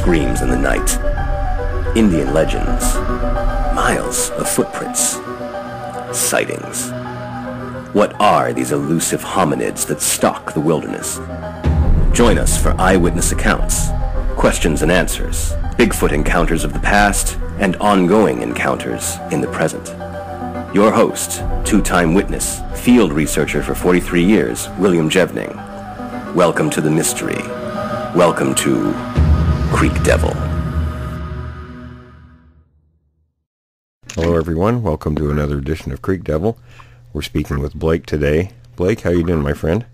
screams in the night, Indian legends, miles of footprints, sightings. What are these elusive hominids that stalk the wilderness? Join us for eyewitness accounts, questions and answers, Bigfoot encounters of the past, and ongoing encounters in the present. Your host, two-time witness, field researcher for 43 years, William Jevning. Welcome to the mystery. Welcome to Creek Devil. Hello everyone, welcome to another edition of Creek Devil. We're speaking with Blake today. Blake, how you doing, my friend?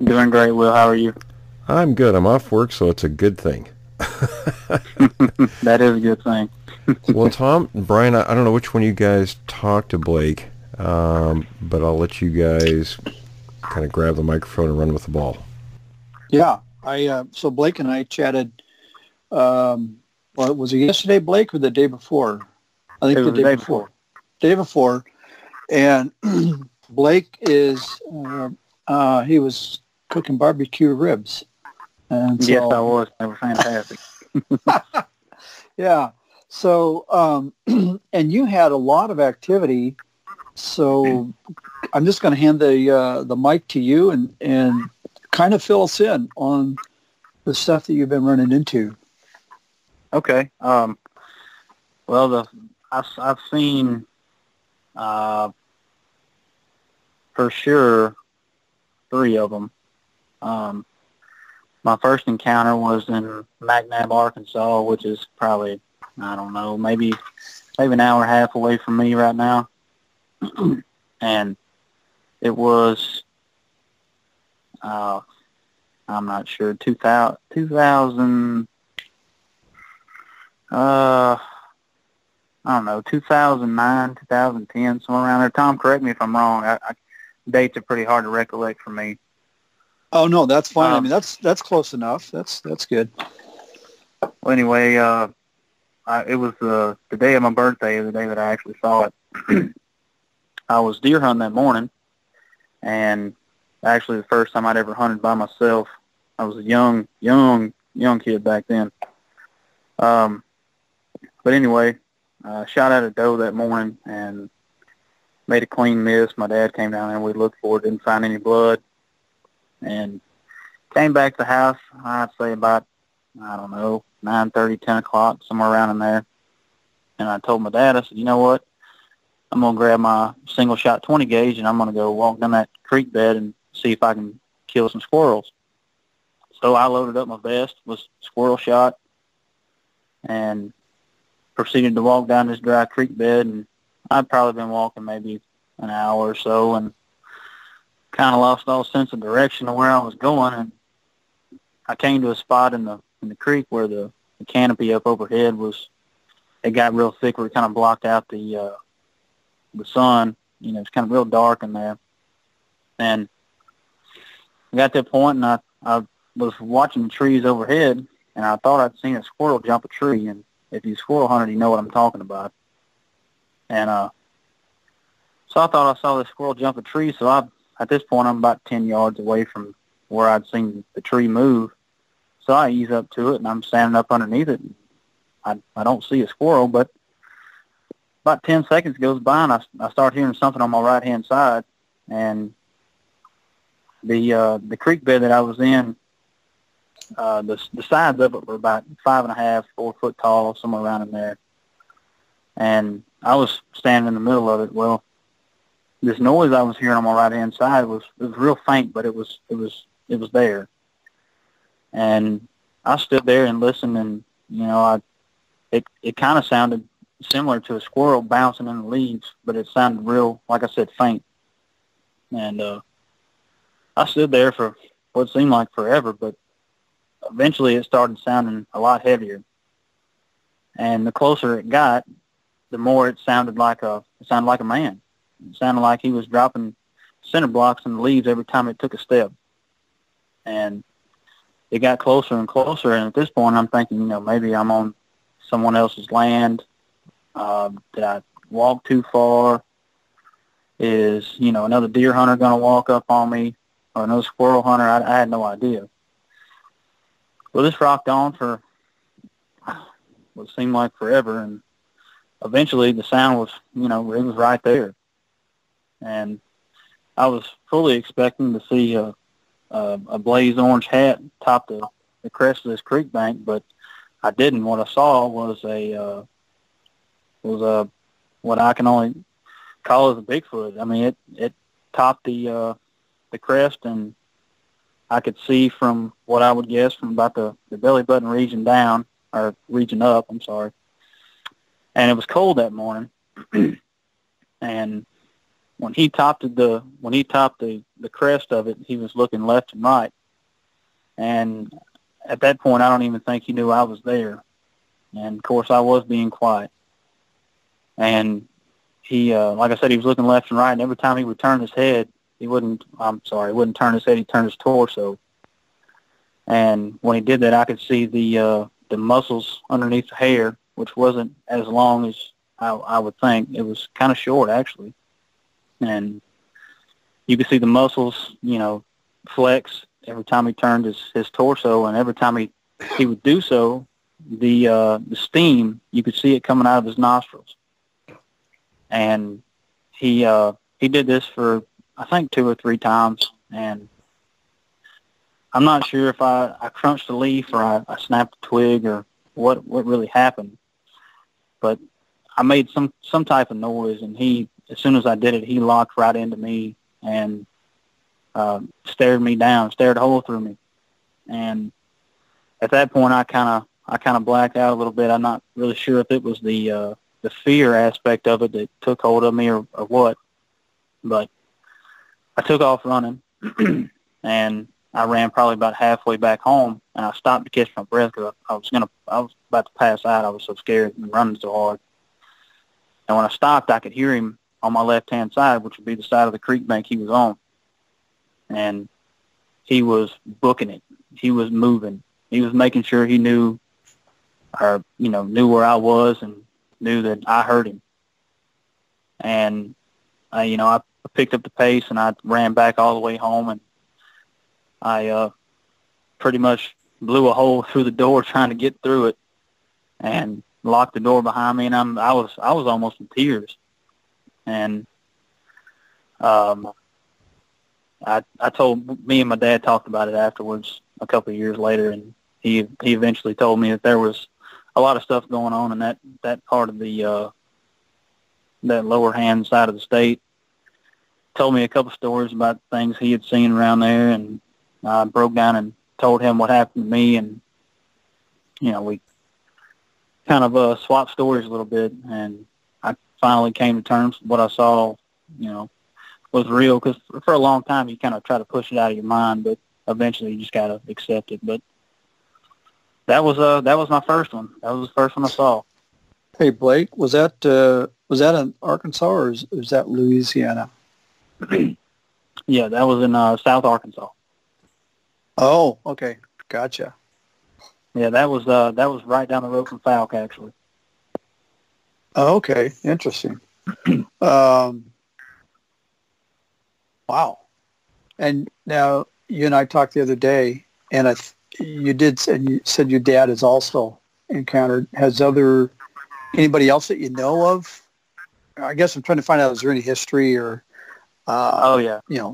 Doing great, Will. How are you? I'm good. I'm off work, so it's a good thing. That is a good thing. Well, Tom, Brian, I don't know which one of you guys talked to Blake, but I'll let you guys kind of grab the microphone and run with the ball. Yeah, so Blake and I chatted, was it yesterday, Blake, or the day before? I think it was the day before. Day before. And Blake is, he was cooking barbecue ribs. And so, yes, I was. They were fantastic. Yeah. So, and you had a lot of activity. So I'm just going to hand the mic to you and kind of fill us in on the stuff that you've been running into. Okay. Well, I've seen, for sure, 3 of them. My first encounter was in McNabb, Arkansas, which is probably, I don't know, maybe an hour and a half away from me right now. And it was, I'm not sure, 2000, I don't know, 2009, 2010, somewhere around there. Tom, correct me if I'm wrong. Dates are pretty hard to recollect for me. Oh no, that's fine. I mean, that's close enough. That's good. Well, anyway, it was the day of my birthday, the day that I actually saw it. I was deer hunting that morning, and actually the first time I'd ever hunted by myself. I was a young kid back then. But anyway, shot at a doe that morning and made a clean miss. My dad came down there and we looked for it, didn't find any blood. And came back to the house, I'd say about, I don't know, 9:30, 10 o'clock, somewhere around in there. And I told my dad, I said, you know what? I'm going to grab my single-shot 20 gauge and I'm going to go walk down that creek bed and see if I can kill some squirrels. So I loaded up my vest, was squirrel shot, and proceeded to walk down this dry creek bed. And I'd probably been walking maybe an hour or so and kind of lost all sense of direction of where I was going. And I came to a spot in the creek where the canopy up overhead it got real thick where it kind of blocked out the sun. You know, it's kind of real dark in there. And I got to a point and I was watching the trees overhead and I thought I'd seen a squirrel jump a tree. And if you squirrel hunted, you know what I'm talking about. And so I thought I saw this squirrel jump a tree. So at this point, I'm about 10 yards away from where I'd seen the tree move. So I ease up to it, and I'm standing up underneath it. I don't see a squirrel, but about 10 seconds goes by, and I start hearing something on my right-hand side. And the creek bed that I was in, the sides of it were about 5.5, 4 foot tall, somewhere around in there. And I was standing in the middle of it. Well, this noise I was hearing on my right-hand side was real faint, but it was there. And I stood there and listened, and, you know, it kind of sounded similar to a squirrel bouncing in the leaves, but it sounded real, like I said, faint. And I stood there for what seemed like forever, but eventually it started sounding a lot heavier. And the closer it got, the more it sounded like a man. It sounded like he was dropping center blocks in the leaves every time it took a step. And it got closer and closer, and at this point I'm thinking, you know, maybe I'm on someone else's land. Did I walk too far? Is, you know, another deer hunter going to walk up on me, or another squirrel hunter? I had no idea. Well, this rocked on for what seemed like forever, and eventually the sound was, it was right there. And I was fully expecting to see a blaze orange hat top the crest of this creek bank, but I didn't. What I saw was a what I can only call as a Bigfoot. I mean, it topped the crest, and I could see from what I would guess from about the belly button region down, or region up, I'm sorry. And it was cold that morning. And when he topped the crest of it, he was looking left and right. And at that point, I don't even think he knew I was there. And of course, I was being quiet. And he, like I said, he was looking left and right. And every time he would turn his head, he wouldn't turn his head, he'd turn his torso. And when he did that, I could see the muscles underneath the hair, which wasn't as long as I would think. It was kind of short, actually. And you could see the muscles, flex every time he turned his torso, and every time he would do so, the steam, you could see it coming out of his nostrils. And he did this for, I think, 2 or 3 times, and I'm not sure if I crunched a leaf or I snapped a twig or what really happened, but I made some type of noise, and as soon as I did it, he locked right into me and stared me down, stared a hole through me. And at that point, I kind of blacked out a little bit. I'm not really sure if it was the fear aspect of it that took hold of me or what, but I took off running, and I ran probably about halfway back home, and I stopped to catch my breath because I was about to pass out. I was so scared and running so hard. And when I stopped, I could hear him on my left-hand side, which would be the side of the creek bank he was on. And he was booking it. He was moving. He was making sure he knew where I was and knew that I heard him. And, I picked up the pace, and I ran back all the way home, and I pretty much blew a hole through the door trying to get through it and locked the door behind me, and I was almost in tears. And me and my dad talked about it afterwards a couple of years later, and he eventually told me that there was a lot of stuff going on in that part of the that lower hand side of the state. Told me a couple stories about things he had seen around there, and I broke down and told him what happened to me, and we kind of swapped stories a little bit, and I finally came to terms with what I saw, was real, because for a long time you kind of try to push it out of your mind, but eventually you just got to accept it. But that was my first one. That was the first one I saw. Hey, Blake, was that in Arkansas, or is that Louisiana? Yeah, that was in South Arkansas. Oh, okay, gotcha. Yeah, that was right down the road from Fouke, actually. Oh, okay, interesting. Wow. And now you and I talked the other day, and you said your dad has also encountered. Has anybody else that you know of? I guess I'm trying to find out, is there any history or? Oh yeah, yeah.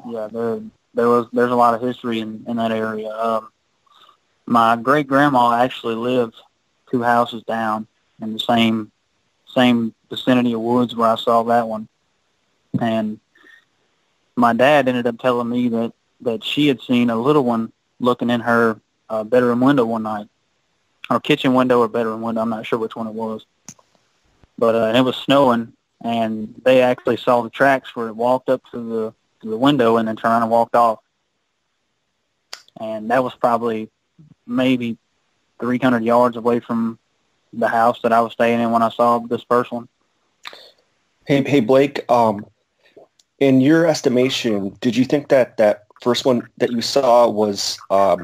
There's a lot of history in that area. My great grandma actually lived 2 houses down in the same vicinity of woods where I saw that one, and my dad ended up telling me that she had seen a little one looking in her bedroom window one night, or kitchen window or bedroom window. I'm not sure which one it was, but it was snowing, and they actually saw the tracks where it walked up to the window and then turned and walked off. And that was probably maybe 300 yards away from the house that I was staying in when I saw this first one. Hey, Blake, in your estimation, did you think that first one that you saw was a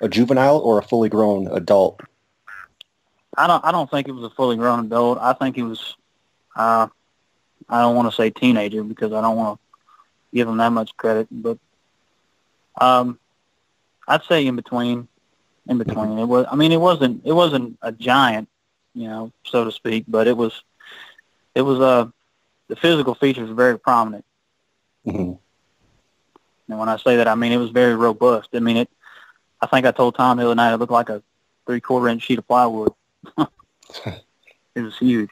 juvenile or a fully grown adult? I don't think it was a fully grown adult. I think it was, I don't want to say teenager because I don't want to give him that much credit, but I'd say in between. It was. I mean, it wasn't a giant, so to speak. But it was the physical features were very prominent. Mm-hmm. And when I say that, I mean it was very robust. I mean I think I told Tom the other night it looked like a 3/4 inch sheet of plywood. It was huge.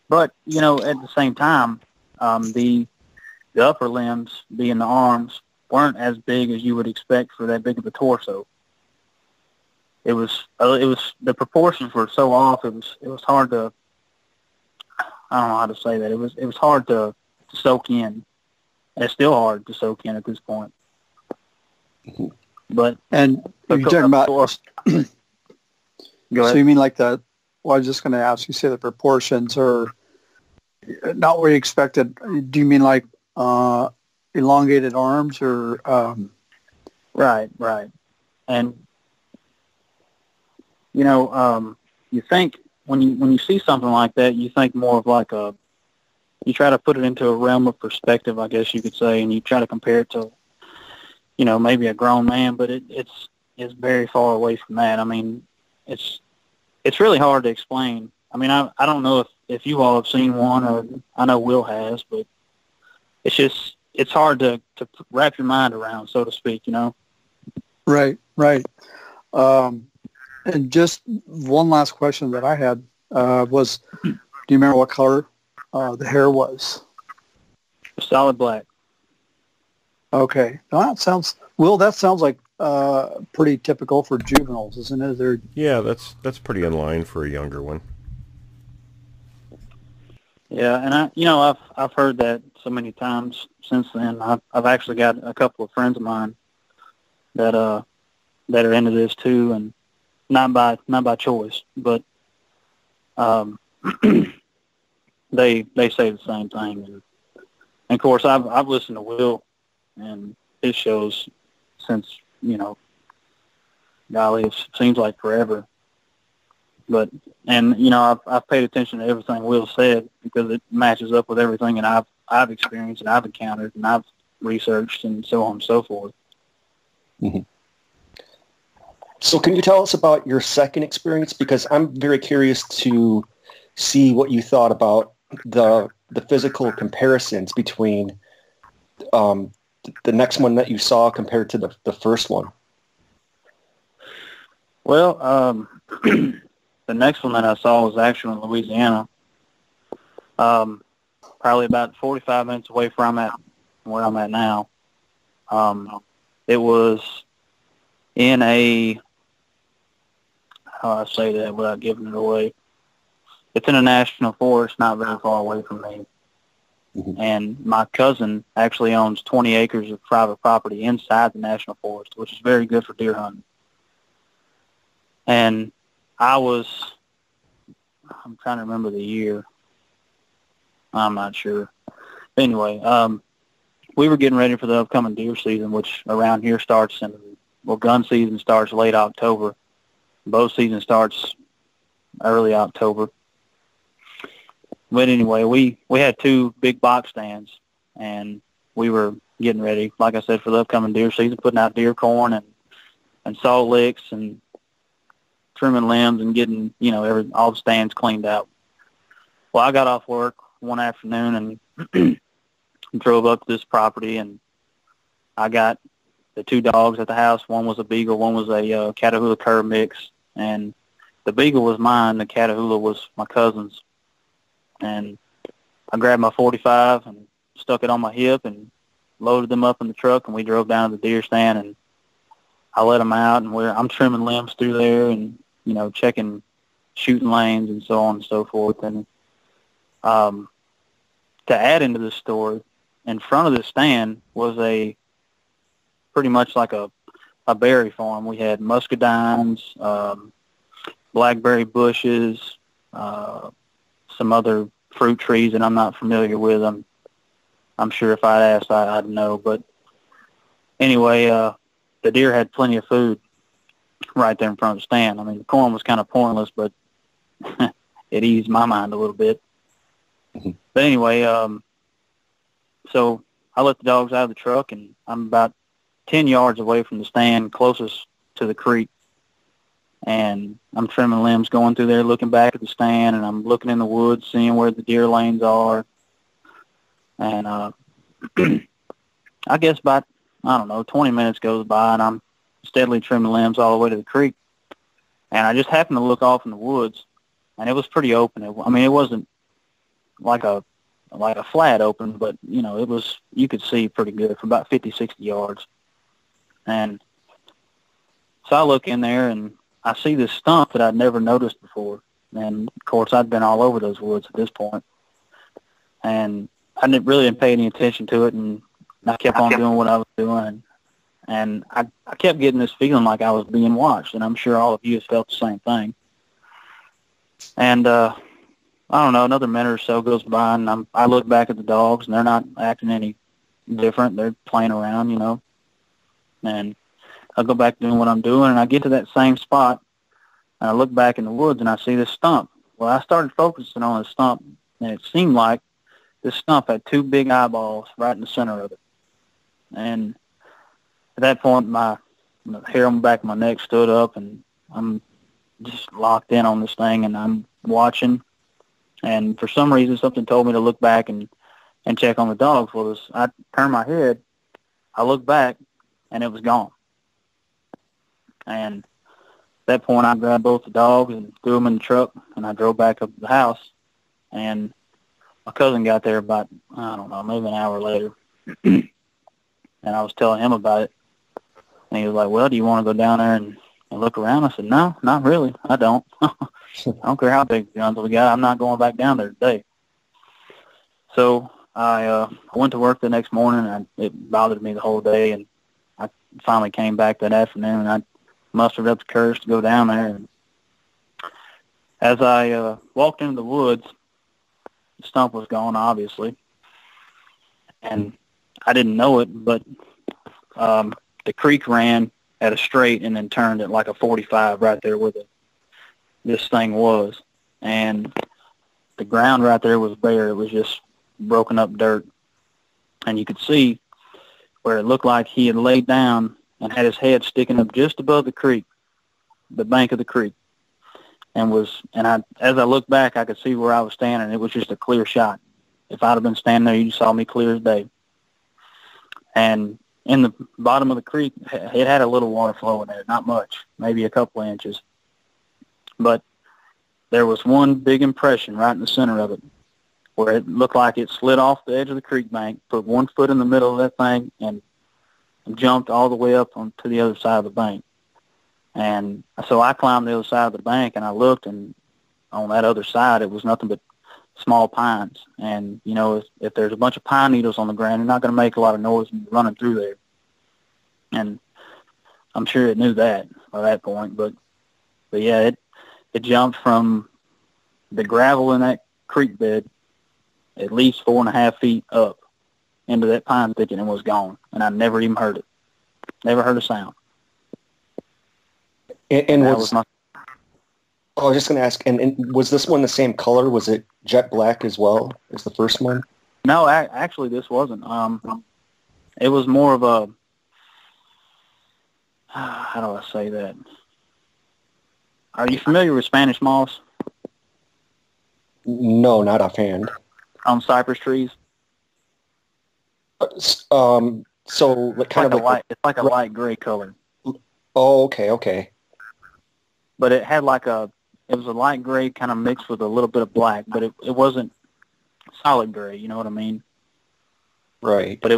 But at the same time, the upper limbs, being the arms, weren't as big as you would expect for that big of a torso. It was the proportions were so off. It was hard to, I don't know how to say that. It was hard to soak in. And it's still hard to soak in at this point. But And you're talking about, go ahead. so you mean like well, I was just going to ask, you say the proportions are not what you expected. Do you mean like elongated arms or? Right. And, you think when you see something like that, you think more of like you try to put it into a realm of perspective, I guess you could say, and you try to compare it to, maybe a grown man, but it's very far away from that. I mean, it's really hard to explain. I mean, I don't know if you all have seen one, or I know Will has, but it's hard to wrap your mind around, so to speak, Right. And just one last question that I had was, do you remember what color the hair was? Solid black. Okay. Well, that sounds like pretty typical for juveniles, isn't it? Yeah, that's pretty in line for a younger one. Yeah, and I've heard that so many times since then. I've actually got a couple of friends of mine that are into this too, and not by choice, but they say the same thing. And of course, I've listened to Will and his shows since golly, it seems like forever. But I've paid attention to everything Will said because it matches up with everything that I've experienced and I've encountered and I've researched and so on and so forth. Mm-hmm. So can you tell us about your second experience? Because I'm very curious to see what you thought about the physical comparisons between the next one that you saw compared to the first one. Well, the next one that I saw was actually in Louisiana, probably about 45 minutes away from where I'm at now. It was in how do I say that without giving it away? It's in a national forest not very far away from me. Mm-hmm. And my cousin actually owns 20 acres of private property inside the national forest, which is very good for deer hunting. And I'm trying to remember the year. I'm not sure. Anyway, we were getting ready for the upcoming deer season, which around here starts gun season starts late October. Bow season starts early October. But anyway, we had two big box stands, and we were getting ready, like I said, for the upcoming deer season, putting out deer corn and saw licks and trimming limbs and getting, all the stands cleaned out. Well, I got off work one afternoon and drove up to this property, and I got the two dogs at the house. One was a beagle, one was a Catahoula cur mix, and the beagle was mine, the Catahoula was my cousin's. And I grabbed my 45 and stuck it on my hip and loaded them up in the truck, and we drove down to the deer stand, and I let them out, and I'm trimming limbs through there and, checking shooting lanes and so on and so forth. And to add into this story, in front of this stand was pretty much like a berry farm. We had muscadines, blackberry bushes, some other fruit trees that I'm not familiar with. I'm sure if I'd asked, I'd know. But anyway, the deer had plenty of food right there in front of the stand. I mean, the corn was kind of pointless, but it eased my mind a little bit. Mm-hmm. But anyway, so I let the dogs out of the truck, and I'm about 10 yards away from the stand closest to the creek. And I'm trimming limbs, going through there, looking back at the stand, and I'm looking in the woods, seeing where the deer lanes are. And I guess about, 20 minutes goes by, and I'm steadily trimming limbs all the way to the creek. And I just happened to look off in the woods, and it was pretty open. It wasn't like a flat open, but, it was, you could see pretty good for about 50, 60 yards. And so I look in there, and I see this stump that I'd never noticed before. And, of course, I'd been all over those woods at this point. And I didn't pay any attention to it, and I kept on doing what I was doing. And I kept getting this feeling like I was being watched, and I'm sure all of you have felt the same thing. And I don't know, another minute or so goes by, and I look back at the dogs, and they're not acting any different. They're playing around, And I go back doing what I'm doing, and I get to that same spot, and I look back in the woods, and I see this stump. Well, I started focusing on the stump, and it seemed like this stump had two big eyeballs right in the center of it. And at that point, my hair on the back of my neck stood up, and I'm just locked in on this thing, and I'm watching. And for some reason, something told me to look back and check on the dogs. Well, as I turned my head, I looked back, and it was gone. And at that point, I grabbed both the dogs and threw them in the truck, and I drove back up to the house. And my cousin got there about, maybe an hour later. And I was telling him about it. And he was like, well, do you want to go down there and look around? I said, no, not really. I don't. I don't care how big the guns we got. I'm not going back down there today. So I went to work the next morning, and it bothered me the whole day. And I finally came back that afternoon, and I mustered up the courage to go down there. And as I walked into the woods, the stump was gone, obviously. And I didn't know it, but the creek ran at a straight and then turned at like a 45 right there where this thing was. And the ground right there was bare. It was just broken up dirt. And you could see where it looked like he had laid down and had his head sticking up just above the creek, the bank of the creek. As I looked back, I could see where I was standing. It was just a clear shot. If I'd have been standing there, you saw me clear as day. And in the bottom of the creek, it had a little water flow in there, not much, maybe a couple of inches. But there was one big impression right in the center of it where it looked like it slid off the edge of the creek bank, put one foot in the middle of that thing, and jumped all the way up onto the other side of the bank. And so I climbed the other side of the bank, and I looked, and on that other side, it was nothing but small pines. And, if there's a bunch of pine needles on the ground, you're not going to make a lot of noise when you're running through there. And I'm sure it knew that by that point. But yeah, it jumped from the gravel in that creek bed at least 4.5 feet up into that pine thicket and was gone. And I never even heard it. Never heard a sound. I was just going to ask, and was this one the same color? Was it jet black as well as the first one? No, actually this wasn't. It was more of a, how do I say that? Are you familiar with Spanish moss? No, not offhand. On cypress trees? So kind of like it's like a light gray color. Oh, okay. But it had it was a light gray kind of mixed with a little bit of black, but it wasn't solid gray, you know what I mean? Right. But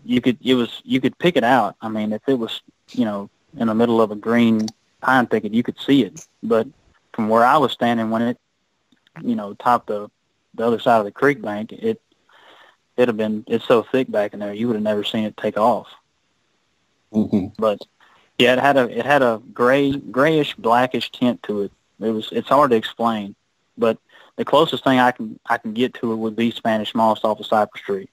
you could pick it out. I mean, if it was, in the middle of a green pine thicket, you could see it. But from where I was standing when it, topped the other side of the creek bank, it's so thick back in there, you would have never seen it take off. Mm-hmm. But yeah, it had a grayish, blackish tint to it. It's hard to explain, but the closest thing I can get to it would be Spanish moss off a cypress tree.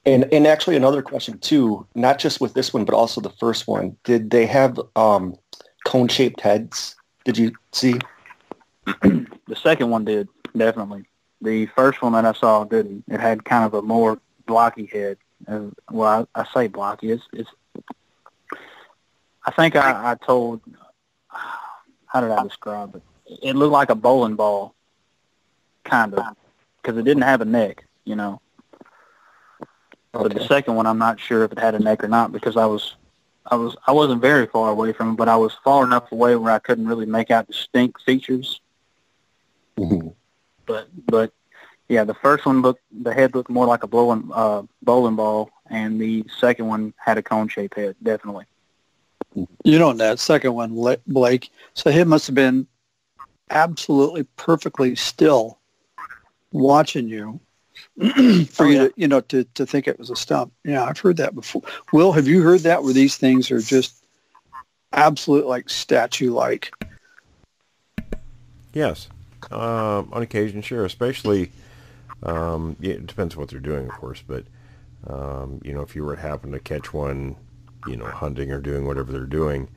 And actually another question too, not just with this one, but also the first one. Did they have cone-shaped heads? Did you see? The second one did, definitely. The first one that I saw didn't. It had kind of a more blocky head. Well, I say blocky. I think I told, how did I describe it? It looked like a bowling ball, kind of, because it didn't have a neck, you know. Okay. But the second one, I'm not sure if it had a neck or not, because I wasn't very far away from it, but I was far enough away where I couldn't really make out distinct features. Mm-hmm. But yeah, the first one the head looked more like a bowling ball, and the second one had a cone-shaped head, definitely. You know, that second one, Blake, so he must have been absolutely perfectly still watching you for you to, you know, to think it was a stump. Yeah, I've heard that before. Will, have you heard that where these things are just absolute like statue-like? Yes. On occasion, sure. Especially, yeah, it depends what they're doing, of course. But, you know, if you were to happen to catch one, you know, hunting or doing whatever they're doing,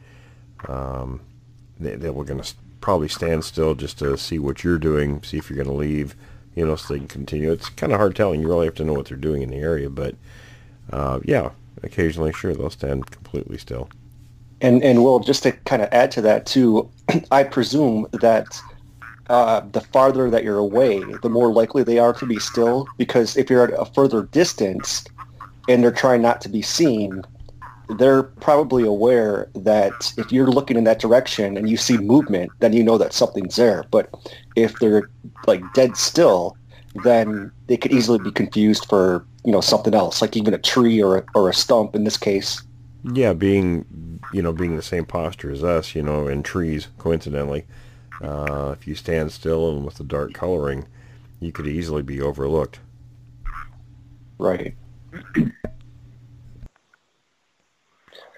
they were going to probably stand still just to see what you're doing, see if you're going to leave, you know, so they can continue. It's kind of hard telling. You really have to know what they're doing in the area. But, yeah, occasionally, sure, they'll stand completely still. And Will, just to kind of add to that, too, I presume that the farther that you're away, the more likely they are to be still, because if you're at a further distance and they're trying not to be seen, they're probably aware that if you're looking in that direction and you see movement, then you know that something's there. But if they're like dead still, then they could easily be confused for, you know, something else, like even a tree or a stump in this case. Yeah, being the same posture as us, you know, in trees, coincidentally. If you stand still and with the dark coloring, you could easily be overlooked. Right.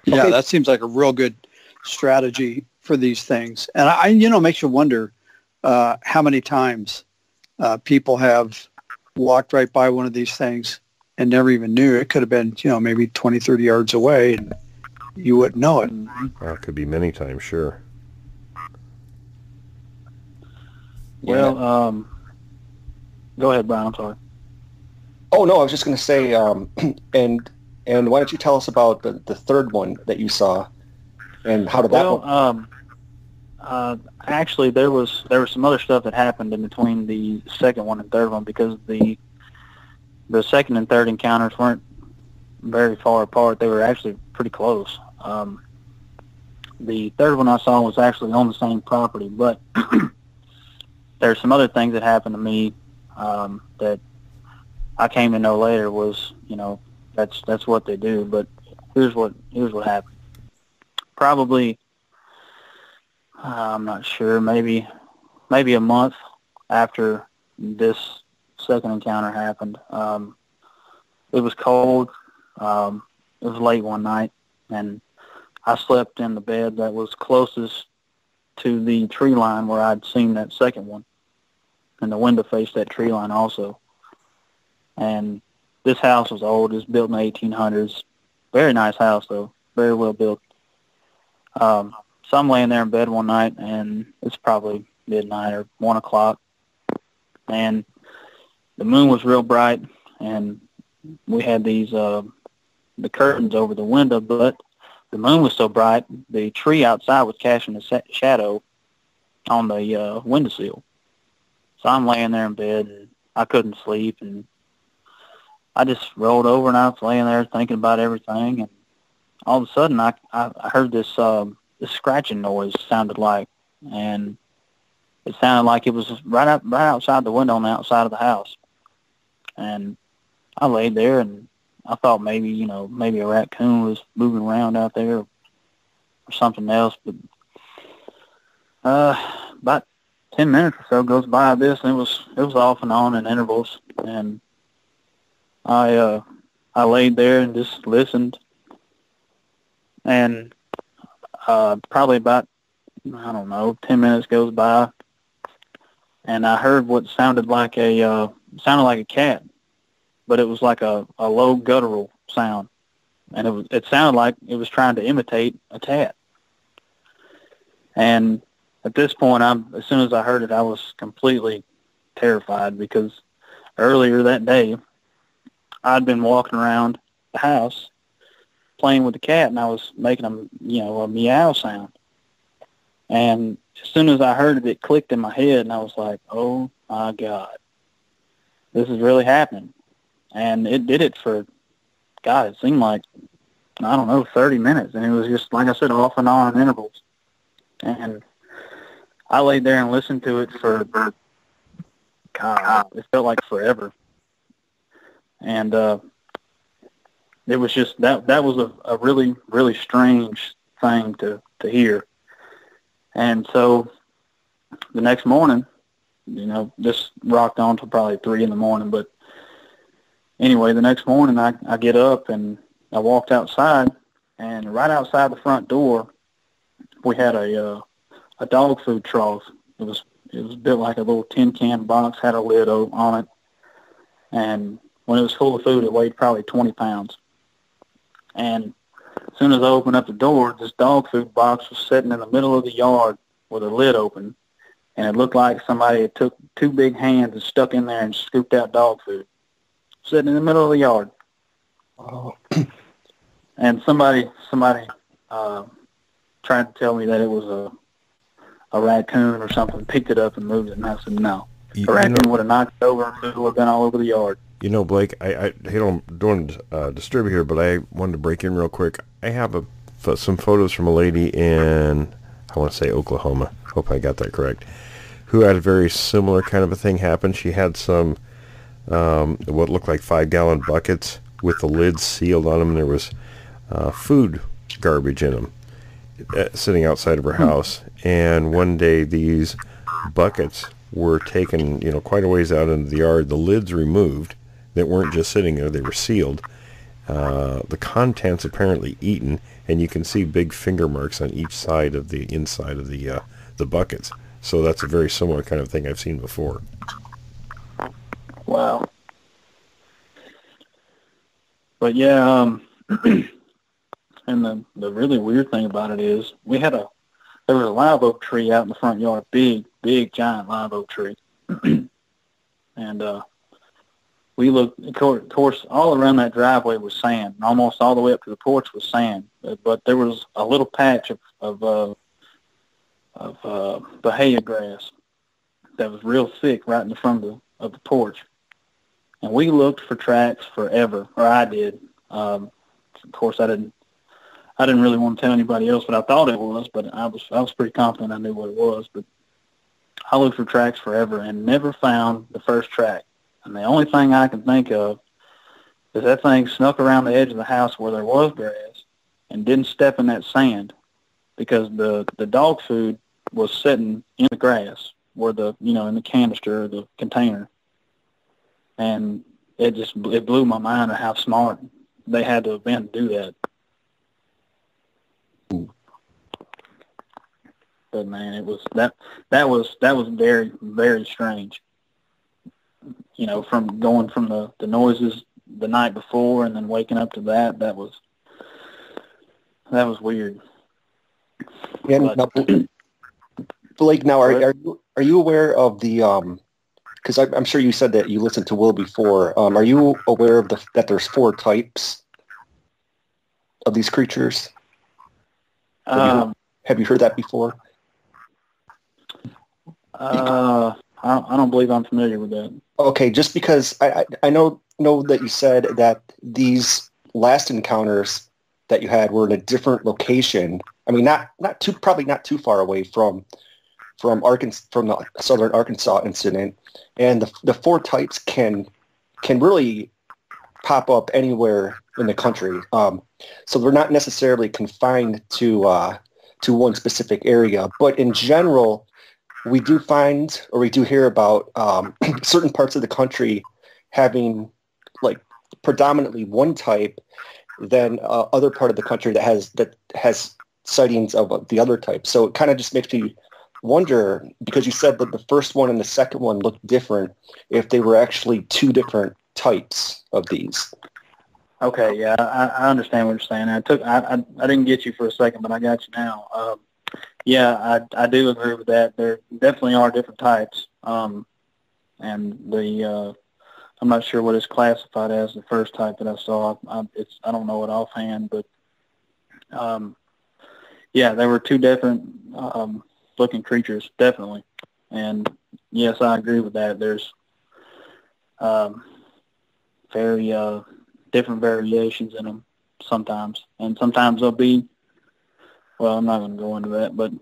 Yeah, Okay. that seems like a real good strategy for these things. And I you know, makes you wonder how many times people have walked right by one of these things and never even knew. It could have been, you know, maybe 20, 30 yards away and you wouldn't know it. It could be many times, sure. Well, go ahead, Brian. I'm sorry. Oh, no, I was just going to say, and why don't you tell us about the third one that you saw, and how did that one? Actually, there was some other stuff that happened in between the second one and third one, because the second and third encounters weren't very far apart. They were actually pretty close. The third one I saw was actually on the same property, but there's some other things that happened to me that I came to know later was, you know, that's what they do. But here's what happened. Probably, I'm not sure, maybe a month after this second encounter happened. It was cold. It was late one night, and I slept in the bed that was closest to the tree line where I'd seen that second one, and the window faced that tree line also. And this house was old. It was built in the 1800s. Very nice house, though. Very well built. So I'm laying there in bed one night, and it's probably midnight or 1 o'clock, and the moon was real bright, and we had these the curtains over the window, but the moon was so bright, the tree outside was casting a shadow on the windowsill. So I'm laying there in bed, and I couldn't sleep, and I just rolled over, and I was laying there thinking about everything, and all of a sudden I heard this scratching noise sounded like, and it sounded like it was right outside the window on the outside of the house. And I laid there, and I thought maybe a raccoon was moving around out there or something else. But about 10 minutes or so goes by this, and it was off and on in intervals. And I laid there and just listened. And probably about, 10 minutes goes by, and I heard what sounded like a cat, but it was like a low guttural sound, and it sounded like it was trying to imitate a cat. And at this point, as soon as I heard it, I was completely terrified, because earlier that day I'd been walking around the house, playing with the cat, and I was making a meow sound. And as soon as I heard it, it clicked in my head, and I was like, oh, my God. This is really happening. And it did it for, God, it seemed like, I don't know, 30 minutes. And it was just, like I said, off and on in intervals. And I laid there and listened to it for, God, it felt like forever. And it was just, that was a really, really strange thing to hear. And so the next morning, this rocked on till probably 3 in the morning. But anyway, the next morning I get up and I walked outside, and right outside the front door, we had a dog food trough. It was built like a little tin can box, had a lid on it. And when it was full of food, it weighed probably 20 pounds. And as soon as I opened up the door, this dog food box was sitting in the middle of the yard with a lid open, and it looked like somebody had took 2 big hands and stuck in there and scooped out dog food, sitting in the middle of the yard. Oh. And somebody tried to tell me that it was a raccoon or something, picked it up and moved it, and I said no. A raccoon would have knocked it over, and food would have been all over the yard. Blake, I don't disturb you here, but I wanted to break in real quick. I have some photos from a lady in, I want to say Oklahoma, hope I got that correct, who had a very similar kind of a thing happen. She had some, what looked like 5-gallon buckets with the lids sealed on them, and there was food garbage in them sitting outside of her house. And one day these buckets were taken, quite a ways out into the yard, the lids removed. That weren't just sitting there, they were sealed. The contents apparently eaten, and you can see big finger marks on each side of the inside of the buckets. So that's a very similar kind of thing I've seen before. Wow. But yeah, and the really weird thing about it is there was a live oak tree out in the front yard, big giant live oak tree. And we looked, of course, all around that driveway was sand. Almost all the way up to the porch was sand. But there was a little patch of bahia grass that was real thick right in the front of the porch. And we looked for tracks forever, or I did. Of course, I didn't really want to tell anybody else what I thought it was, but I was pretty confident I knew what it was. But I looked for tracks forever and never found the first track. And the only thing I can think of is that thing snuck around the edge of the house where there was grass and didn't step in that sand, because the dog food was sitting in the grass where in the canister or the container. And it blew my mind at how smart they had to have been to do that. But man, it was that was very, very strange. From going from the noises the night before and then waking up to that was weird. Yeah, now, Blake, now are you aware of the because I'm sure you said that you listened to Will before. Are you aware of that there's 4 types of these creatures? Have you heard that before? I don't believe I'm familiar with that. Okay, just because I know that you said that these last encounters that you had were in a different location. I mean, probably not too far away from Arkansas, from the southern Arkansas incident, and the 4 types can really pop up anywhere in the country. So they're not necessarily confined to one specific area, but in general, we do find, or we do hear about certain parts of the country having like predominantly one type, than other part of the country that has sightings of the other type. So it kind of just makes me wonder, because you said that the first one and the second one looked different, if they were actually 2 different types of these. Okay, yeah, I understand what you're saying. I didn't get you for a second, but I got you now. Yeah, I do agree with that. There definitely are different types, and I'm not sure what it's classified as. The first type that I saw, I don't know it offhand, but Yeah, they were two different looking creatures, definitely. And yes, I agree with that. There's very different variations in them sometimes, and sometimes they'll be. Well, I'm not going to go into that, but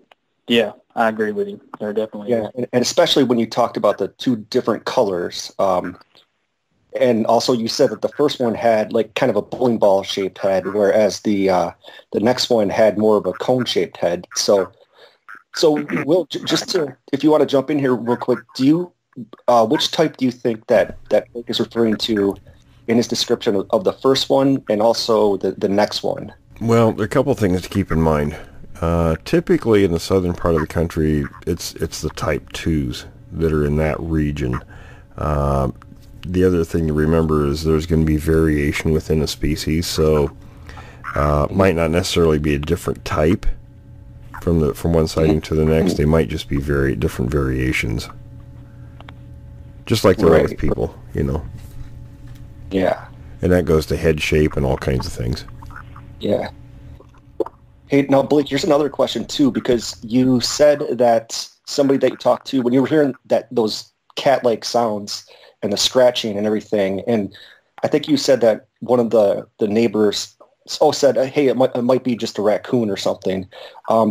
yeah, I agree with you. They're definitely and especially when you talked about the two different colors. And also, you said that the first one had like kind of a bowling ball shaped head, whereas the next one had more of a cone shaped head. So Will, just to, if you want to jump in here real quick, do you which type do you think that Blake is referring to in his description of the first one and also the next one? Well, there are a couple of things to keep in mind. Typically, in the southern part of the country, it's the type 2s that are in that region. The other thing to remember is there's going to be variation within a species, so it might not necessarily be a different type from one sighting to the next. They might just be very different variations, just like there are with people, you know. Yeah. And that goes to head shape and all kinds of things. Yeah. Hey, now, Blake, here's another question, too, because you said that somebody that you talked to, when you were hearing those cat-like sounds and the scratching and everything, and I think you said that one of the neighbors said, hey, it might be just a raccoon or something.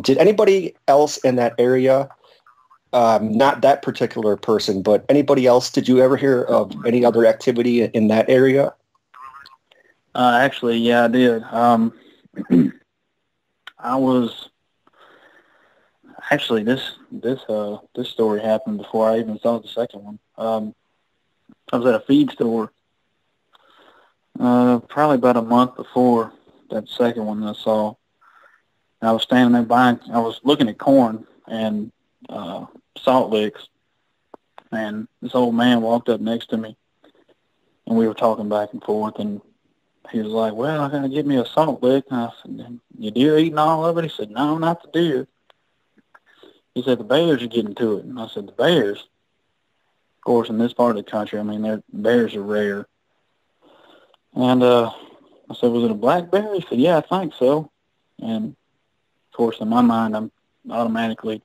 Did anybody else in that area, not that particular person, but anybody else, did you ever hear of any other activity in that area? Actually, yeah, I did. I was actually this story happened before I even saw the second one. I was at a feed store probably about a month before that second one that I saw. And I was standing there I was looking at corn and salt licks, and this old man walked up next to me, and we were talking back and forth, and he was like, well, I gotta get me a salt lick. And I said, your deer eating all of it? He said, no, not the deer. He said, the bears are getting to it. And I said, the bears? Of course, in this part of the country, I mean, bears are rare. And I said, was it a black bear? He said, yeah, I think so. And, of course, in my mind, I'm automatically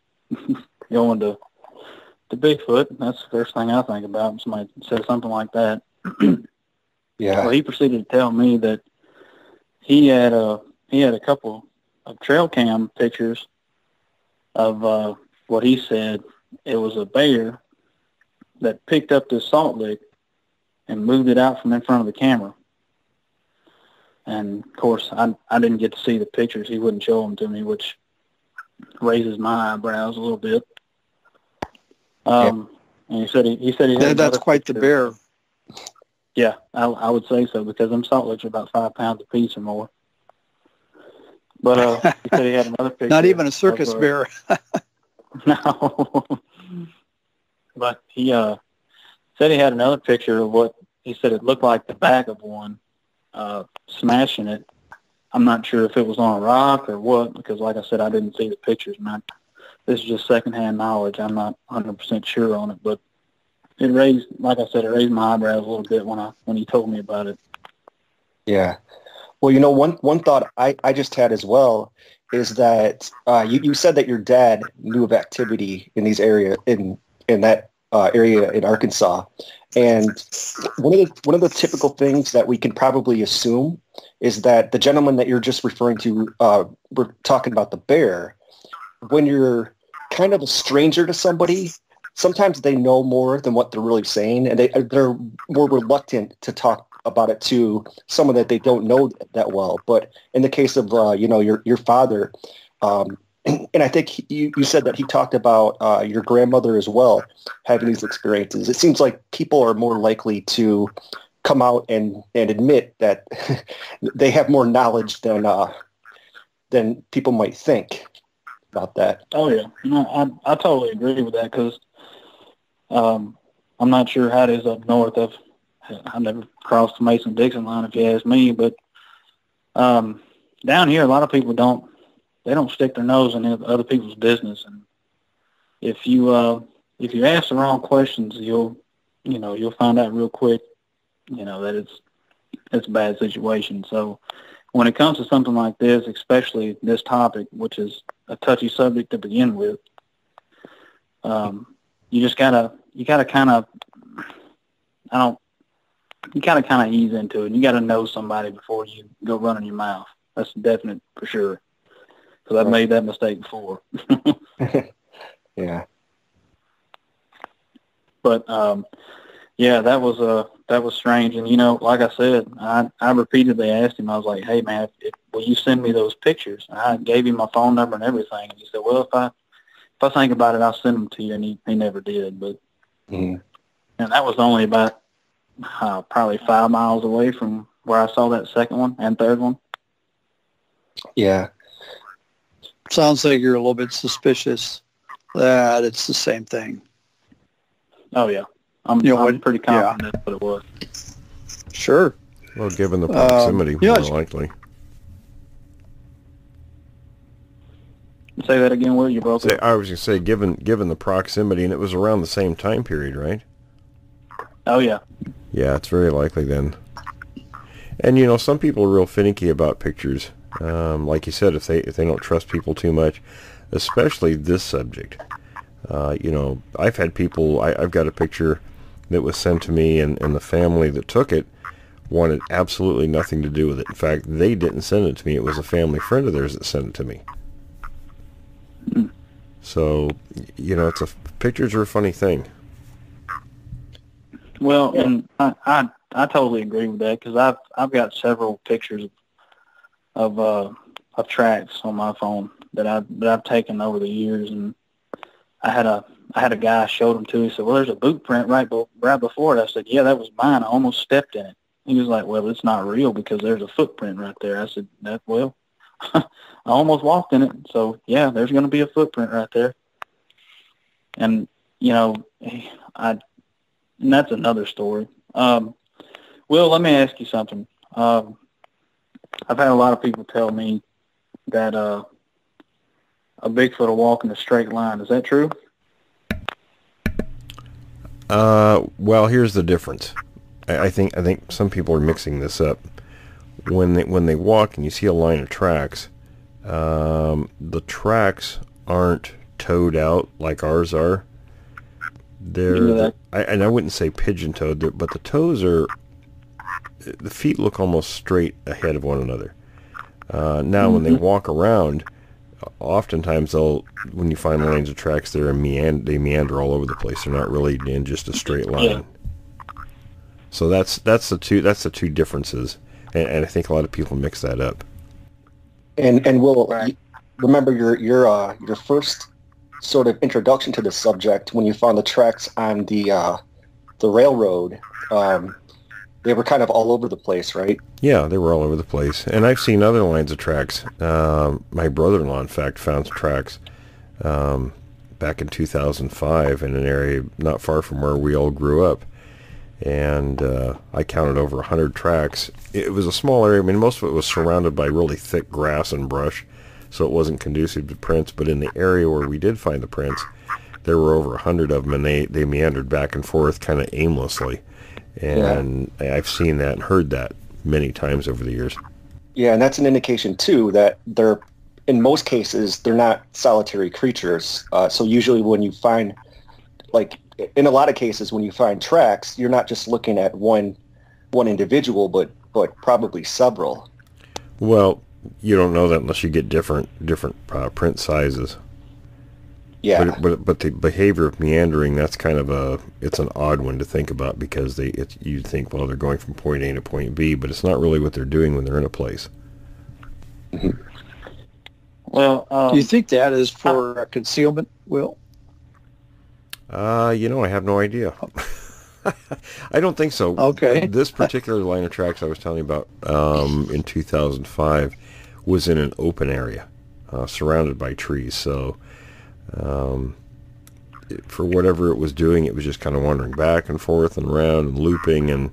going to Bigfoot. That's the first thing I think about when somebody says something like that. Yeah. Well, he proceeded to tell me that he had a couple of trail cam pictures of what he said it was a bear that picked up this salt lick and moved it out from in front of the camera. And of course, I didn't get to see the pictures. He wouldn't show them to me, which raises my eyebrows a little bit. And he said he had that's quite the bear. Yeah, I would say so, because them salt licks are about 5 pounds a piece or more. But he said he had another picture. Not even a circus bear. No. But he said he had another picture of what he said it looked like the back of one smashing it. I'm not sure if it was on a rock or what, because like I said, I didn't see the pictures. This is just secondhand knowledge. I'm not 100% sure on it, but it raised my eyebrows a little bit when he told me about it. Yeah. Well, you know, one thought I just had as well is that you said that your dad knew of activity in these area in that area in Arkansas, and one of the typical things that we can probably assume is that the gentleman that you're just referring to, we're talking about the bear. When you're kind of a stranger to somebody, sometimes they know more than what they're really saying, and they're more reluctant to talk about it to someone that they don't know that well. But in the case of your father, and I think you said that he talked about your grandmother as well having these experiences. It seems like people are more likely to come out and admit that they have more knowledge than people might think about that. Oh yeah, I totally agree with that, because I'm not sure how it is up north. I've never crossed the Mason-Dixon line, if you ask me, but down here, a lot of people don't stick their nose in other people's business, and if you ask the wrong questions, you'll find out real quick, that it's a bad situation. So when it comes to something like this, especially this topic, which is a touchy subject to begin with, you gotta kind of ease into it. And you gotta know somebody before you go running your mouth. That's definite for sure. Because I've made that mistake before. Yeah. But yeah, that was strange. And like I said, I repeatedly asked him. I was like, "Hey man, will you send me those pictures?" I gave him my phone number and everything, and he said, "Well, if I think about it, I'll send them to you." And he never did. But and that was only about probably 5 miles away from where I saw that second one and third one. Yeah. Sounds like you're a little bit suspicious that it's the same thing. Oh yeah, I'm pretty confident that's what it was. Sure. Well, given the proximity, more likely. Say that again, Will. You broke it. I was going to say, given the proximity, and it was around the same time period, right? Oh yeah. Yeah, it's very likely then. And some people are real finicky about pictures. Like you said, if they don't trust people too much, especially this subject. I've had people. I've got a picture that was sent to me, and the family that took it wanted absolutely nothing to do with it. In fact, they didn't send it to me. It was a family friend of theirs that sent it to me. So, pictures are a funny thing. Well, and I totally agree with that, because I've got several pictures of tracks on my phone that I've taken over the years, and I had a guy I showed them to. He said, "Well, there's a boot print right before it." I said, "Yeah, that was mine. I almost stepped in it." He was like, "Well, it's not real because there's a footprint right there." I said, "Well, I almost walked in it, so yeah, there's going to be a footprint right there." And and that's another story. Will, let me ask you something. I've had a lot of people tell me that a Bigfoot will walk in a straight line. Is that true? Well, here's the difference. I think some people are mixing this up. When they walk and you see a line of tracks, the tracks aren't toed out like ours are. I wouldn't say pigeon-toed, but the toes are. The feet look almost straight ahead of one another. Now, when they walk around, oftentimes when you find lines of tracks, they meander all over the place. They're not really in just a straight line. Yeah. So that's the two differences, and I think a lot of people mix that up. And Will, remember your first sort of introduction to the subject when you found the tracks on the railroad. They were kind of all over the place, right? Yeah, they were all over the place. And I've seen other lines of tracks. My brother-in-law, in fact, found tracks back in 2005 in an area not far from where we all grew up. And I counted over 100 tracks. It was a small area. I mean, most of it was surrounded by really thick grass and brush, so it wasn't conducive to prints. But in the area where we did find the prints, there were over 100 of them, and they meandered back and forth kind of aimlessly. And I've seen that and heard that many times over the years. Yeah, and that's an indication, too, that in most cases, they're not solitary creatures. So usually when you find, in a lot of cases, when you find tracks, you're not just looking at one individual, but probably several. Well, you don't know that unless you get different print sizes. Yeah. But the behavior of meandering, that's kind of it's an odd one to think about, because you'd think, well, they're going from point A to point B, but it's not really what they're doing when they're in a place. Mm-hmm. Well, do you think that is for concealment, Will? I have no idea. I don't think so. Okay. This particular line of tracks I was telling you about in 2005 was in an open area, surrounded by trees. So for whatever it was doing, it was just kind of wandering back and forth and around and looping, and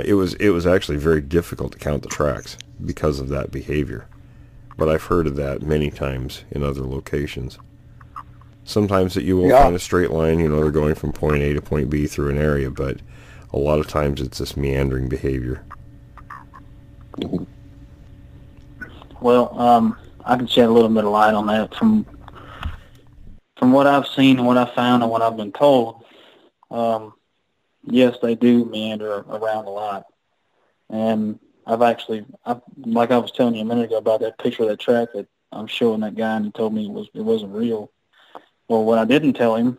it was actually very difficult to count the tracks because of that behavior. But I've heard of that many times in other locations. Sometimes that you will find a straight line, they're going from point A to point B through an area, but a lot of times it's this meandering behavior. Well, I can shed a little bit of light on that from what I've seen and what I've found and what I've been told. Yes, they do meander around a lot. And like I was telling you a minute ago about that picture of that track that I'm showing that guy, and he told me it wasn't real. Well, what I didn't tell him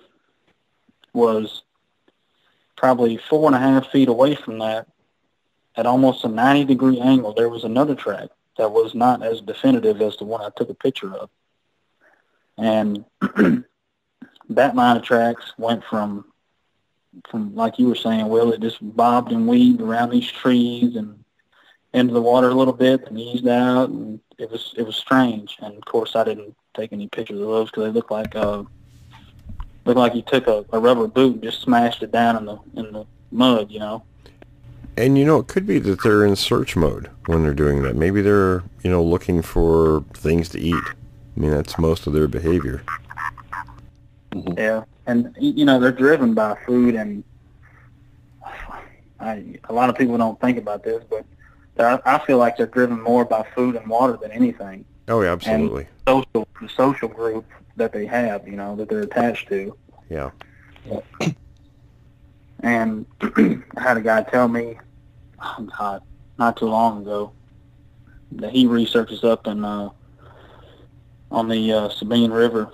was probably 4.5 feet away from that, at almost a 90-degree angle, there was another track that was not as definitive as the one I took a picture of. And that line of tracks went from like you were saying, Will, it just bobbed and weaved around these trees and into the water a little bit and eased out, and it was strange. And of course, I didn't take any pictures of those because they looked like you took a rubber boot and just smashed it down in the mud, you know. And, it could be that they're in search mode when they're doing that. Maybe they're, looking for things to eat. I mean, that's most of their behavior. Yeah, and, they're driven by food, and a lot of people don't think about this, but I feel like they're driven more by food and water than anything. Oh, yeah, absolutely. And the social group that they have, that they're attached to. Yeah. And I had a guy tell me, not too long ago, that he researches up on the Sabine River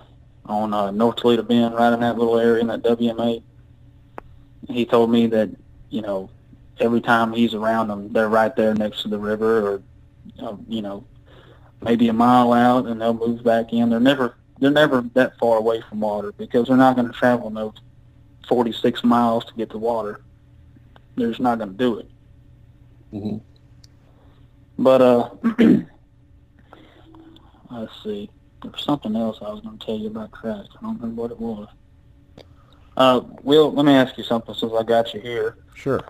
on North Toledo Bend, right in that little area in that WMA. He told me that, every time he's around them, they're right there next to the river, or, maybe a mile out, and they'll move back in. They're never that far away from water because they're not going to travel those 46 miles to get to water. They're just not going to do it. Mm-hmm. But let's see. There was something else I was going to tell you about cracks. I don't remember what it was. Will, let me ask you something since I got you here. Sure.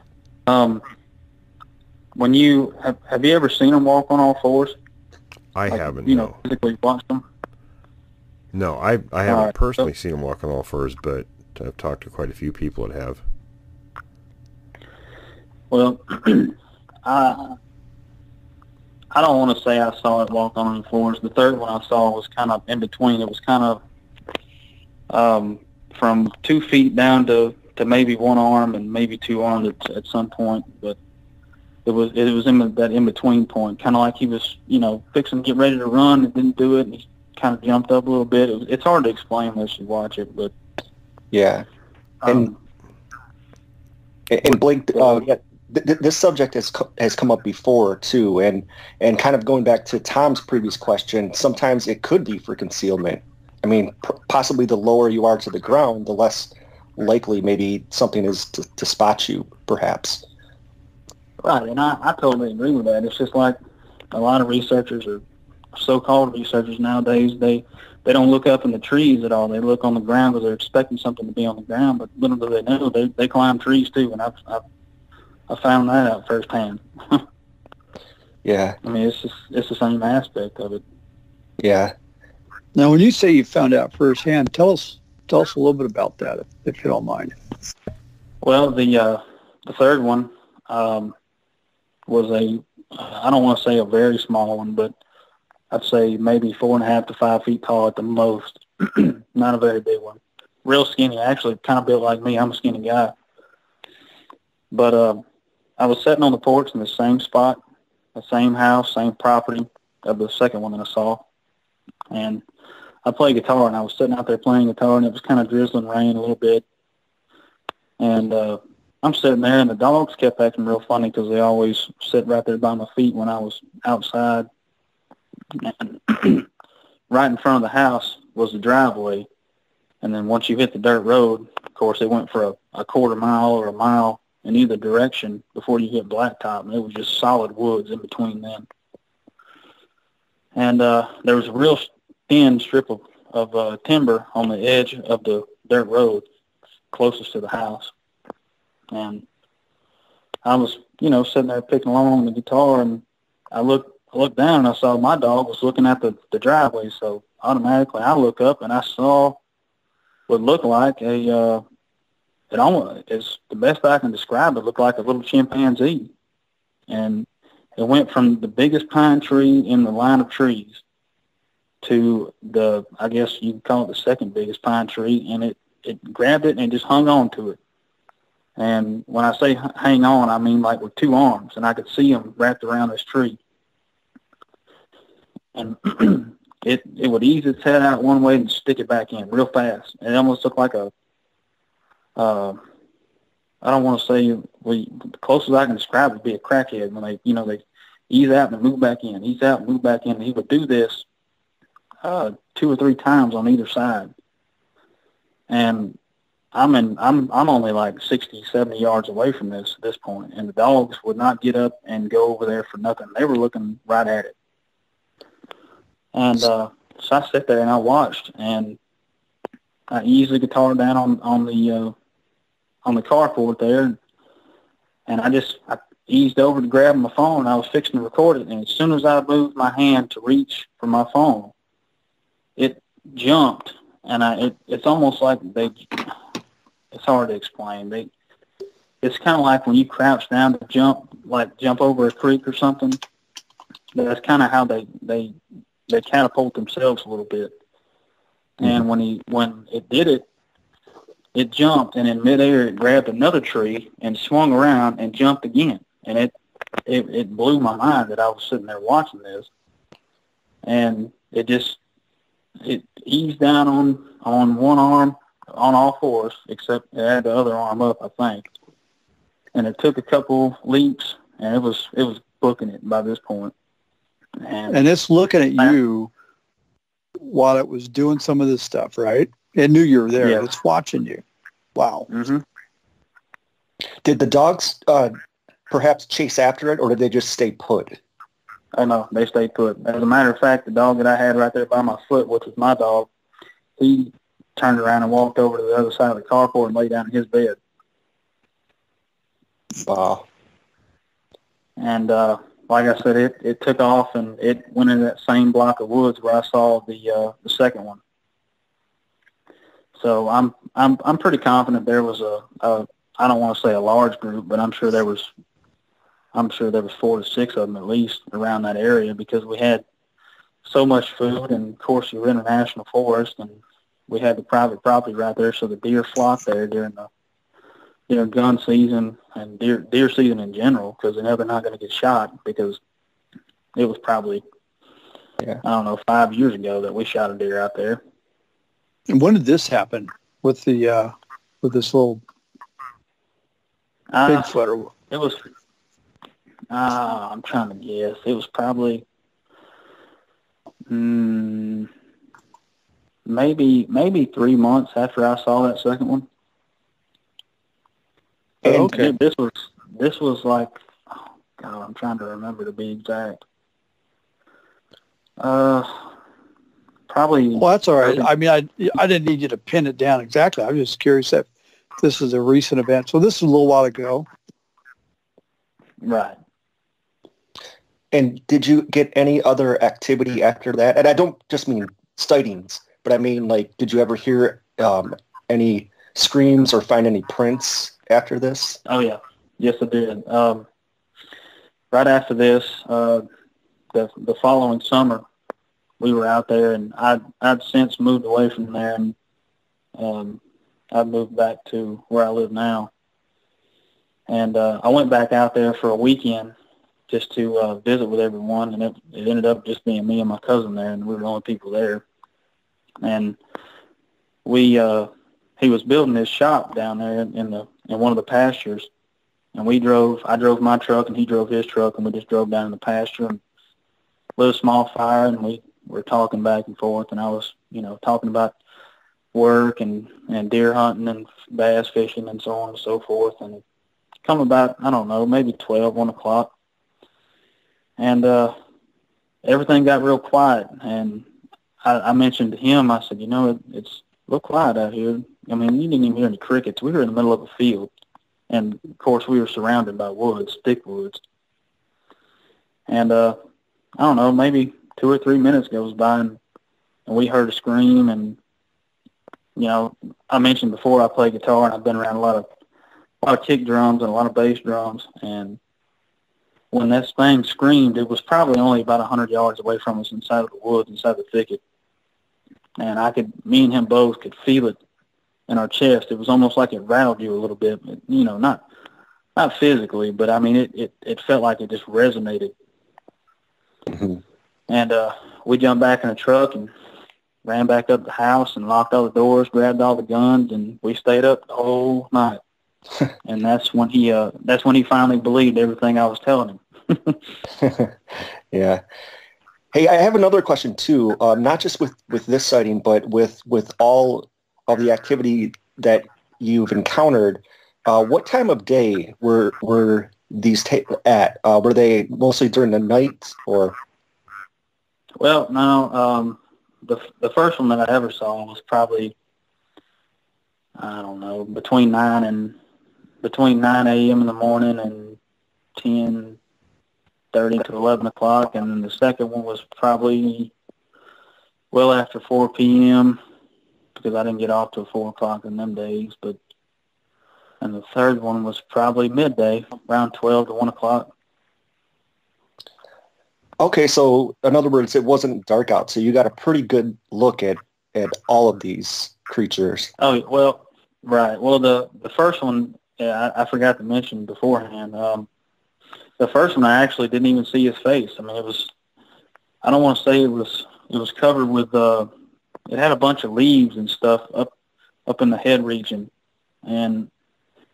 When you have you ever seen them walk on all fours? I haven't. No. Physically watched them? No, I haven't personally seen them walk on all fours, but I've talked to quite a few people that have. Well, I don't want to say I saw it walk on all fours. The third one I saw was kind of in between. It was kind of from 2 feet down to maybe one arm and maybe two arms at some point, but it was in that in-between point, kind of like he was, fixing to get ready to run and didn't do it, and he kind of jumped up a little bit. It's hard to explain unless you watch it, but... Yeah. And Blake, this subject has come up before, too, and kind of going back to Tom's previous question, sometimes it could be for concealment. I mean, possibly the lower you are to the ground, the less likely maybe something is to spot you, perhaps. Right, and I totally agree with that. It's just like a lot of researchers, or so-called researchers nowadays, they don't look up in the trees at all. They look on the ground because they're expecting something to be on the ground, but little do they know, they climb trees too, and I found that out firsthand. Yeah. I mean, it's the same aspect of it. Yeah. Now, when you say you found out firsthand, tell us a little bit about that, if you don't mind. Well, the third one was I don't want to say a very small one, but I'd say maybe 4.5 to 5 feet tall at the most. Not a very big one. Real skinny, actually, kind of built like me. I'm a skinny guy. But I was sitting on the porch in the same spot, the same house, same property of the second one that I saw. And I play guitar, and I was sitting out there playing guitar, and it was kind of drizzling rain a little bit. And I'm sitting there, and the dogs kept acting real funny because they always sit right there by my feet when I was outside. And right in front of the house was the driveway. And then once you hit the dirt road, of course, it went for a quarter mile or a mile in either direction before you hit blacktop, and it was just solid woods in between them. And there was a real thin strip of timber on the edge of the dirt road closest to the house. And I was, sitting there picking along on the guitar, and I looked down, and I saw my dog was looking at the driveway, so automatically I look up, and I saw what looked like it almost, it's the best I can describe it, looked like a little chimpanzee. And It went from the biggest pine tree in the line of trees to I guess you can call it the second biggest pine tree, and it grabbed it and just hung on to it. And when I say hang on, I mean like with two arms, and I could see them wrapped around this tree. And it would ease its head out one way and stick it back in real fast. And it almost looked like I don't want to say, the closest I can describe it would be a crackhead when they ease out and move back in, ease out and move back in. And he would do this 2 or 3 times on either side. And I'm only like 60, 70 yards away from this at this point, and the dogs would not get up and go over there for nothing. They were looking right at it. And so I sat there and I watched, and I eased the guitar down on the carport there, and I eased over to grab my phone. I was fixing to record it, and as soon as I moved my hand to reach for my phone, it jumped, and it's almost like it's hard to explain. It's kind of like when you crouch down to jump over a creek or something. That's kind of how they catapult themselves a little bit. And when it did it, it jumped, and in midair it grabbed another tree and swung around and jumped again. And it blew my mind that I was sitting there watching this. And it eased down on one arm, on all fours, except it had the other arm up, I think. And it took a couple leaps, and it was booking it by this point. And it's looking at you while it was doing some of this stuff, right? It knew you were there. Yeah. It's watching you. Wow. Mm-hmm. Did the dogs perhaps chase after it, or did they just stay put? Oh, no, they stayed put. As a matter of fact, the dog that I had right there by my foot, which was my dog, he turned around and walked over to the other side of the carport and lay down in his bed. Wow. And like I said, it took off, and it went into that same block of woods where I saw the second one. So I'm pretty confident there was I don't want to say a large group, but I'm sure there was 4 to 6 of them at least around that area, because we had so much food, and of course you're in a national forest, and we had the private property right there, so the deer flocked there during the gun season and deer season in general, because they know they're not going to get shot, because it was probably, I don't know, 5 years ago that we shot a deer out there. And when did this happen with the with this little Bigfoot? It was, I'm trying to guess. It was probably maybe 3 months after I saw that second one. And okay. This was like, oh God, I'm trying to remember to be exact. Probably. Well, that's all right. I mean, I didn't need you to pin it down exactly. I was just curious if this is a recent event. So this is a little while ago. Right. And did you get any other activity after that? And I don't just mean sightings, but I mean, like, did you ever hear any screams or find any prints after this? Oh, yeah. Yes, I did. Right after this, the following summer, we were out there, and I'd since moved away from there, and I'd moved back to where I live now. And I went back out there for a weekend just to visit with everyone, and it ended up just being me and my cousin there, and we were the only people there. And he was building his shop down there in one of the pastures, and I drove my truck, and he drove his truck, and we just drove down in the pasture and lit a small fire, and we were talking back and forth, and I was, talking about work and deer hunting and bass fishing and so on and so forth. And it come about, I don't know, maybe 1 o'clock. And everything got real quiet. And I mentioned to him, I said, it's real quiet out here. I mean, you didn't even hear any crickets. We were in the middle of a field. And, of course, we were surrounded by woods, thick woods. And I don't know, maybe 2 or 3 minutes goes by, and we heard a scream. And I mentioned before I play guitar, and I've been around a lot of kick drums and a lot of bass drums. And when that thing screamed, it was probably only about 100 yards away from us inside of the woods, inside the thicket. And me and him both could feel it in our chest. It was almost like it rattled you a little bit, but, you know, not physically, but I mean, it felt like it just resonated. Mm-hmm. And we jumped back in the truck and ran back up the house and locked all the doors, grabbed all the guns, and we stayed up the whole night. And that's when he finally believed everything I was telling him. Yeah. Hey, I have another question too. Not just with this sighting, but with all of the activity that you've encountered. What time of day were these at? Were they mostly during the night or? Well, no. The first one that I ever saw was probably, I don't know, between 9 a.m. in the morning and 10:30 to 11 o'clock, and then the second one was probably well after 4 p.m. because I didn't get off till 4 o'clock in them days. And the third one was probably midday, around 12 to 1 o'clock. Okay, so in other words, it wasn't dark out, so you got a pretty good look at all of these creatures. Oh, well, right. Well, the first one, yeah, I forgot to mention beforehand. The first one, I actually didn't even see his face. I mean, it was, I don't want to say it was covered with, it had a bunch of leaves and stuff up in the head region. And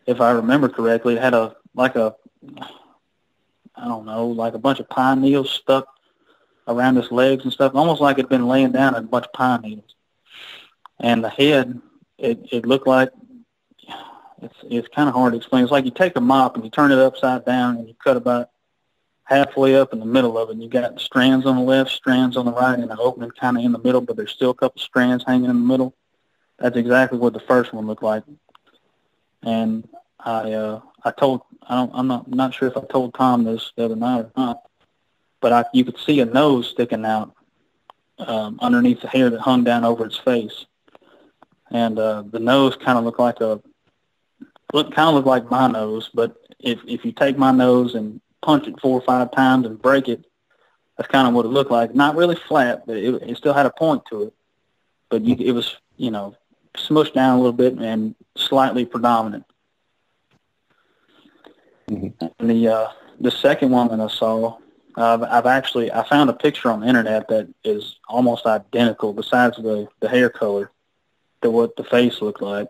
if I remember correctly, it had a bunch of pine needles stuck around his legs and stuff, almost like it'd been laying down in a bunch of pine needles. And the head, it looked like, it's kind of hard to explain. It's like you take a mop and you turn it upside down and you cut about halfway up in the middle of it. And you got strands on the left, strands on the right, and an opening kind of in the middle, but there's still a couple strands hanging in the middle. That's exactly what the first one looked like. And I'm not sure if I told Tom this the other night or not, but you could see a nose sticking out underneath the hair that hung down over its face, and the nose kind of looked like my nose. But if you take my nose and punch it 4 or 5 times and break it, that's kind of what it looked like. Not really flat, but it still had a point to it. But it was, you know, smushed down a little bit and slightly predominant. Mm-hmm. And the second one that I saw, I found a picture on the internet that is almost identical, besides the hair color, to what the face looked like.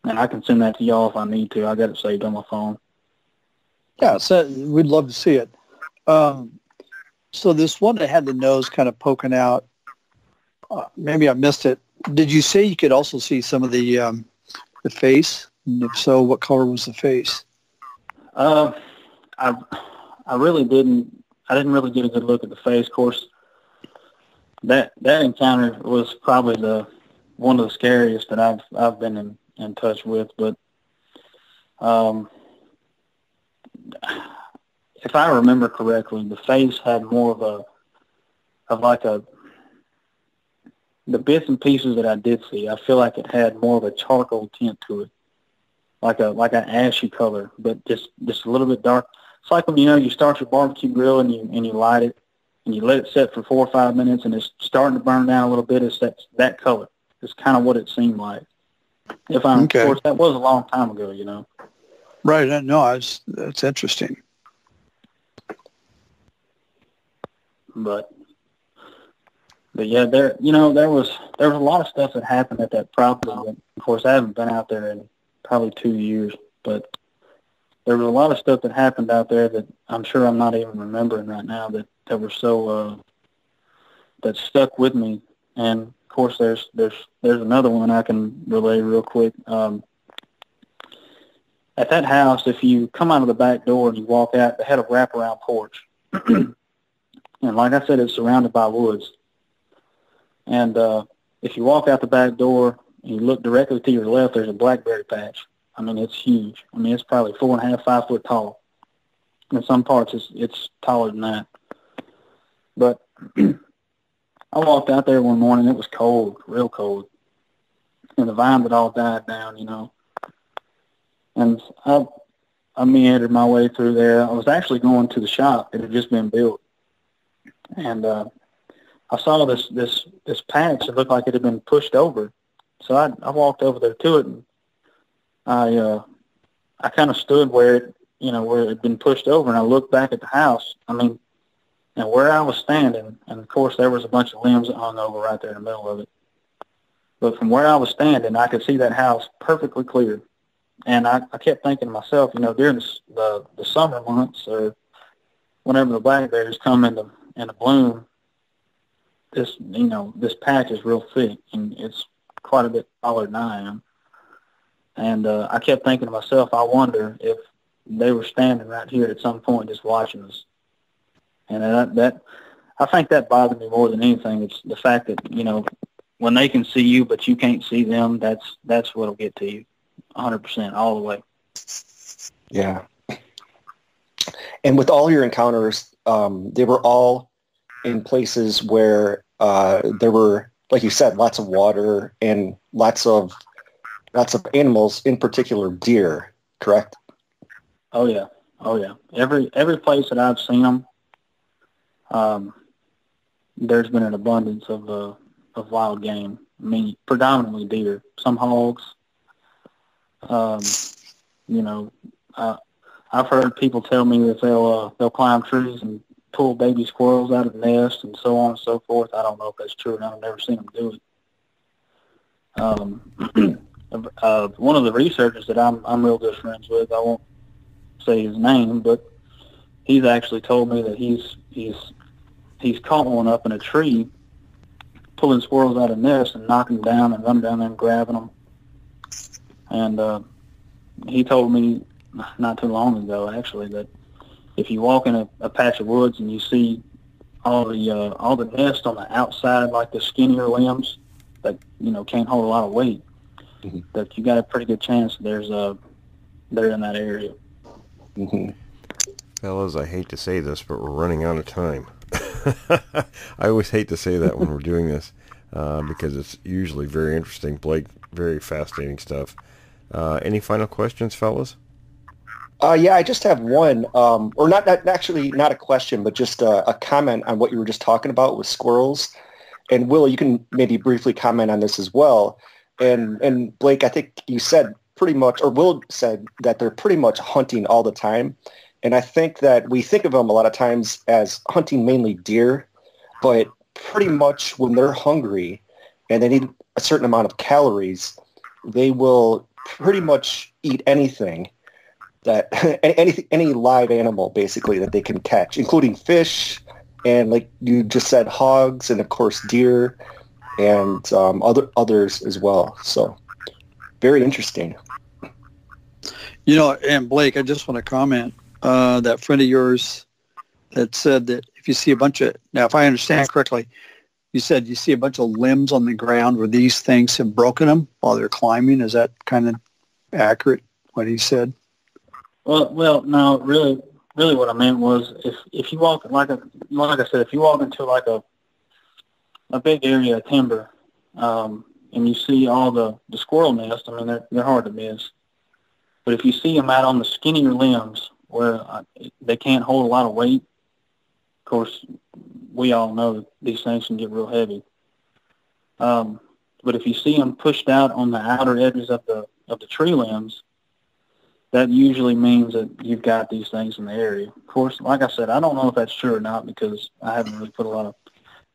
And I can send that to y'all if I need to. I got it saved on my phone. Yeah, so we'd love to see it. So this one that had the nose kind of poking out, maybe I missed it. Did you say you could also see some of the face? And if so, what color was the face? I really didn't. I didn't really get a good look at the face. Of course, that encounter was probably one of the scariest that I've been in touch with. But if I remember correctly, the face had more of the bits and pieces that I did see. I feel like it had more of a charcoal tint to it, like an ashy color, but just a little bit dark. It's like when you start your barbecue grill and you light it and you let it set for 4 or 5 minutes and it's starting to burn down a little bit. It's that color. It's kind of what it seemed like. Of course, that was a long time ago, you know. Right. No, that's interesting. But yeah, there was a lot of stuff that happened at that property. And of course, I haven't been out there in probably 2 years, but there was a lot of stuff that happened out there that I'm sure I'm not even remembering right now that were so that stuck with me. And of course, there's another one I can relay real quick. At that house, if you come out of the back door and you walk out, they had a wraparound porch. And like I said, it's surrounded by woods. And if you walk out the back door and you look directly to your left, there's a blackberry patch. I mean, it's huge. I mean, it's probably 4.5, 5 foot tall. In some parts, it's taller than that. But I walked out there one morning. It was cold, real cold. And the vines had all died down, you know. And I meandered my way through there. I was actually going to the shop. It had just been built. And I saw this patch. It looked like it had been pushed over. So I walked over there to it, and I kind of stood where it had been pushed over, and I looked back at the house. I mean, and where I was standing, and of course there was a bunch of limbs that hung over right there in the middle of it. But from where I was standing, I could see that house perfectly clear. And I kept thinking to myself, during the summer months or whenever the blackberries come into bloom, this patch is real thick, and it's quite a bit taller than I am. And I kept thinking to myself, I wonder if they were standing right here at some point just watching us. And I think that bothered me more than anything. It's the fact that, when they can see you but you can't see them, that's what'll get to you 100% all the way. Yeah. And with all your encounters, they were all in places where there were, like you said, lots of water and lots of animals, in particular deer, correct? Oh yeah. Every place that I've seen them, there's been an abundance of wild game. I mean, predominantly deer. Some hogs. I've heard people tell me that they'll climb trees and pull baby squirrels out of the nest and so on and so forth. I don't know if that's true or not. I've never seen them do it. One of the researchers that I'm real good friends with, I won't say his name, but he's actually told me that he's caught one up in a tree, pulling squirrels out of the nest and knocking them down and running down there and grabbing them. And he told me not too long ago, actually, that if you walk in a patch of woods and you see all the nest on the outside, like the skinnier limbs that can't hold a lot of weight, mm-hmm. that you got a pretty good chance they're in that area. Mm-hmm. Fellas, I hate to say this, but we're running out of time. I always hate to say that when we're doing this because it's usually very interesting. Blake, very fascinating stuff. Any final questions, fellas? Yeah, I just have one, or not a question, but just a comment on what you were just talking about with squirrels. And Will, you can maybe briefly comment on this as well. And Blake, I think you said pretty much, or Will said that they're pretty much hunting all the time. And I think that we think of them a lot of times as hunting mainly deer, but pretty much when they're hungry and they need a certain amount of calories, they will pretty much eat anything that any live animal basically that they can catch, including fish and, like you just said, hogs and of course deer and others as well. So very interesting. And Blake, I just want to comment. That friend of yours that said that if you see a bunch of, now if I understand correctly, you said you see a bunch of limbs on the ground where these things have broken them while they're climbing. Is that kind of accurate, what he said? Well, no, really what I meant was if you walk, like I said, if you walk into like a big area of timber, and you see all the squirrel nests, I mean, they're hard to miss. But if you see them out on the skinnier limbs, where they can't hold a lot of weight. Of course, we all know that these things can get real heavy. But if you see them pushed out on the outer edges of the tree limbs, that usually means that you've got these things in the area. Of course, like I said, I don't know if that's true or not because I haven't really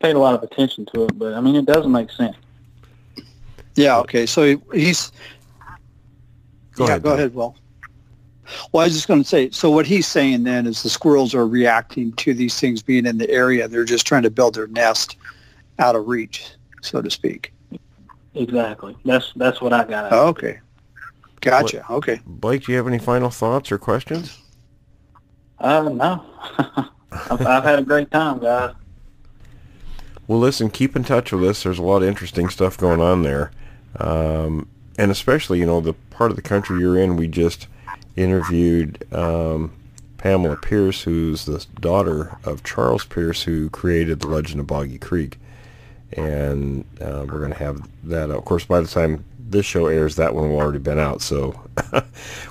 paid a lot of attention to it. But I mean, it does make sense. Yeah. Okay. So he's. Go ahead, Will. Well, I was just going to say, so what he's saying then is the squirrels are reacting to these things being in the area. They're just trying to build their nest out of reach, so to speak. Exactly. That's what I got. Okay. Gotcha. Okay. Blake, do you have any final thoughts or questions? No. I've had a great time, guys. Well, listen, keep in touch with us. There's a lot of interesting stuff going on there. And especially, the part of the country you're in, we just interviewed Pamela Pierce, who's the daughter of Charles Pierce, who created the Legend of Boggy Creek. And we're going to have that. Of course, by the time this show airs, that one will already been out. So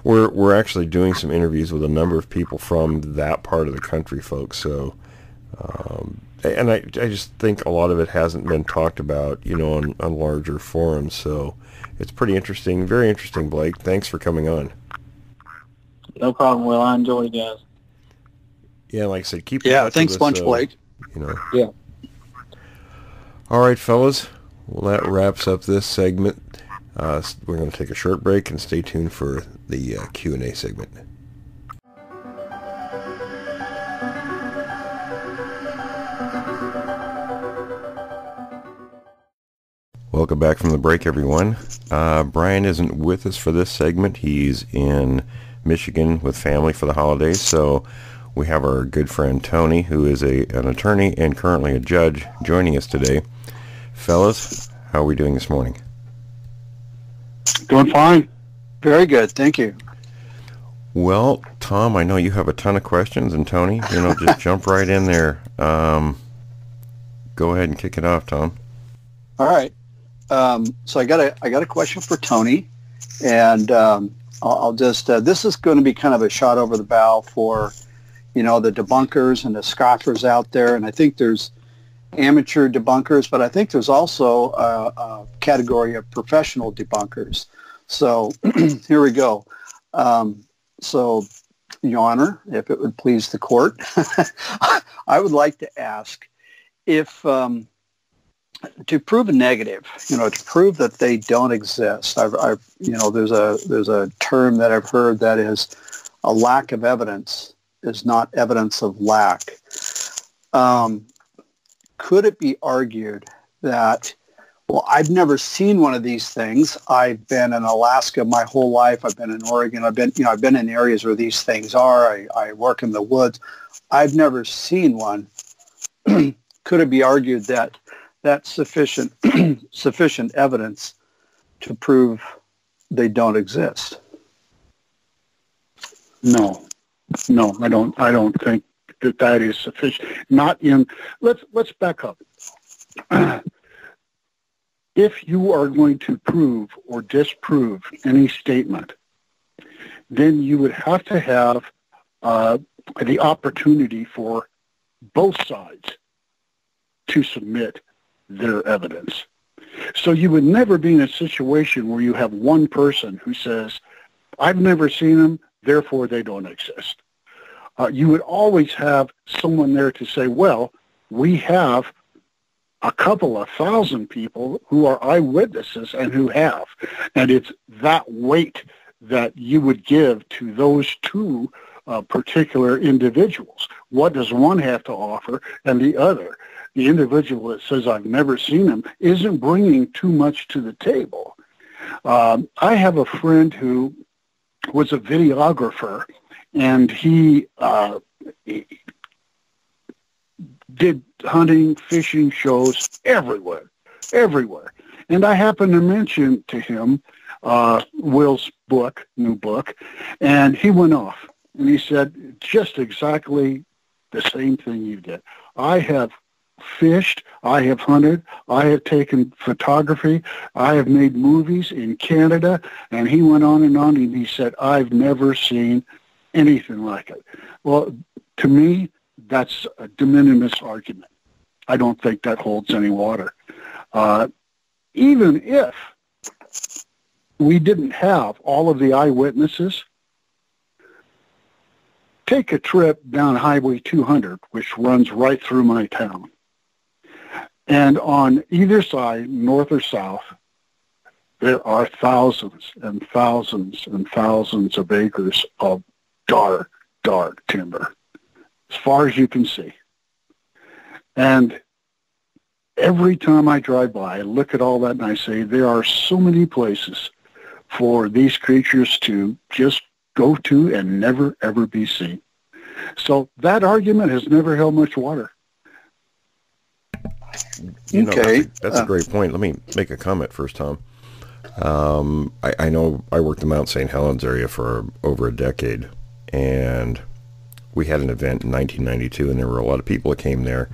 we're actually doing some interviews with a number of people from that part of the country, folks. So and I just think a lot of it hasn't been talked about, on larger forums. So it's pretty interesting, very interesting, Blake. Thanks for coming on. No problem, Will. I enjoy it, guys. Yeah, like I said, keep thanks a bunch, Blake. Yeah. All right, fellas. Well, that wraps up this segment. We're going to take a short break and stay tuned for the Q&A segment. Welcome back from the break, everyone. Brian isn't with us for this segment. He's in Michigan with family for the holidays, so we have our good friend Tony, who is an attorney and currently a judge, joining us today. Fellas, how are we doing this morning? Doing fine. Very good, thank you. Well, Tom, I know you have a ton of questions, and Tony, just jump right in there. Go ahead and kick it off, Tom. All right. So I got a question for Tony, and I'll just this is going to be kind of a shot over the bow for the debunkers and the scoffers out there, and I think there's amateur debunkers, but I think there's also a category of professional debunkers. So here we go. So, Your Honor, if it would please the court, I would like to ask if to prove a negative, to prove that they don't exist. There's a term that I've heard that is a lack of evidence is not evidence of lack. Could it be argued that, well, I've never seen one of these things. I've been in Alaska my whole life. I've been in Oregon. I've been in areas where these things are. I work in the woods. I've never seen one. Could it be argued that that's sufficient evidence to prove they don't exist? No, I don't think that is sufficient. Not in. Let's back up. If you are going to prove or disprove any statement, then you would have to have the opportunity for both sides to submit their evidence. So you would never be in a situation where you have one person who says, I've never seen them, therefore they don't exist. You would always have someone there to say, well, we have a couple of thousand people who are eyewitnesses and who have. And it's that weight that you would give to those two particular individuals. What does one have to offer and the other? The individual that says, I've never seen him, isn't bringing too much to the table. I have a friend who was a videographer, and he did hunting, fishing shows everywhere. And I happened to mention to him Will's new book, and he went off. And he said just exactly the same thing you did. I have fished, I have hunted, I have taken photography, I have made movies in Canada, and he went on, and he said, I've never seen anything like it. Well, to me, that's a de minimis argument. I don't think that holds any water. Even if we didn't have all of the eyewitnesses, take a trip down Highway 200, which runs right through my town. And on either side, north or south, there are thousands and thousands and thousands of acres of dark, dark timber, as far as you can see. And every time I drive by, I look at all that and I say, there are so many places for these creatures to just go to and never, ever be seen. So that argument has never held much water. Okay. That's a great point. Let me make a comment first, Tom. I know I worked in Mount St. Helens area for over a decade, and we had an event in 1992, and there were a lot of people that came there.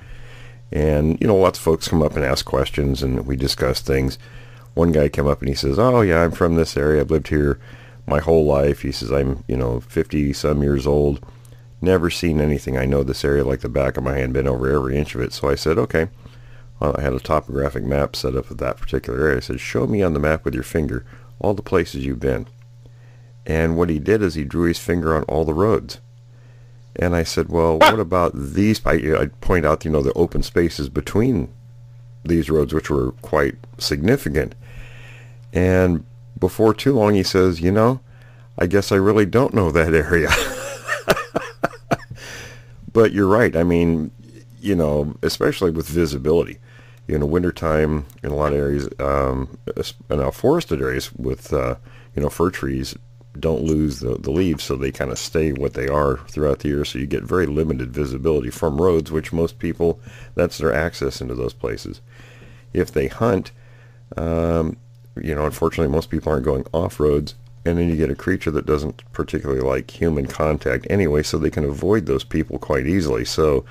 And, lots of folks come up and ask questions, and we discuss things. one guy came up and he says, "Oh yeah, I'm from this area. I've lived here my whole life." He says, "I'm 50 some years old. Never seen anything. I know this area like the back of my hand. Been over every inch of it." So I said, "Okay." Well, I had a topographic map set up of that particular area. I said, "Show me on the map with your finger all the places you've been." And what he did is he drew his finger on all the roads. And I said, "Well, what about these?" I'd point out, the open spaces between these roads, which were quite significant. And before too long, he says, "I guess I really don't know that area." But you're right. I mean, especially with visibility, wintertime in a lot of areas, in our forested areas with, fir trees don't lose the leaves, so they kind of stay what they are throughout the year. So you get very limited visibility from roads, which most people, that's their access into those places. If they hunt, unfortunately, most people aren't going off roads, and then you get a creature that doesn't particularly like human contact anyway, so they can avoid those people quite easily. So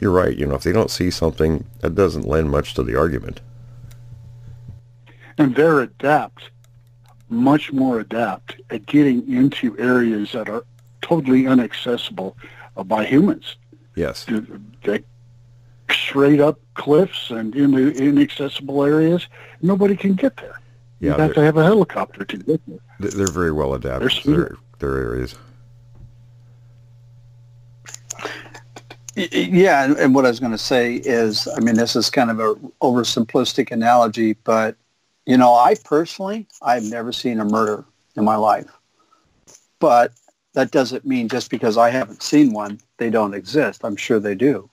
you're right. If they don't see something, that doesn't lend much to the argument. And they're much more adept at getting into areas that are totally inaccessible by humans. Yes. They straight up cliffs and into inaccessible areas, nobody can get there. Yeah, you have to have a helicopter to get there. They're very well adapted to their areas. Yeah, and what I was going to say is, this is kind of a oversimplistic analogy, but, I personally, I've never seen a murder in my life. But that doesn't mean just because I haven't seen one, they don't exist. I'm sure they do.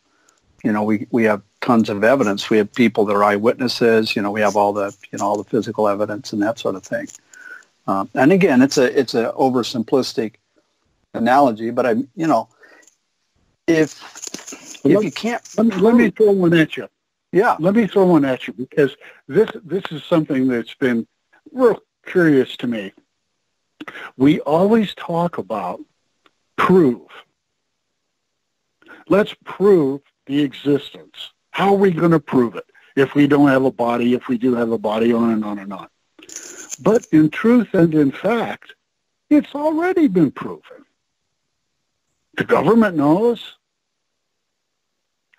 We have tons of evidence. We have people that are eyewitnesses. We have all the physical evidence and that sort of thing. And again, it's a oversimplistic analogy, but if you can't, let me throw one at you. Yeah, let me throw one at you, because this is something that's been real curious to me. We always talk about prove. Let's prove the existence. How are we going to prove it if we don't have a body, if we do have a body, on and on and on? But in truth and in fact, it's already been proven. The government knows.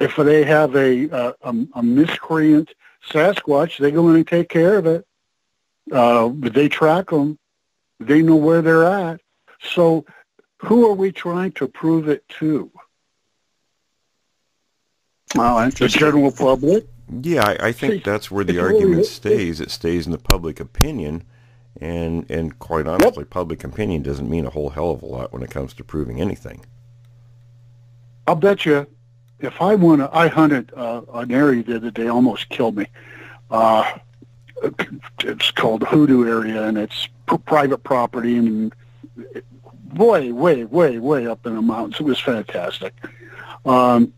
If they have a miscreant Sasquatch, they go in and take care of it. They track them. They know where they're at. So who are we trying to prove it to? Well, the general public? Yeah, I think that's where the argument stays. It stays in the public opinion. And quite honestly, public opinion doesn't mean a whole hell of a lot when it comes to proving anything. I'll bet you, if I hunted an area the other day, almost killed me. It's called Hoodoo area, and it's private property, and way up in the mountains. It was fantastic. And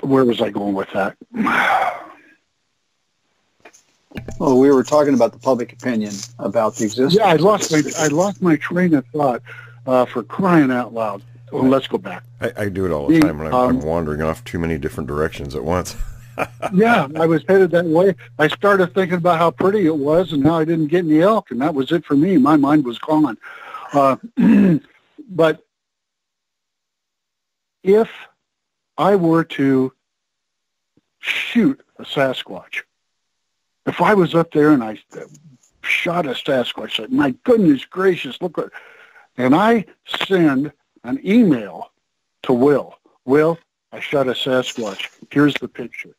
where was I going with that? Well, we were talking about the public opinion about the existence. Yeah, I lost my train of thought. For crying out loud. Well, let's go back. I do it all the time when I'm wandering off too many different directions at once. Yeah, I was headed that way. I started thinking about how pretty it was and how I didn't get any elk, and that was it for me. My mind was gone. But if I were to shoot a Sasquatch, if I was up there and I shot a Sasquatch, said, "My goodness gracious, look what..." And I send an email to Will. Will, I shot a Sasquatch. Here's the picture.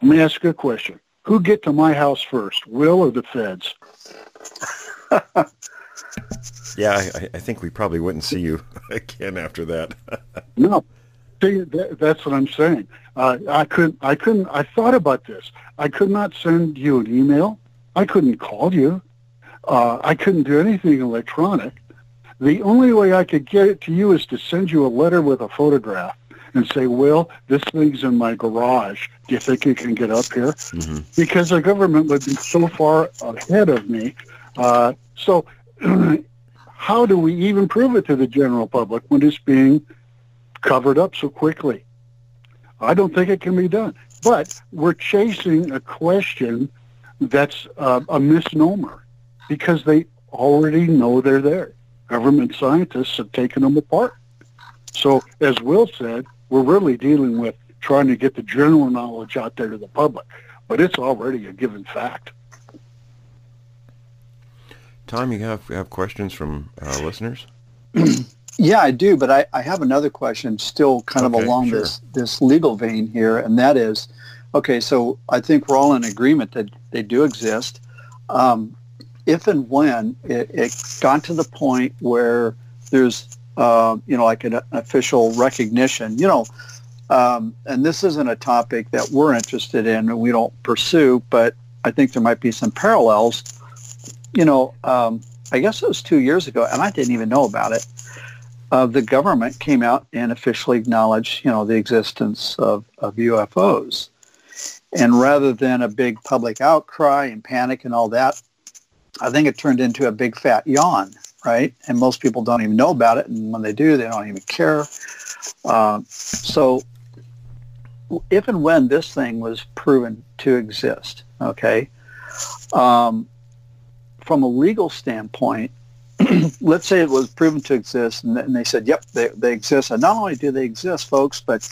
Let me ask you a question. Who get to my house first, Will or the feds? Yeah, I think we probably wouldn't see you again after that. No. See, that's what I'm saying. I thought about this. I could not send you an email. I couldn't call you. I couldn't do anything electronic. The only way I could get it to you is to send you a letter with a photograph and say, "Will, this thing's in my garage. Do you think you can get up here?" Mm-hmm. Because the government would be so far ahead of me. So how do we even prove it to the general public when it's being covered up so quickly? I don't think it can be done. But we're chasing a question that's a misnomer because they already know they're there. Government scientists have taken them apart. So, as Will said, we're really dealing with trying to get the general knowledge out there to the public. But it's already a given fact. Tom, you have questions from listeners? Yeah, I do, but I have another question still kind of along sure. this legal vein here, and that is, okay, so I think we're all in agreement that they do exist. If and when it got to the point where there's, like an official recognition, and this isn't a topic that we're interested in and we don't pursue, but I think there might be some parallels. I guess it was 2 years ago, and I didn't even know about it. The government came out and officially acknowledged, the existence of UFOs. And rather than a big public outcry and panic and all that, I think it turned into a big fat yawn, right? And most people don't even know about it. And when they do, they don't even care. So if and when this thing was proven to exist, okay, from a legal standpoint, let's say it was proven to exist and they said, yep, they exist. And not only do they exist, folks, but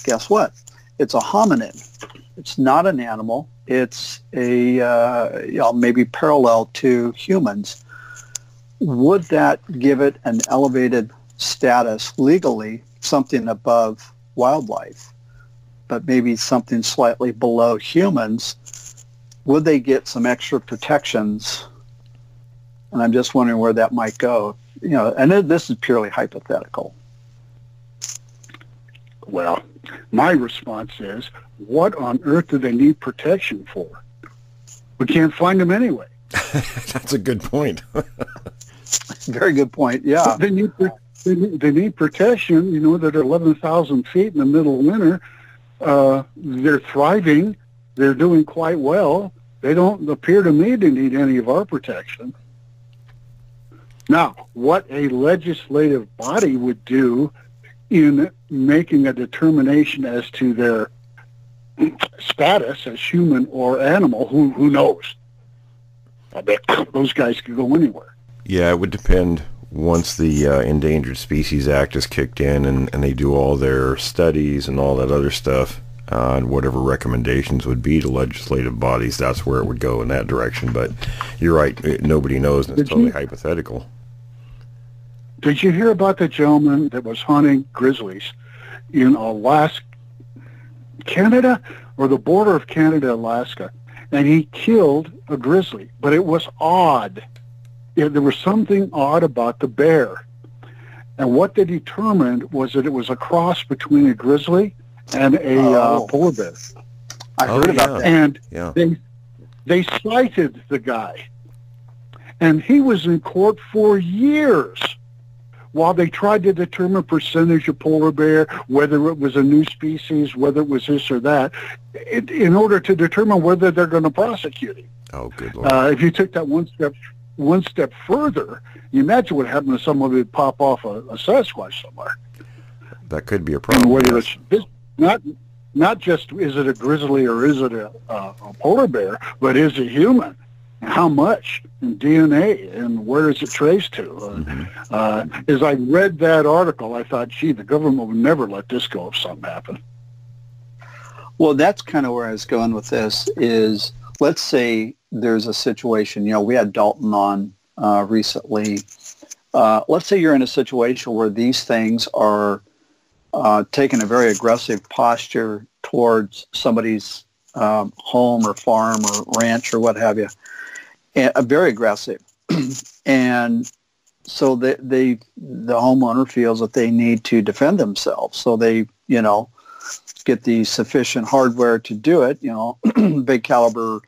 guess what? It's a hominid. It's not an animal. It's maybe parallel to humans. Would that give it an elevated status legally, something above wildlife, but maybe something slightly below humans? Would they get some extra protections? And I'm just wondering where that might go. And this is purely hypothetical. Well, my response is, what on earth do they need protection for? We can't find them anyway. That's a good point. Very good point, yeah. They need protection, that are 11,000 feet in the middle of winter. They're thriving. They're doing quite well. They don't appear to me to need any of our protection. Now, what a legislative body would do in making a determination as to their status as human or animal, who knows? I bet those guys could go anywhere. Yeah, it would depend once the Endangered Species Act is kicked in and they do all their studies and all that other stuff, and whatever recommendations would be to legislative bodies, that's where it would go in that direction. But you're right, nobody knows, and it's totally hypothetical. Did you hear about the gentleman that was hunting grizzlies in Alaska, Canada, or the border of Canada, Alaska, and he killed a grizzly? But it was odd. There was something odd about the bear. And what they determined was that it was a cross between a grizzly and a polar bear. I heard about that. And they cited the guy. And he was in court for years while they tried to determine percentage of polar bear, whether it was a new species, whether it was this or that, in order to determine whether they're going to prosecute him. Oh, good Lord. If you took that one step further, you imagine what happened if someone would pop off a Sasquatch somewhere. That could be a problem. And whether it's not just is it a grizzly or is it a polar bear, but is it human? How much? And DNA, and where is it traced to? As I read that article, I thought, gee, the government would never let this go if something happened. Well, that's kind of where I was going with this is, let's say there's a situation, we had Dalton on recently. Let's say you're in a situation where these things are taking a very aggressive posture towards somebody's home or farm or ranch or what have you. Very aggressive. And so the homeowner feels that they need to defend themselves. So they, get the sufficient hardware to do it, big caliber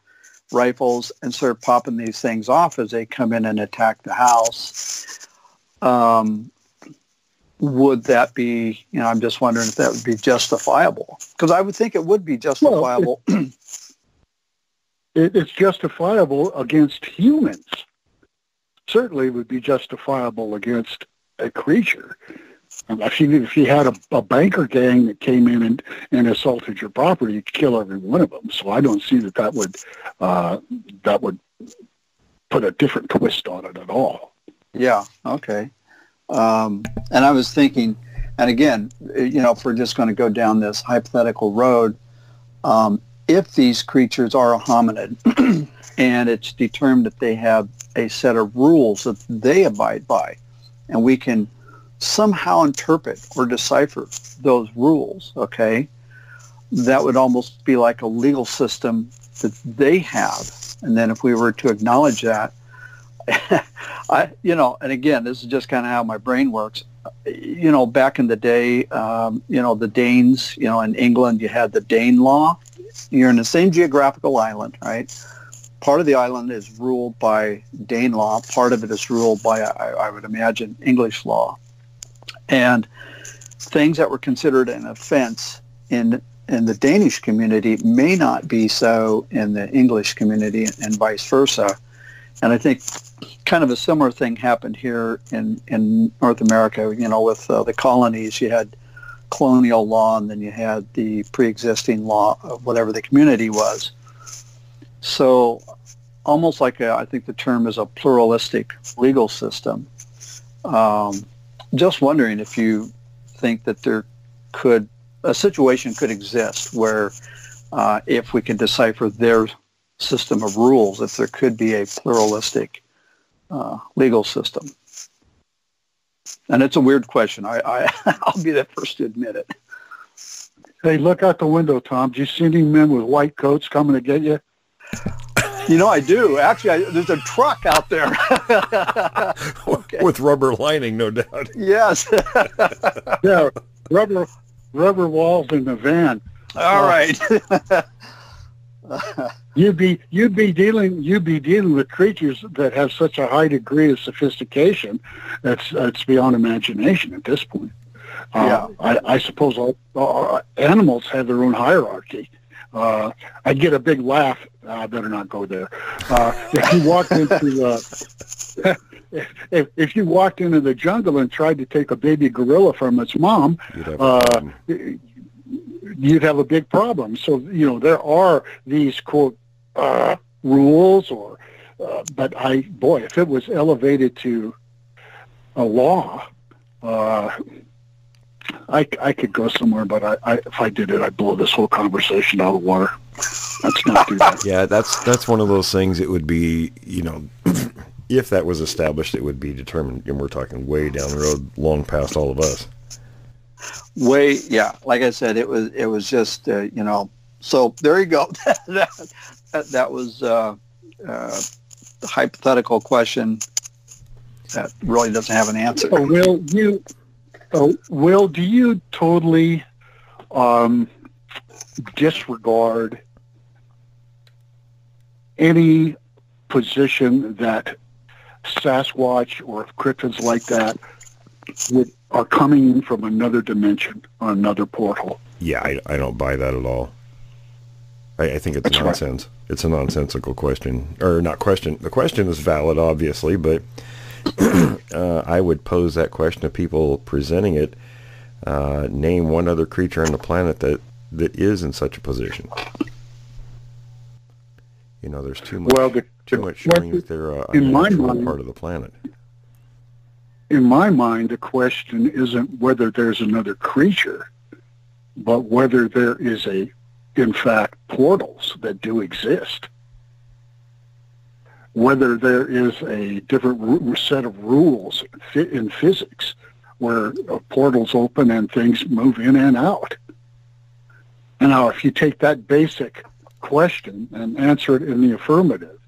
rifles, and start popping these things off as they come in and attack the house. Would that be, I'm just wondering if that would be justifiable. Because I would think it would be justifiable. Well, it's justifiable against humans. Certainly it would be justifiable against a creature. If you had a banker gang that came in and assaulted your property, you'd kill every one of them. So I don't see that would put a different twist on it at all. Yeah. Okay. And I was thinking, and again, if we're just going to go down this hypothetical road, if these creatures are a hominid and it's determined that they have a set of rules that they abide by, and we can somehow interpret or decipher those rules, okay, that would almost be like a legal system that they have. And then if we were to acknowledge that, and again, this is just kind of how my brain works. Back in the day, the Danes, in England, you had the Dane law. You're in the same geographical island, right? Part of the island is ruled by Dane law. Part of it is ruled by, I would imagine, English law. And things that were considered an offense in the Danish community may not be so in the English community, and vice versa. And I think kind of a similar thing happened here in North America. With the colonies, you had colonial law, and then you had the pre-existing law of whatever the community was. So almost like I think the term is a pluralistic legal system. Just wondering if you think that a situation could exist where if we can decipher their system of rules, if there could be a pluralistic legal system. And it's a weird question. I'll be the first to admit it. Hey, look out the window, Tom. Do you see any men with white coats coming to get you? I do. Actually, there's a truck out there. Okay. With rubber lining, no doubt. Yes. Yeah, rubber walls in the van. All right. You'd be dealing with creatures that have such a high degree of sophistication that's beyond imagination at this point. Yeah. I suppose all animals have their own hierarchy. I'd get a big laugh. I better not go there. If you walked into the jungle and tried to take a baby gorilla from its mom, you'd have a big problem. So there are these quote rules, but if it was elevated to a law, I could go somewhere, but if I did it, I'd blow this whole conversation out of the water. Let's not do that. Yeah, that's one of those things. It would be, if that was established, it would be determined, and we're talking way down the road, long past all of us. Like I said, it was just, so there you go. that was a hypothetical question that really doesn't have an answer. Will, do you totally disregard any position that Sasquatch or cryptids like that are coming in from another dimension or another portal? Yeah, I don't buy that at all. I think it's nonsense. Right. It's a nonsensical question. Or not question. The question is valid, obviously, but I would pose that question to people presenting it. Name one other creature on the planet that is in such a position. There's too much showing that they're a natural part of the planet. In my mind, the question isn't whether there's another creature, but whether there is in fact, portals that do exist. Whether there is a different set of rules in physics where portals open and things move in and out. And now, if you take that basic question and answer it in the affirmative,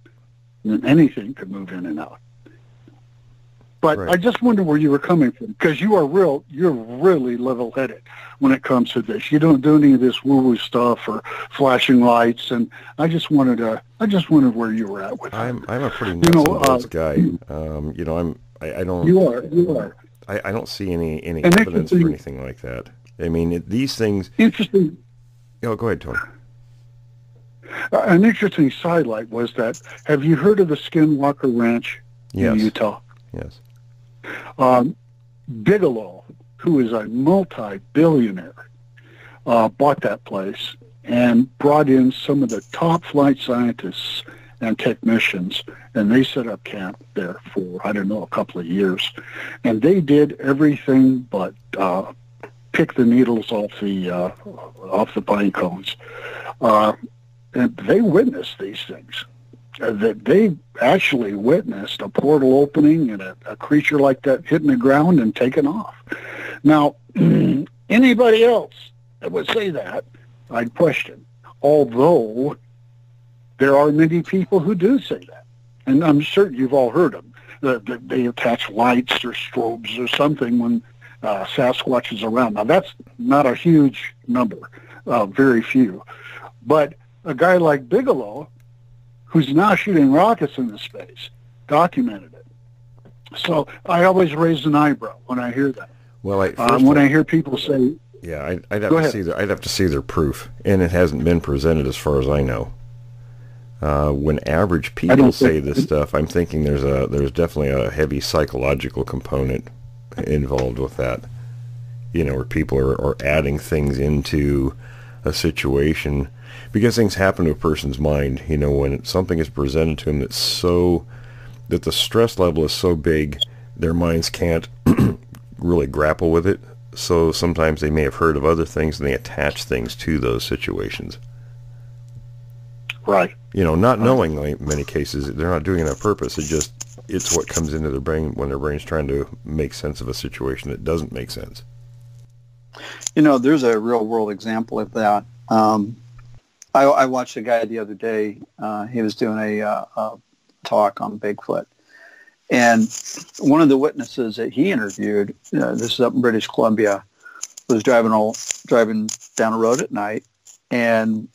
then anything could move in and out. But right. I just wonder where you were coming from, because you're really level-headed when it comes to this. You don't do any of this woo-woo stuff or flashing lights, and I just wondered where you were at with that. I'm a pretty nuts guy. I don't. You are. I don't see any evidence for anything like that. I mean, these things. Interesting. Oh, go ahead, Tony. An interesting sidelight was that. Have you heard of the Skinwalker Ranch in Utah? Yes. Bigelow, who is a multi-billionaire, bought that place and brought in some of the top flight scientists and technicians, and they set up camp there for, I don't know, a couple of years. And they did everything but pick the needles off the pine cones. And they witnessed these things. They actually witnessed a portal opening and a creature like that hitting the ground and taking off. Now, anybody else that would say that, I'd question. Although there are many people who do say that. And I'm certain you've all heard them. That they attach lights or strobes or something when Sasquatch is around. Now, that's not a huge number, very few. But a guy like Bigelow, who's now shooting rockets into space, documented it. So I always raise an eyebrow when I hear that. Well, I hear people say, yeah, I'd have to see their proof, and it hasn't been presented as far as I know. When average people say this stuff, I'm thinking there's definitely a heavy psychological component involved with that. Where people are adding things into a situation because things happen to a person's mind. When something is presented to them that the stress level is so big, their minds can't really grapple with it. So sometimes they may have heard of other things and they attach things to those situations. Right. Not knowing, like many cases, they're not doing it on purpose. It's what comes into their brain when their brain's trying to make sense of a situation that doesn't make sense. There's a real world example of that. I watched a guy the other day. He was doing a talk on Bigfoot. And one of the witnesses that he interviewed, this is up in British Columbia, was driving down a road at night. And,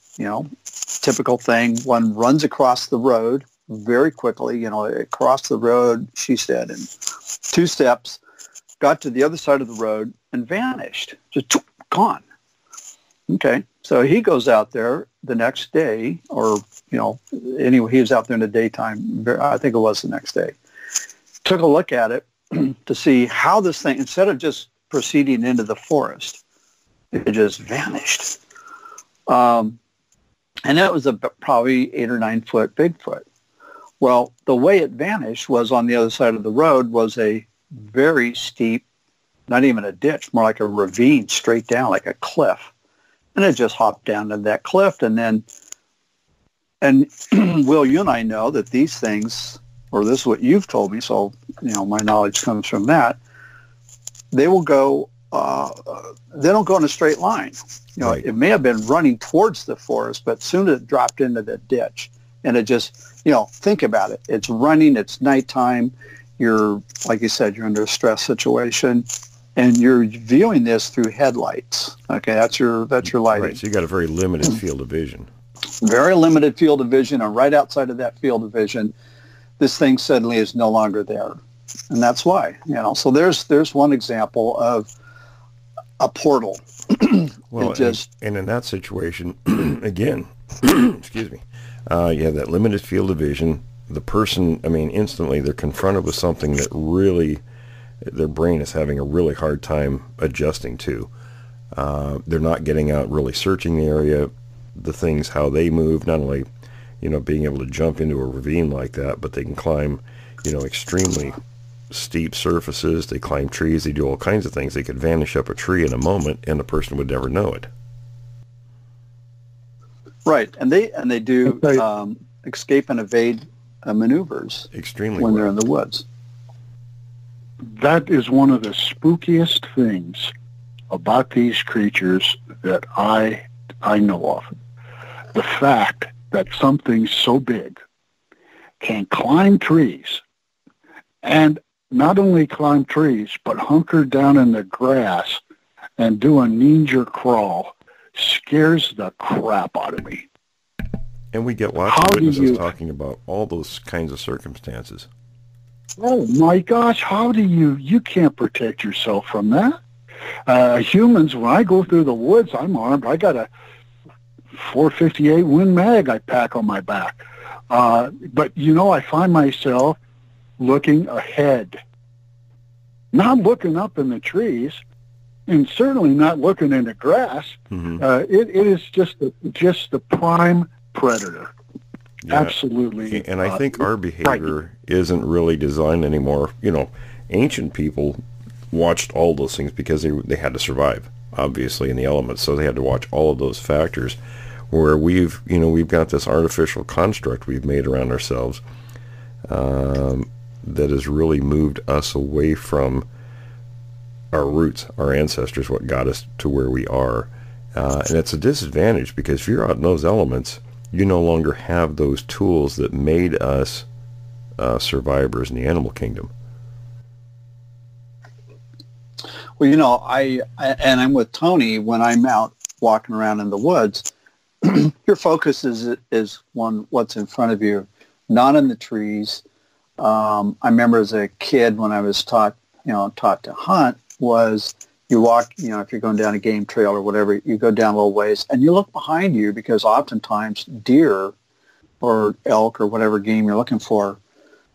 typical thing, one runs across the road very quickly, across the road, she said, in 2 steps, got to the other side of the road and vanished, just gone. Okay, so he goes out there the next day, or, anyway, he was out there in the daytime. I think it was the next day. Took a look at it to see how this thing, instead of just proceeding into the forest, it just vanished. And that was probably 8 or 9 foot Bigfoot. Well, the way it vanished was on the other side of the road was a very steep, not even a ditch, more like a ravine straight down, like a cliff. And it just hopped down to that cliff. And Will, you and I know that these things, or this is what you've told me, so, my knowledge comes from that, they will go, they don't go in a straight line. Right. It may have been running towards the forest, but soon it dropped into the ditch. And it just, think about it. It's running, it's nighttime. You're, like you said, you're under a stress situation. And you're viewing this through headlights. Okay, that's your lighting. Right, so you got a very limited field of vision. Very limited field of vision, and right outside of that field of vision, this thing suddenly is no longer there. And that's why, So there's one example of a portal. Well, and in that situation, again, excuse me, you have that limited field of vision. The person, instantly they're confronted with something that really, their brain is having a really hard time adjusting to. They're not getting out, really searching the area, the things, how they move, not only, being able to jump into a ravine like that, but they can climb, extremely steep surfaces. They climb trees. They do all kinds of things. They could vanish up a tree in a moment, and the person would never know it. Right, and they do escape and evade maneuvers extremely when well. they're in the woods. That is one of the spookiest things about these creatures that I know of. The fact that something so big can climb trees, and not only climb trees, but hunker down in the grass and do a ninja crawl, scares the crap out of me. And we get lots of witnesses talking about all those kinds of circumstances. Oh my gosh, how do you can't protect yourself from that. Humans, when I go through the woods, I'm armed. I got a 458 Win Mag I pack on my back. But, I find myself looking ahead, not looking up in the trees, and certainly not looking into grass. It is just the prime predator. Yeah. Absolutely. And I think our behavior isn't really designed anymore. You know, ancient people watched all those things because they had to survive, obviously, in the elements. So they had to watch all of those factors. Where we've got this artificial construct we've made around ourselves that has really moved us away from our roots, our ancestors, what got us to where we are. And it's a disadvantage because if you're out in those elements, you no longer have those tools that made us survivors in the animal kingdom. Well, you know, I'm with Tony when I'm out walking around in the woods. Your focus is on what's in front of you, not in the trees. I remember as a kid when I was taught to hunt, was you walk, if you're going down a game trail or whatever, you go down a little ways and you look behind you because oftentimes deer or elk or whatever game you're looking for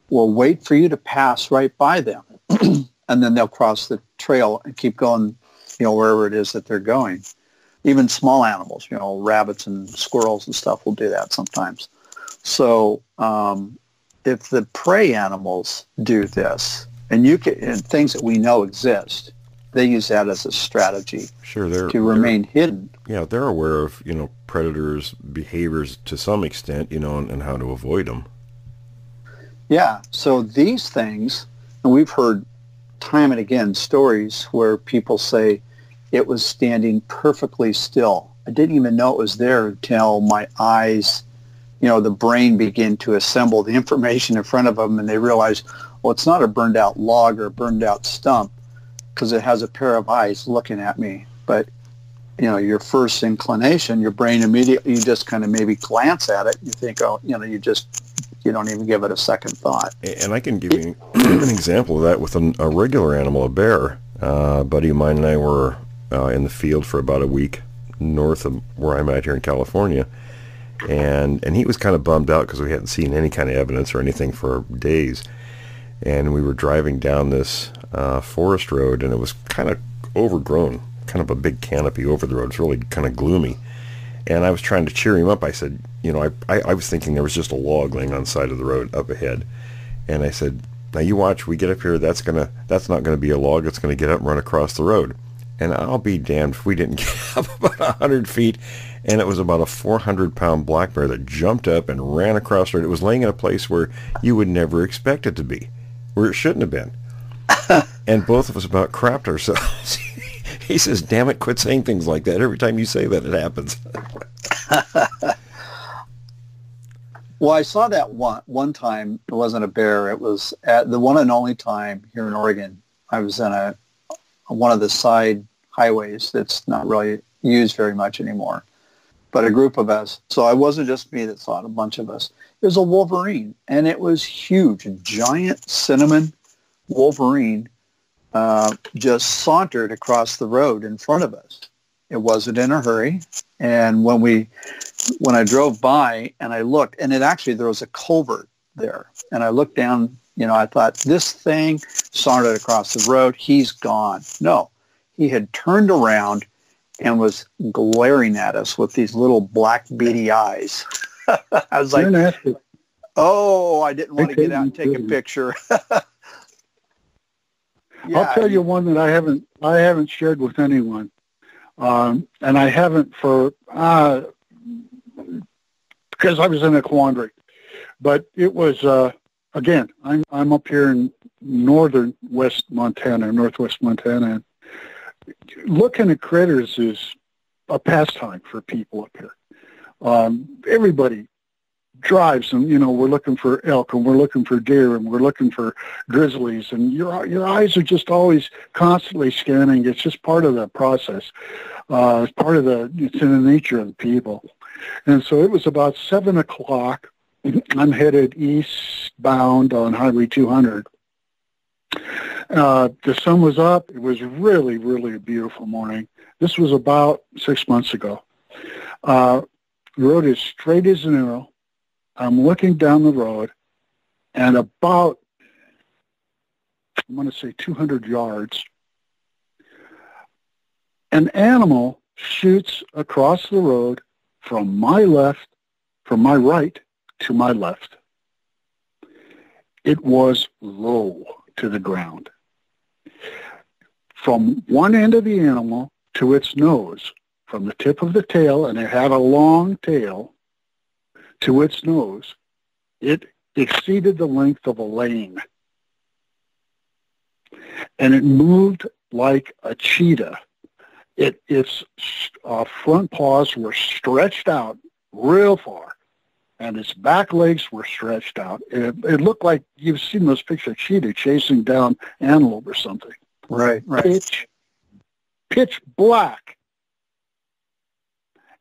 will wait for you to pass right by them. And then they'll cross the trail and keep going, wherever it is that they're going. Even small animals, rabbits and squirrels and stuff will do that sometimes. So if the prey animals do this, and things that we know exist, they use that as a strategy to remain hidden. Yeah, they're aware of, predators' behaviors to some extent, and how to avoid them. Yeah, so these things, and we've heard time and again stories where people say it was standing perfectly still. I didn't even know it was there until my eyes, the brain began to assemble the information in front of them, and they realized, well, it's not a burned out log or a burned out stump because it has a pair of eyes looking at me. But, your first inclination, your brain immediately, you just kind of maybe glance at it. You think, you don't even give it a second thought. And I can give you an example of that with a regular animal, a bear. A buddy of mine and I were in the field for about a week north of where I'm at here in California. And he was kind of bummed out because we hadn't seen any kind of evidence or anything for days. And we were driving down this forest road, and it was kind of overgrown, kind of a big canopy over the road. It's really kind of gloomy. And I was trying to cheer him up. I said, I was thinking there was just a log laying on the side of the road up ahead. And I said, now you watch, we get up here, that's not going to be a log. It's going to get up and run across the road. And I'll be damned if we didn't get up about 100 feet. And it was about a 400-pound black bear that jumped up and ran across the road. It was laying in a place where you would never expect it to be, where it shouldn't have been. And both of us about crapped ourselves. He says, damn it, quit saying things like that. Every time you say that, it happens. Well, I saw that one time. It wasn't a bear. It was at the one and only time here in Oregon. I was in one of the side highways that's not really used very much anymore. But a group of us. So it wasn't just me that saw it, a bunch of us. It was a wolverine, and it was huge, a giant cinnamon wolverine just sauntered across the road in front of us. It wasn't in a hurry. And when I drove by and I looked, and there was a culvert there, and I looked down, I thought, this thing sauntered across the road. He's gone. No, he had turned around and was glaring at us with these little black beady eyes. I was like, oh, I didn't want to get out and take a picture. Yeah, I'll tell you one that I haven't shared with anyone, and I haven't because I was in a quandary. But it was again, I'm up here in northwest Montana. And looking at critters is a pastime for people up here. Everybody drives, and we're looking for elk, and we're looking for deer, and we're looking for grizzlies, and your eyes are just always constantly scanning. It's just part of the process. It's in the nature of the people. And so it was about 7 o'clock. I'm headed eastbound on Highway 200. The sun was up. It was really, really a beautiful morning. This was about 6 months ago. The road is straight as an arrow. I'm looking down the road, and about, I'm going to say 200 yards, An animal shoots across the road from my right to my left. It was low to the ground. From one end of the animal to its nose, from the tip of the tail, and it had a long tail, to its nose, it exceeded the length of a lane. And it moved like a cheetah. Its front paws were stretched out real far, and its back legs were stretched out. It looked like you've seen those pictures of cheetah chasing down antelope or something. Right. Pitch black.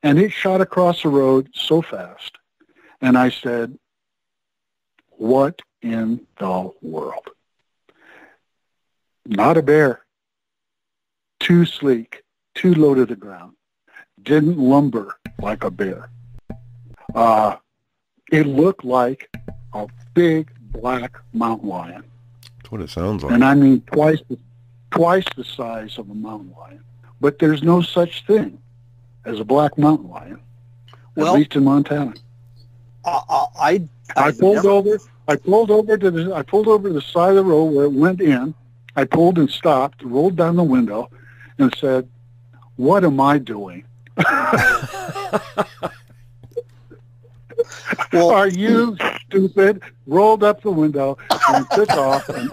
And it shot across the road so fast. And I said, what in the world? Not a bear. Too sleek, too low to the ground. Didn't lumber like a bear. It looked like a big black mountain lion. That's what it sounds like. And I mean twice the size of a mountain lion. But there's no such thing as a black mountain lion, at least in Montana. I pulled over to the side of the road where it went in. I pulled and stopped, rolled down the window, and said, "What am I doing? Are you stupid?" Rolled up the window and took off, and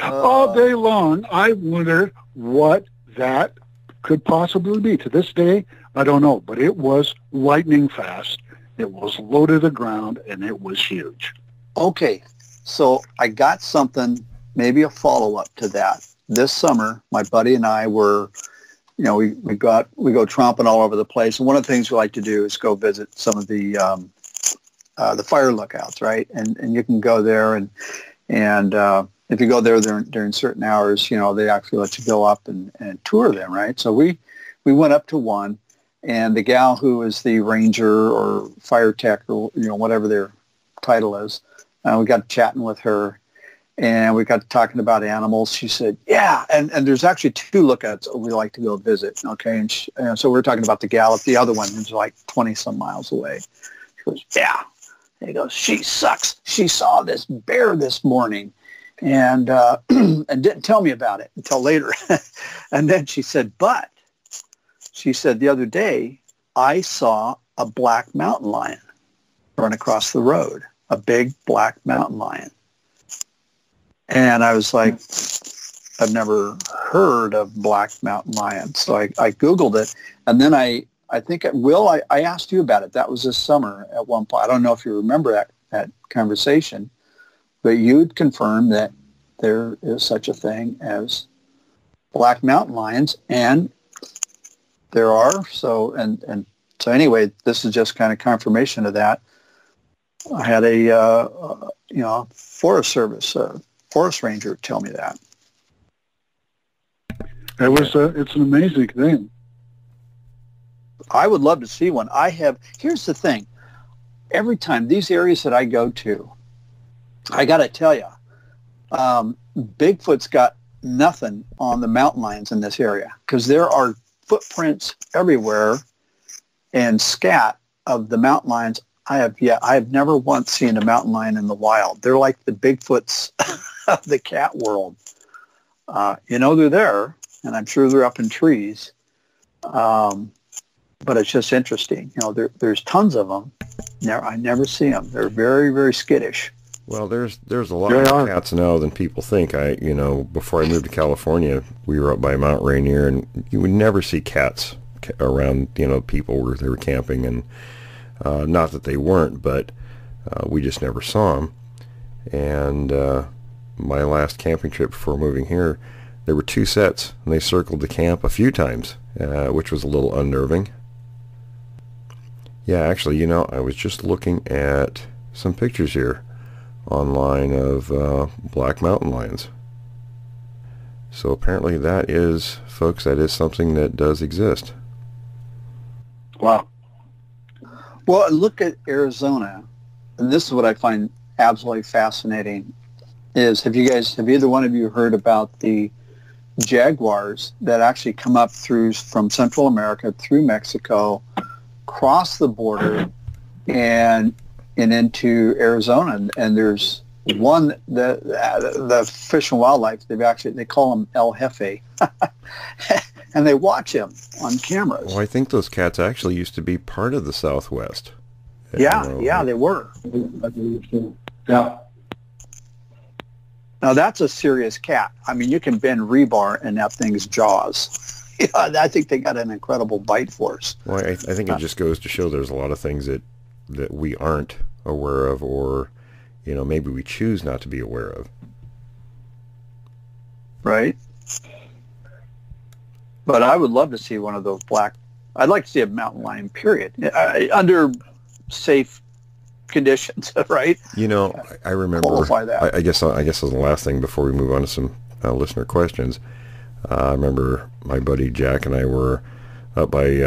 all day long, I wondered what that could possibly be. To this day, I don't know, but it was lightning fast. It was low to the ground, and it was huge. Okay, so I got something, maybe a follow-up to that. This summer, my buddy and I were, we go tromping all over the place. And one of the things we like to do is go visit some of the fire lookouts, right? And you can go there, and if you go there during certain hours, they actually let you go up and tour them, right? So we went up to one, and the gal who is the ranger or fire tech or whatever their title is, we got chatting with her, and we got talking about animals. She said, "Yeah," and there's actually two lookouts we like to go visit. Okay, and so we're talking about the gal at the other one who's like 20 some miles away. She goes, "Yeah," and he goes, "She sucks. She saw this bear this morning." And and didn't tell me about it until later. And then she said, the other day, I saw a black mountain lion run across the road, a big black mountain lion. And I was like, I've never heard of black mountain lions. So I Googled it. And then I think, I asked you about it. That was this summer at one point. I don't know if you remember that conversation. But you'd confirm that there is such a thing as black mountain lions, and there are. So anyway, this is just kind of confirmation of that. I had a Forest Service forest ranger tell me that. It's an amazing thing. I would love to see one. Here's the thing. Every time these areas that I go to, I got to tell you, Bigfoot's got nothing on the mountain lions in this area because there are footprints everywhere and scat of the mountain lions. I have never once seen a mountain lion in the wild. They're like the Bigfoots of the cat world. They're there, and I'm sure they're up in trees. But it's just interesting. There's tons of them. I never see them. They're very, very skittish. Well, there's a lot more cats now than people think. Before I moved to California, we were up by Mount Rainier, and you would never see cats around, people where they were camping, and not that they weren't, but we just never saw them. And my last camping trip before moving here, there were two sets, and they circled the camp a few times, which was a little unnerving. Yeah, actually, I was just looking at some pictures here online of black mountain lions. So apparently that is something that does exist. Wow. Well, look at Arizona, and this is what I find absolutely fascinating, is have either one of you heard about the jaguars that actually come up from Central America through Mexico, cross the border, and into Arizona. And there's one, the Fish and Wildlife, they call him El Jefe, and they watch him on cameras. Well, I think those cats actually used to be part of the Southwest. Yeah, they were. Yeah. Now that's a serious cat. I mean, you can bend rebar in that thing's jaws. Yeah, I think they got an incredible bite force. Well, I think it just goes to show there's a lot of things that we aren't aware of, or maybe we choose not to be aware of. Right. But I would love to see one of those I'd like to see a mountain lion, period, under safe conditions, right? I remember. Qualify that. I guess as the last thing before we move on to some listener questions, I remember my buddy Jack and I were up by.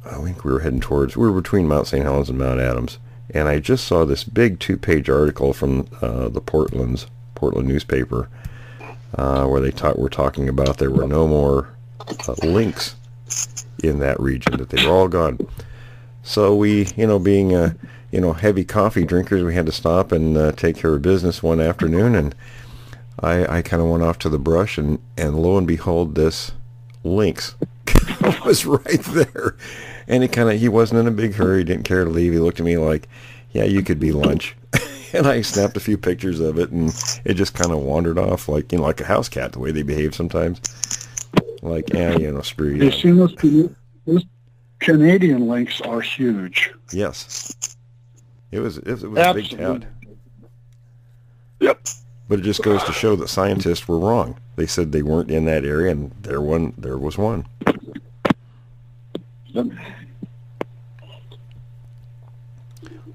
I think we were between Mount St. Helens and Mount Adams, and I just saw this big 2-page article from the Portland newspaper where were talking about there were no more lynx in that region, that they were all gone. So we, being heavy coffee drinkers, we had to stop and take care of business one afternoon, and I kind of went off to the brush, and lo and behold, this lynx was right there. And he wasn't in a big hurry, didn't care to leave. He looked at me like, yeah, you could be lunch. And I snapped a few pictures of it, and it just kind of wandered off like a house cat, the way they behave sometimes. Like, screw you. You see those Canadian lynx are huge. Yes. It was a big cat. Yep. But it just goes to show that scientists were wrong. They said they weren't in that area, and there was one. Yep.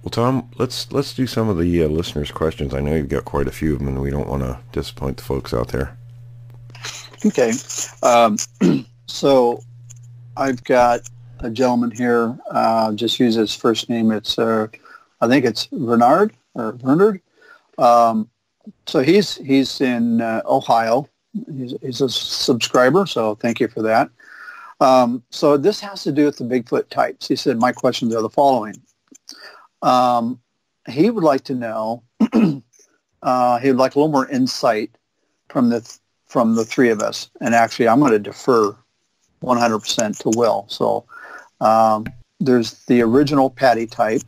Well, Tom, let's do some of the listeners' questions. I know you've got quite a few of them, and we don't want to disappoint the folks out there. Okay. So I've got a gentleman here, just use his first name. It's, I think it's Bernard. So he's in Ohio. He's a subscriber, so thank you for that. So this has to do with the Bigfoot types. He said, my questions are the following. He would like to know, he would like a little more insight from the three of us. And actually, I'm going to defer 100% to Will. So there's the original patty type.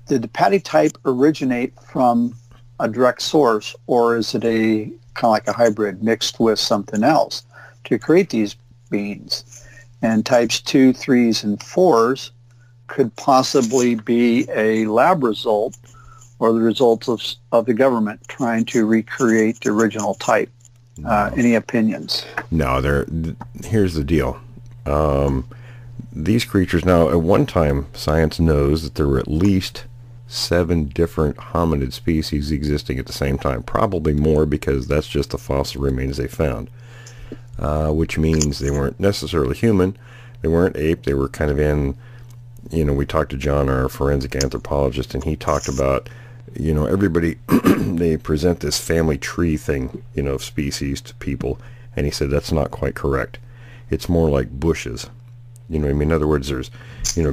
Did the patty type originate from a direct source, or is it a kind of like a hybrid mixed with something else to create these beings? And types 2, 3s, and 4s could possibly be a lab result or the result of the government trying to recreate the original type. Any opinions? No, here's the deal. These creatures, now at one time, science knows that there were at least 7 different hominid species existing at the same time. Probably more, because that's just the fossil remains they found. Which means they weren't necessarily human. They weren't ape. They were kind of in, we talked to John, our forensic anthropologist, and he talked about, everybody, they present this family tree thing, of species to people, and he said that's not quite correct. It's more like bushes. In other words, there's,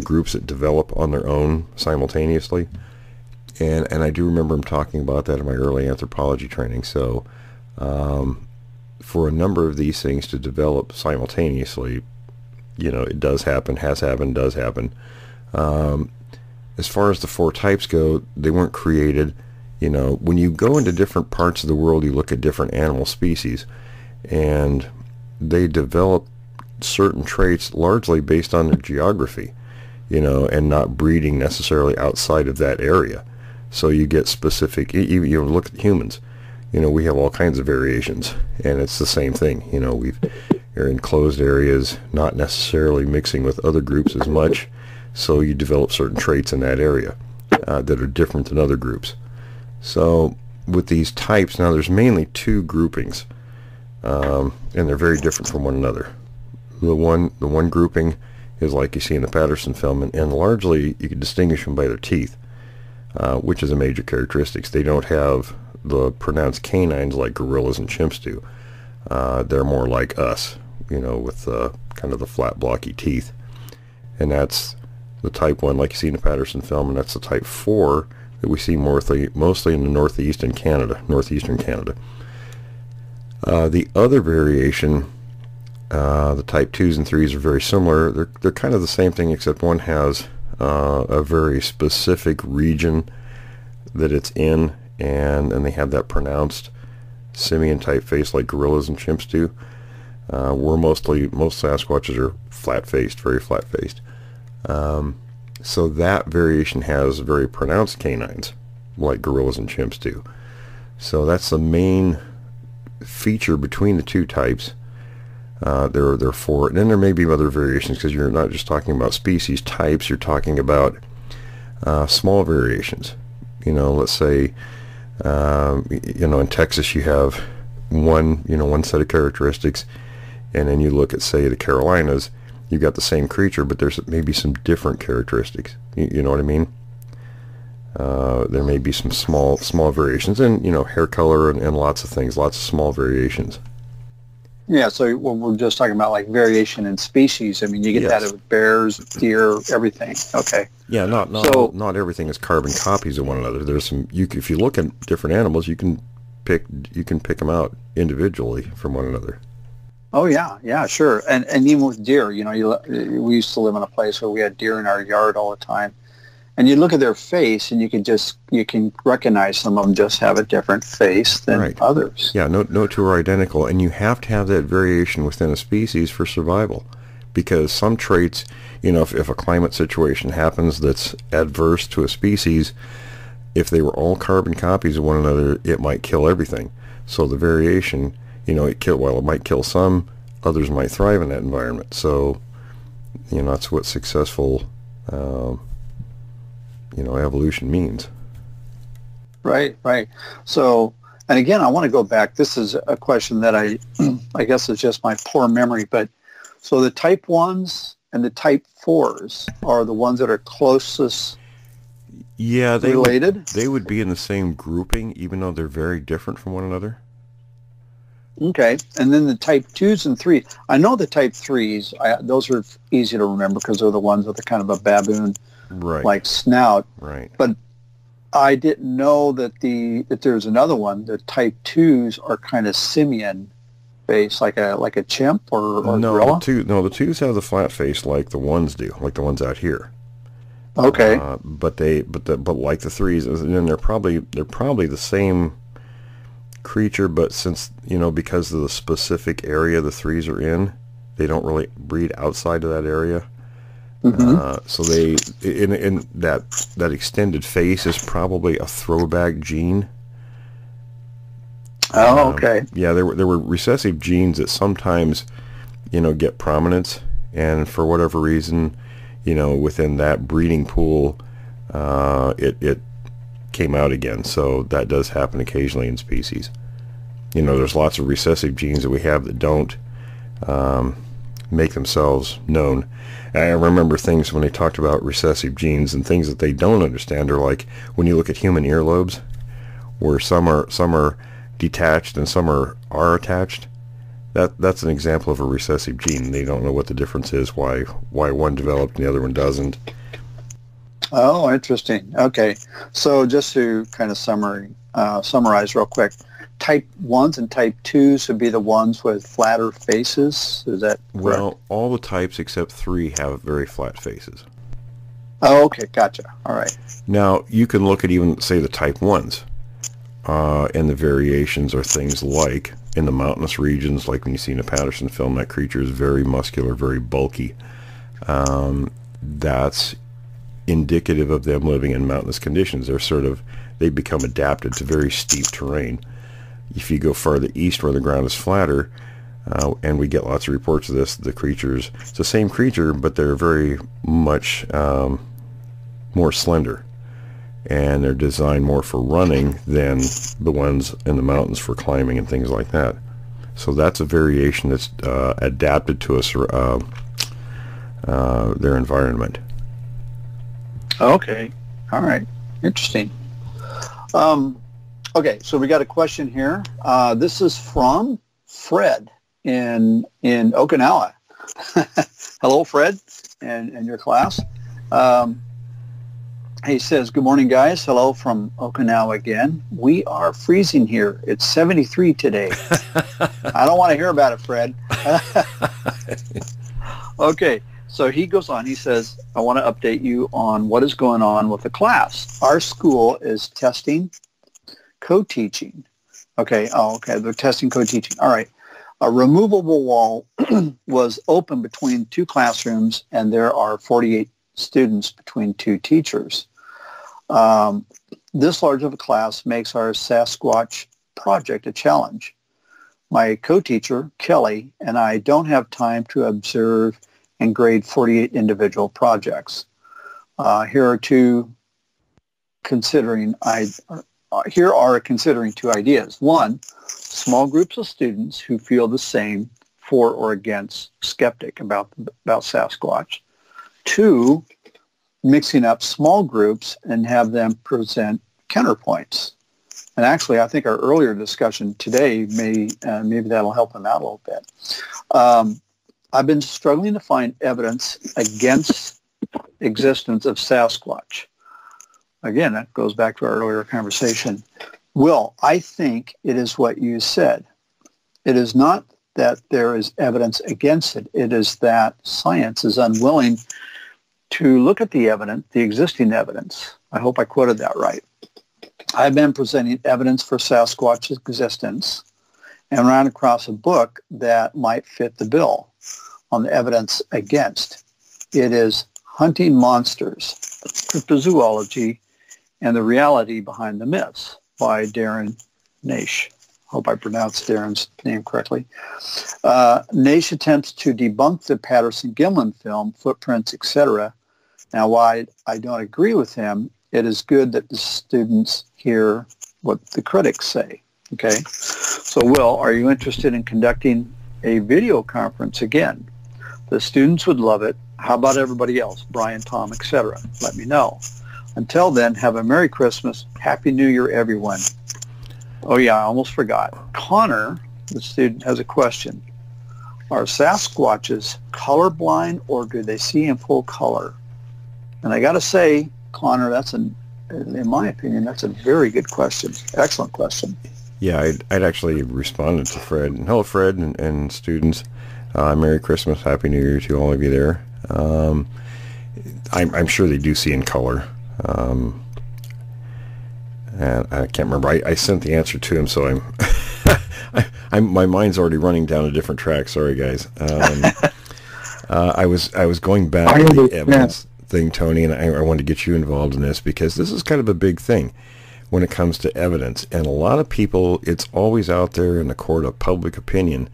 groups that develop on their own simultaneously. And I do remember him talking about that in my early anthropology training. So for a number of these things to develop simultaneously, it does happen, has happened, does happen. As far as the 4 types go, they weren't created. When you go into different parts of the world, you look at different animal species, and they develop certain traits largely based on their geography, and not breeding necessarily outside of that area. So you get specific, you look at humans, we have all kinds of variations, and it's the same thing. You're in closed areas, not necessarily mixing with other groups as much, so you develop certain traits in that area that are different than other groups. So with these types, now there's mainly 2 groupings, and they're very different from one another. The one grouping is like you see in the Patterson film, and largely you can distinguish them by their teeth, which is a major characteristic. They don't have the pronounced canines like gorillas and chimps do. They're more like us, with kind of the flat, blocky teeth. And that's the type 1, like you see in the Patterson film, and that's the type 4 that we see mostly in the northeastern Canada. The other variation, the type 2s and 3s are very similar. They're kind of the same thing, except one has a very specific region that it's in, and they have that pronounced simian type face like gorillas and chimps do. Most Sasquatches are flat-faced, very flat-faced. So that variation has very pronounced canines like gorillas and chimps do. So that's the main feature between the two types. There are 4, and then there may be other variations, because you're not just talking about species types, you're talking about small variations. Let's say in Texas you have one set of characteristics, and then you look at, say, the Carolinas, you've got the same creature, but there's maybe some different characteristics. You know what I mean? There may be some small variations, and hair color and lots of things, lots of small variations. Yeah, so when we're just talking about like variation in species, I mean, you get that with bears, deer, everything. Okay. Yeah, not everything is carbon copies of one another. There's some. If you look at different animals, you can pick them out individually from one another. Oh yeah, sure. And even with deer, we used to live in a place where we had deer in our yard all the time. And you look at their face, and you can recognize some of them just have a different face than others. Yeah, no two are identical, and you have to have that variation within a species for survival, because some traits, if a climate situation happens that's adverse to a species, if they were all carbon copies of one another, it might kill everything. So the variation, it might kill some, others might thrive in that environment. So, that's what successful evolution means. Right. So, and again, I want to go back. This is a question that I guess is just my poor memory, but so the type 1s and the type 4s are the ones that are closest related? They would be in the same grouping, even though they're very different from one another. Okay. And then the type 2s and 3s. I know the type 3s, those are easy to remember because they're the ones with a kind of a baboon like snout. Right. But I didn't know that there's another one. The type 2s are kind of simian face, like a chimp or gorilla. The 2s have the flat face like the 1s do, like the ones out here. Okay. But like the 3s, and then they're probably the same creature, but since because of the specific area the 3s are in, they don't really breed outside of that area. Mm-hmm. So they in that extended face is probably a throwback gene. Oh, okay. Yeah, there were recessive genes that sometimes get prominence, and for whatever reason, within that breeding pool, it came out again. So that does happen occasionally in species. There's lots of recessive genes that we have that don't make themselves known. I remember things when they talked about recessive genes, and things that they don't understand are like when you look at human earlobes, where some are detached and some are attached. That's an example of a recessive gene. They don't know what the difference is, why one developed and the other one doesn't. Oh, interesting. Okay, so just to kind of summarize real quick, type 1s and type 2s would be the ones with flatter faces. Is that correct? Well, all the types except 3 have very flat faces. Oh, okay, gotcha. All right. Now, you can look at even, say, the type 1s, and the variations are things like, in the mountainous regions, like when you see in the Patterson film, that creature is very muscular, very bulky. That's indicative of them living in mountainous conditions. They become adapted to very steep terrain. If you go farther east where the ground is flatter, and we get lots of reports of this, it's the same creature, but they're very much more slender, and they're designed more for running than the ones in the mountains for climbing and things like that. So that's a variation that's adapted to their environment. Okay. All right. Interesting. Okay, so we got a question here. This is from Fred in Okinawa. Hello, Fred, and your class. He says, good morning, guys. Hello from Okinawa again. We are freezing here. It's 73 today. I don't want to hear about it, Fred. Okay, so he goes on. He says, I want to update you on what is going on with the class. Our school is testing co-teaching. Okay, they're testing co-teaching. All right. A removable wall was open between two classrooms, and there are 48 students between two teachers. This large of a class makes our Sasquatch project a challenge. My co-teacher, Kelly, and I don't have time to observe and grade 48 individual projects. Here are considering two ideas. One, small groups of students who feel the same for or against skeptic about Sasquatch. Two, mixing up small groups and have them present counterpoints. And actually, I think our earlier discussion today maybe that'll help them out a little bit. I've been struggling to find evidence against existence of Sasquatch. Again, that goes back to our earlier conversation. Will, I think it is what you said. It is not that there is evidence against it. It is that science is unwilling to look at the evidence, the existing evidence. I hope I quoted that right. I've been presenting evidence for Sasquatch's existence and ran across a book that might fit the bill on the evidence against. It is Hunting Monsters, Cryptozoology, and the Reality Behind the Myths by Darren Naish. Hope I pronounced Darren's name correctly. Naish attempts to debunk the Patterson-Gimlin film, Footprints, etc. Now, while I don't agree with him, it is good that the students hear what the critics say. Okay? So, Will, are you interested in conducting a video conference again? The students would love it. How about everybody else? Brian, Tom, etc. Let me know. Until then, have a Merry Christmas. Happy New Year, everyone. Oh, yeah, I almost forgot. Connor, the student, has a question. Are Sasquatches colorblind, or do they see in full color? And I got to say, Connor, in my opinion, that's a very good question. Excellent question. Yeah, I'd actually responded to Fred. Hello, Fred and students. Merry Christmas, Happy New Year to all of you there. I'm sure they do see in color. And I can't remember. I sent the answer to him, so my mind's already running down a different track. Sorry, guys. I was going back to the evidence thing, Tony, and I wanted to get you involved in this because this is kind of a big thing when it comes to evidence. And a lot of people, it's always out there in the court of public opinion.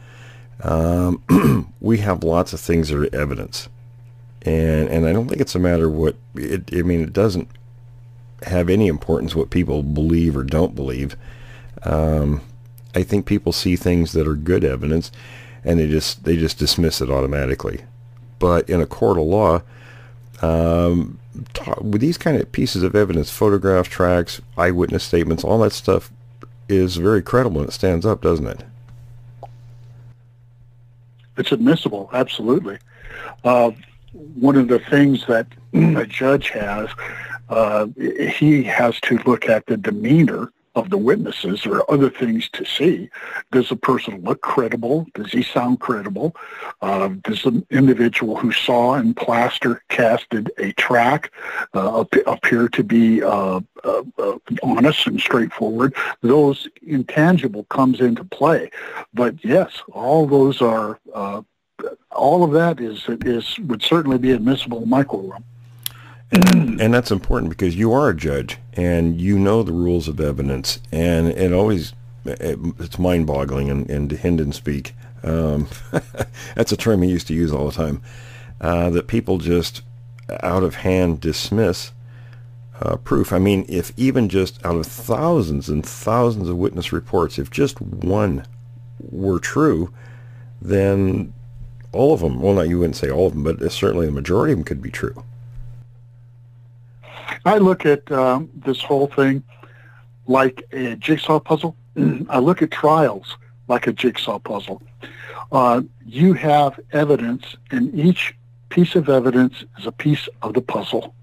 We have lots of things that are evidence. And I don't think it's a matter it doesn't have any importance what people believe or don't believe. I think people see things that are good evidence and they just dismiss it automatically. But in a court of law, with these kind of pieces of evidence, photographs, tracks, eyewitness statements, all that stuff is very credible and it stands up, doesn't it? It's admissible, absolutely. One of the things that a judge has, he has to look at the demeanor of the witnesses or other things to see. Does the person look credible? Does he sound credible? Does the individual who saw and plaster casted a track appear to be honest and straightforward? Those intangible comes into play. But yes, all those are all of that would certainly be admissible in my courtroom. And that's important because you are a judge and you know the rules of evidence, and it's mind-boggling in Hendon speak. That's a term he used to use all the time, that people just out of hand dismiss proof. I mean, if even just out of thousands and thousands of witness reports, if just one were true, then all of them, well, you wouldn't say all of them, but certainly the majority of them could be true. I look at this whole thing like a jigsaw puzzle. I look at trials like a jigsaw puzzle. You have evidence, and each piece of evidence is a piece of the puzzle.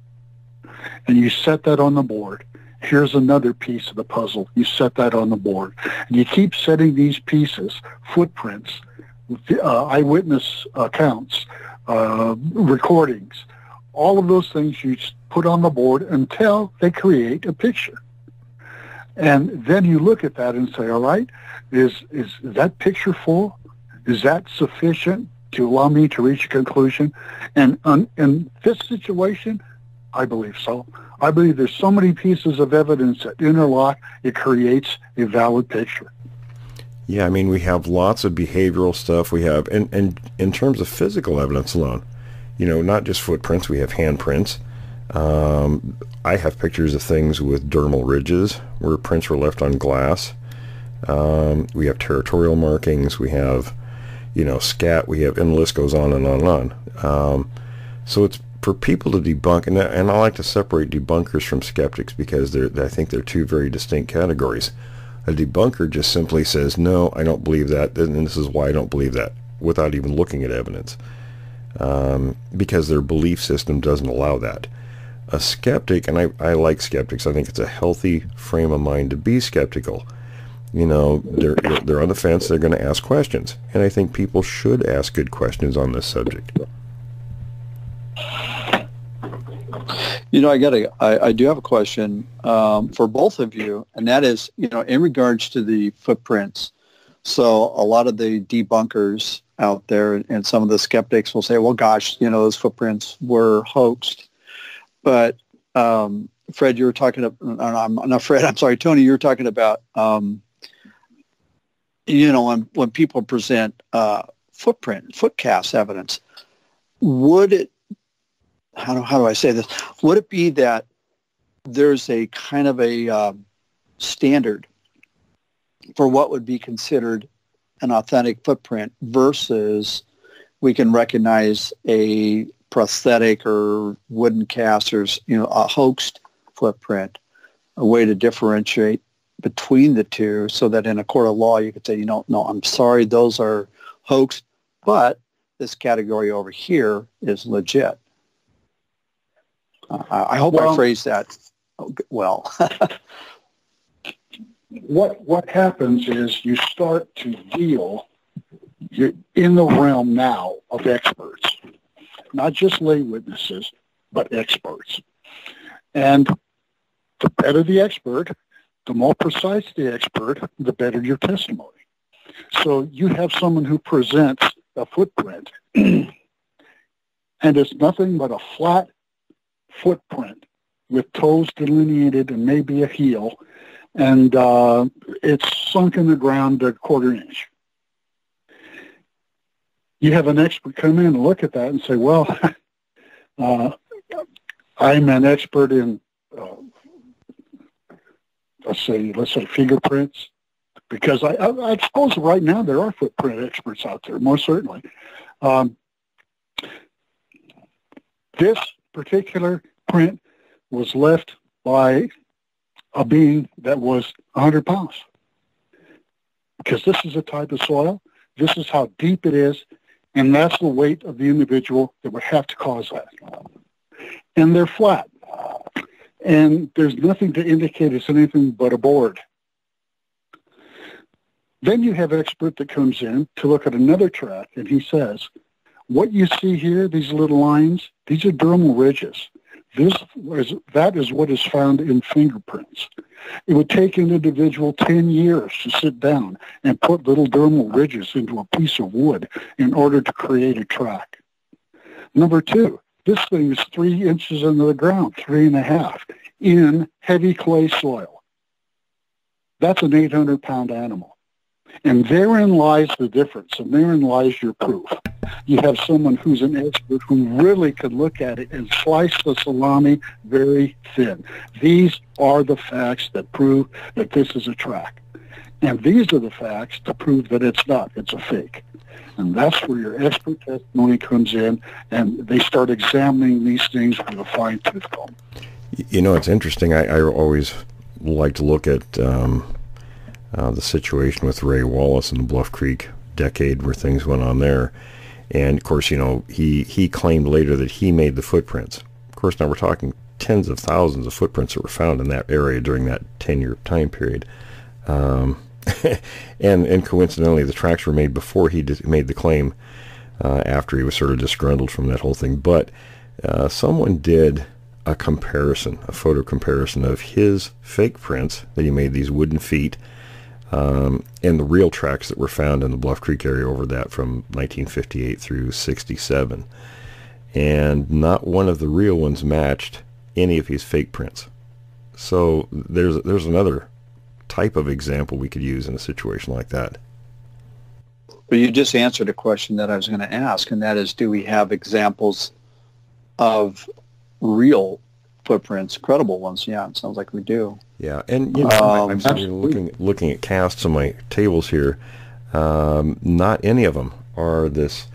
And you set that on the board. Here's another piece of the puzzle. You set that on the board. And you keep setting these pieces, footprints, eyewitness accounts, recordings, all of those things you put on the board until they create a picture. And then you look at that and say, all right, is that picture full? Is that sufficient to allow me to reach a conclusion? And in this situation, I believe so. I believe there's so many pieces of evidence that interlock, it creates a valid picture. Yeah, I mean, we have lots of behavioral stuff. We have, and in terms of physical evidence alone, you know, not just footprints, we have handprints. I have pictures of things with dermal ridges where prints were left on glass. We have territorial markings. We have, you know, scat. We have, and the list goes on and on and on. So it's for people to debunk, and I like to separate debunkers from skeptics because I think they're two very distinct categories. A debunker just simply says, no, I don't believe that, and this is why I don't believe that, without even looking at evidence, because their belief system doesn't allow that. A skeptic, and I like skeptics, I think it's a healthy frame of mind to be skeptical. You know, they're on the fence, they're going to ask questions, and I think people should ask good questions on this subject. You know, I do have a question for both of you, and that is, you know, in regards to the footprints. So a lot of the debunkers out there and some of the skeptics will say, well, gosh, you know, those footprints were hoaxed. But Fred, you were talking about, not Fred, I'm sorry, Tony, you were talking about, you know, when people present foot cast evidence, would it, how do I say this? Would it be that there's a kind of a standard for what would be considered an authentic footprint versus we can recognize a prosthetic or wooden cast or, you know, a hoaxed footprint, a way to differentiate between the two so that in a court of law you could say, you know, no, I'm sorry, those are hoaxed, but this category over here is legit. I hope I phrased that well. What happens is you start to deal, you're in the realm now of experts, not just lay witnesses, but experts. And the better the expert, the more precise the expert, the better your testimony. So you have someone who presents a footprint, and it's nothing but a flat footprint with toes delineated and maybe a heel, and it's sunk in the ground a quarter inch. You have an expert come in and look at that and say, well, I'm an expert in, let's say fingerprints, because I suppose right now there are footprint experts out there, most certainly. This particular print was left by a being that was 100 pounds. Because this is a type of soil, this is how deep it is, and that's the weight of the individual that would have to cause that. And they're flat. And there's nothing to indicate it's anything but a board. Then you have an expert that comes in to look at another track, and he says, what you see here, these little lines, these are dermal ridges. That is what is found in fingerprints. It would take an individual 10 years to sit down and put little dermal ridges into a piece of wood in order to create a track. Number two, this thing is 3 inches into the ground, 3.5, in heavy clay soil. That's an 800-pound animal. And therein lies the difference, and therein lies your proof. You have someone who's an expert who really could look at it and slice the salami very thin. These are the facts that prove that this is a track. And these are the facts to prove that it's not, it's a fake. And that's where your expert testimony comes in, and they start examining these things with a fine-tooth comb. You know, it's interesting. I always like to look at the situation with Ray Wallace in the Bluff Creek decade where things went on there. And, of course, he claimed later that he made the footprints. Of course, now we're talking tens of thousands of footprints that were found in that area during that 10-year time period. And coincidentally, the tracks were made before he made the claim, after he was sort of disgruntled from that whole thing. But someone did a comparison, a photo comparison of his fake prints that he made, these wooden feet, and the real tracks that were found in the Bluff Creek area over that from 1958 through 67. And not one of the real ones matched any of his fake prints. So there's another type of example we could use in a situation like that. Well, you just answered a question that I was going to ask, and that is, do we have examples of real footprints, credible ones? Yeah, it sounds like we do. Yeah, and I'm looking at casts on my tables here. Not any of them are this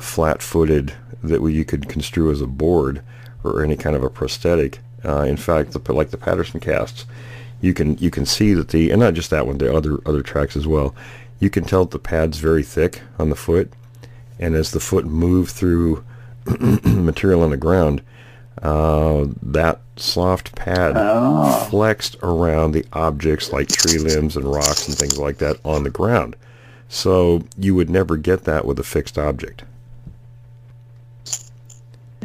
flat-footed that you could construe as a board or any kind of a prosthetic. In fact, like the Patterson casts, you can see that and not just that one, the other tracks as well. You can tell that the pad's very thick on the foot, and as the foot moved through material on the ground, that soft pad flexed around the objects like tree limbs and rocks and things like that on the ground. So you would never get that with a fixed object.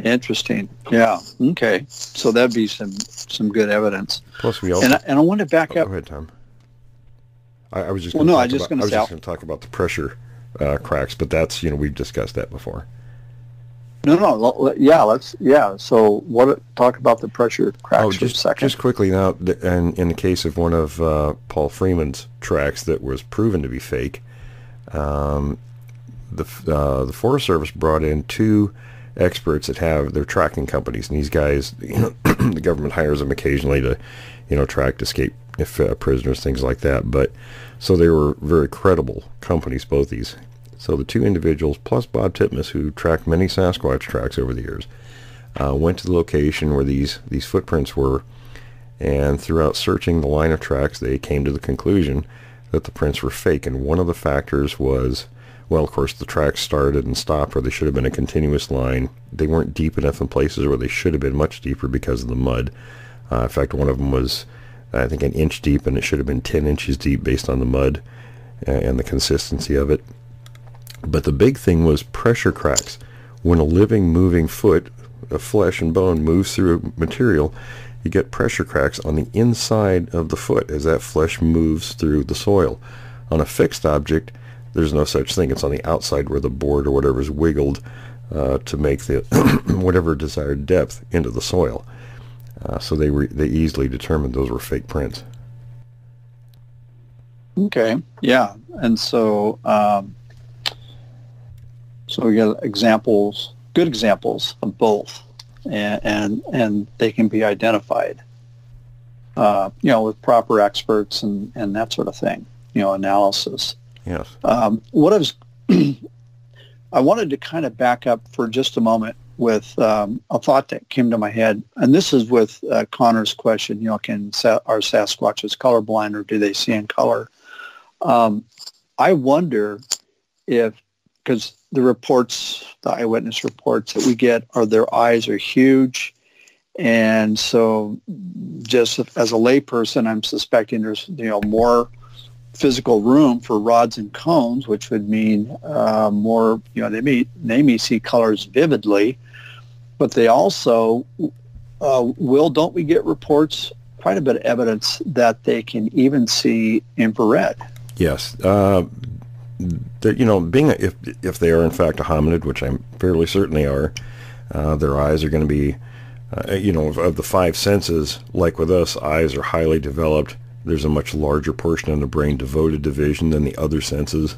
Interesting. Yeah. Okay. So that'd be some good evidence. Plus, we also and I want to back up. Go ahead, Tom. I was just going to talk about the pressure cracks, but that's we've discussed that before. No. So talk about the pressure cracks for a second. Just quickly now, and in the case of one of Paul Freeman's tracks that was proven to be fake, the Forest Service brought in two experts that have their tracking companies, and these guys, the government hires them occasionally to, track escape prisoners, things like that. But so they were very credible companies, both these. So the two individuals, plus Bob Titmus, who tracked many Sasquatch tracks over the years, went to the location where these footprints were, and throughout searching the line of tracks, they came to the conclusion that the prints were fake. And one of the factors was, well, of course, the tracks started and stopped where they should have been a continuous line. They weren't deep enough in places where they should have been much deeper because of the mud. In fact, one of them was, I think, an inch deep, and it should have been 10 inches deep based on the mud and the consistency of it. But the big thing was pressure cracks. When a living, moving foot of flesh and bone moves through material, you get pressure cracks on the inside of the foot as that flesh moves through the soil. On a fixed object, there's no such thing. It's on the outside where the board or whatever is wiggled to make the whatever desired depth into the soil. So they easily determined those were fake prints. Okay, yeah, and so we got good examples of both, and they can be identified, with proper experts and that sort of thing, analysis. Yes. I wanted to kind of back up for just a moment with a thought that came to my head, and this is with Connor's question. Are Sasquatches colorblind, or do they see in color? I wonder if, because the eyewitness reports that we get are their eyes are huge, and so just as a layperson, I'm suspecting there's more physical room for rods and cones, which would mean more. They may see colors vividly, but they also don't we get reports, quite a bit of evidence that they can even see infrared? Yes. If they are in fact a hominid, which I'm fairly certain they are, their eyes are going to be, of the five senses, like with us, eyes are highly developed. There's a much larger portion of the brain devoted to vision than the other senses.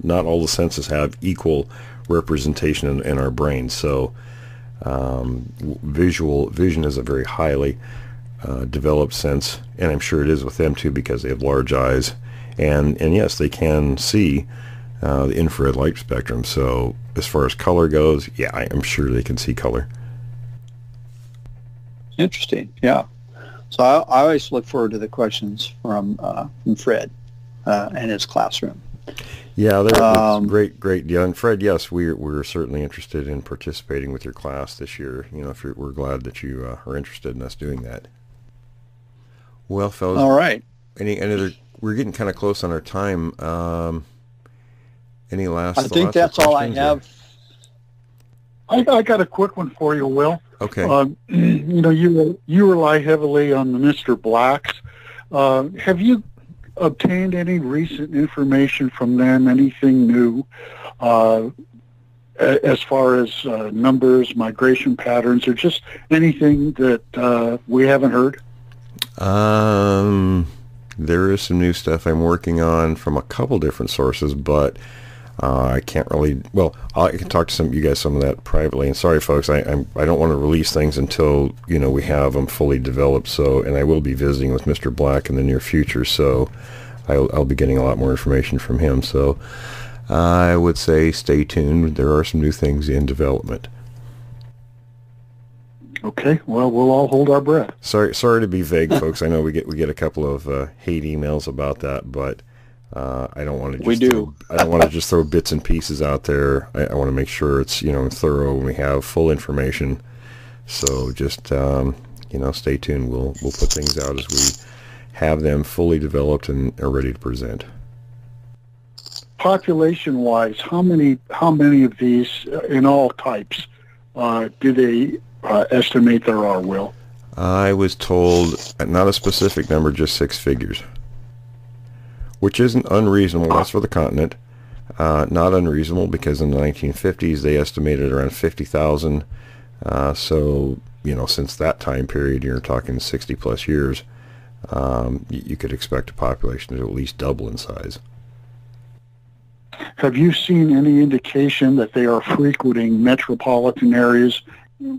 Not all the senses have equal representation in our brains. So vision is a very highly developed sense, and I'm sure it is with them too, because they have large eyes. And yes, they can see the infrared light spectrum. So as far as color goes, yeah, I'm sure they can see color. Interesting. Yeah. So I always look forward to the questions from Fred and his classroom. Yeah, they're great deal. And Fred, yes, we're certainly interested in participating with your class this year. You know, we're glad that you are interested in us doing that. Well, fellas, all right. Any other? We're getting kind of close on our time. Any last? I think that's all I have. I got a quick one for you, Will. Okay. You know, you rely heavily on the Mr. Blacks. Have you obtained any recent information from them? Anything new as far as numbers, migration patterns, or just anything that we haven't heard? There is some new stuff I'm working on from a couple different sources, but I can't really. Well, I can talk to some of that privately. And sorry, folks, I don't want to release things until we have them fully developed. So, and I will be visiting with Mr. Black in the near future. So, I'll be getting a lot more information from him. So, I would say stay tuned. There are some new things in development. Okay, well, we'll all hold our breath. Sorry to be vague, folks. I know we get a couple of hate emails about that, but I don't want to. I don't want to just throw bits and pieces out there. I want to make sure it's thorough and we have full information. So just stay tuned. We'll put things out as we have them fully developed and are ready to present. Population-wise, how many of these in all types do they estimate there are, Will? I was told not a specific number, just 6 figures, which isn't unreasonable. That's for the continent. Not unreasonable because in the 1950s they estimated around 50,000. So, since that time period, you're talking 60 plus years, you could expect a population to at least double in size. Have you seen any indication that they are frequenting metropolitan areas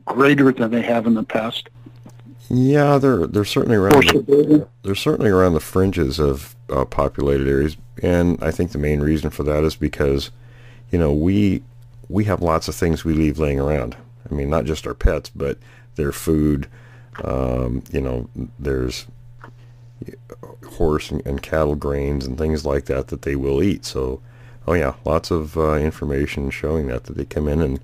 greater than they have in the past? Yeah, they're certainly around. They're certainly around the fringes of populated areas, and I think the main reason for that is because, we have lots of things we leave laying around. I mean, not just our pets, but their food. There's horse and cattle grains and things like that they will eat. So, oh yeah, lots of information showing that they come in and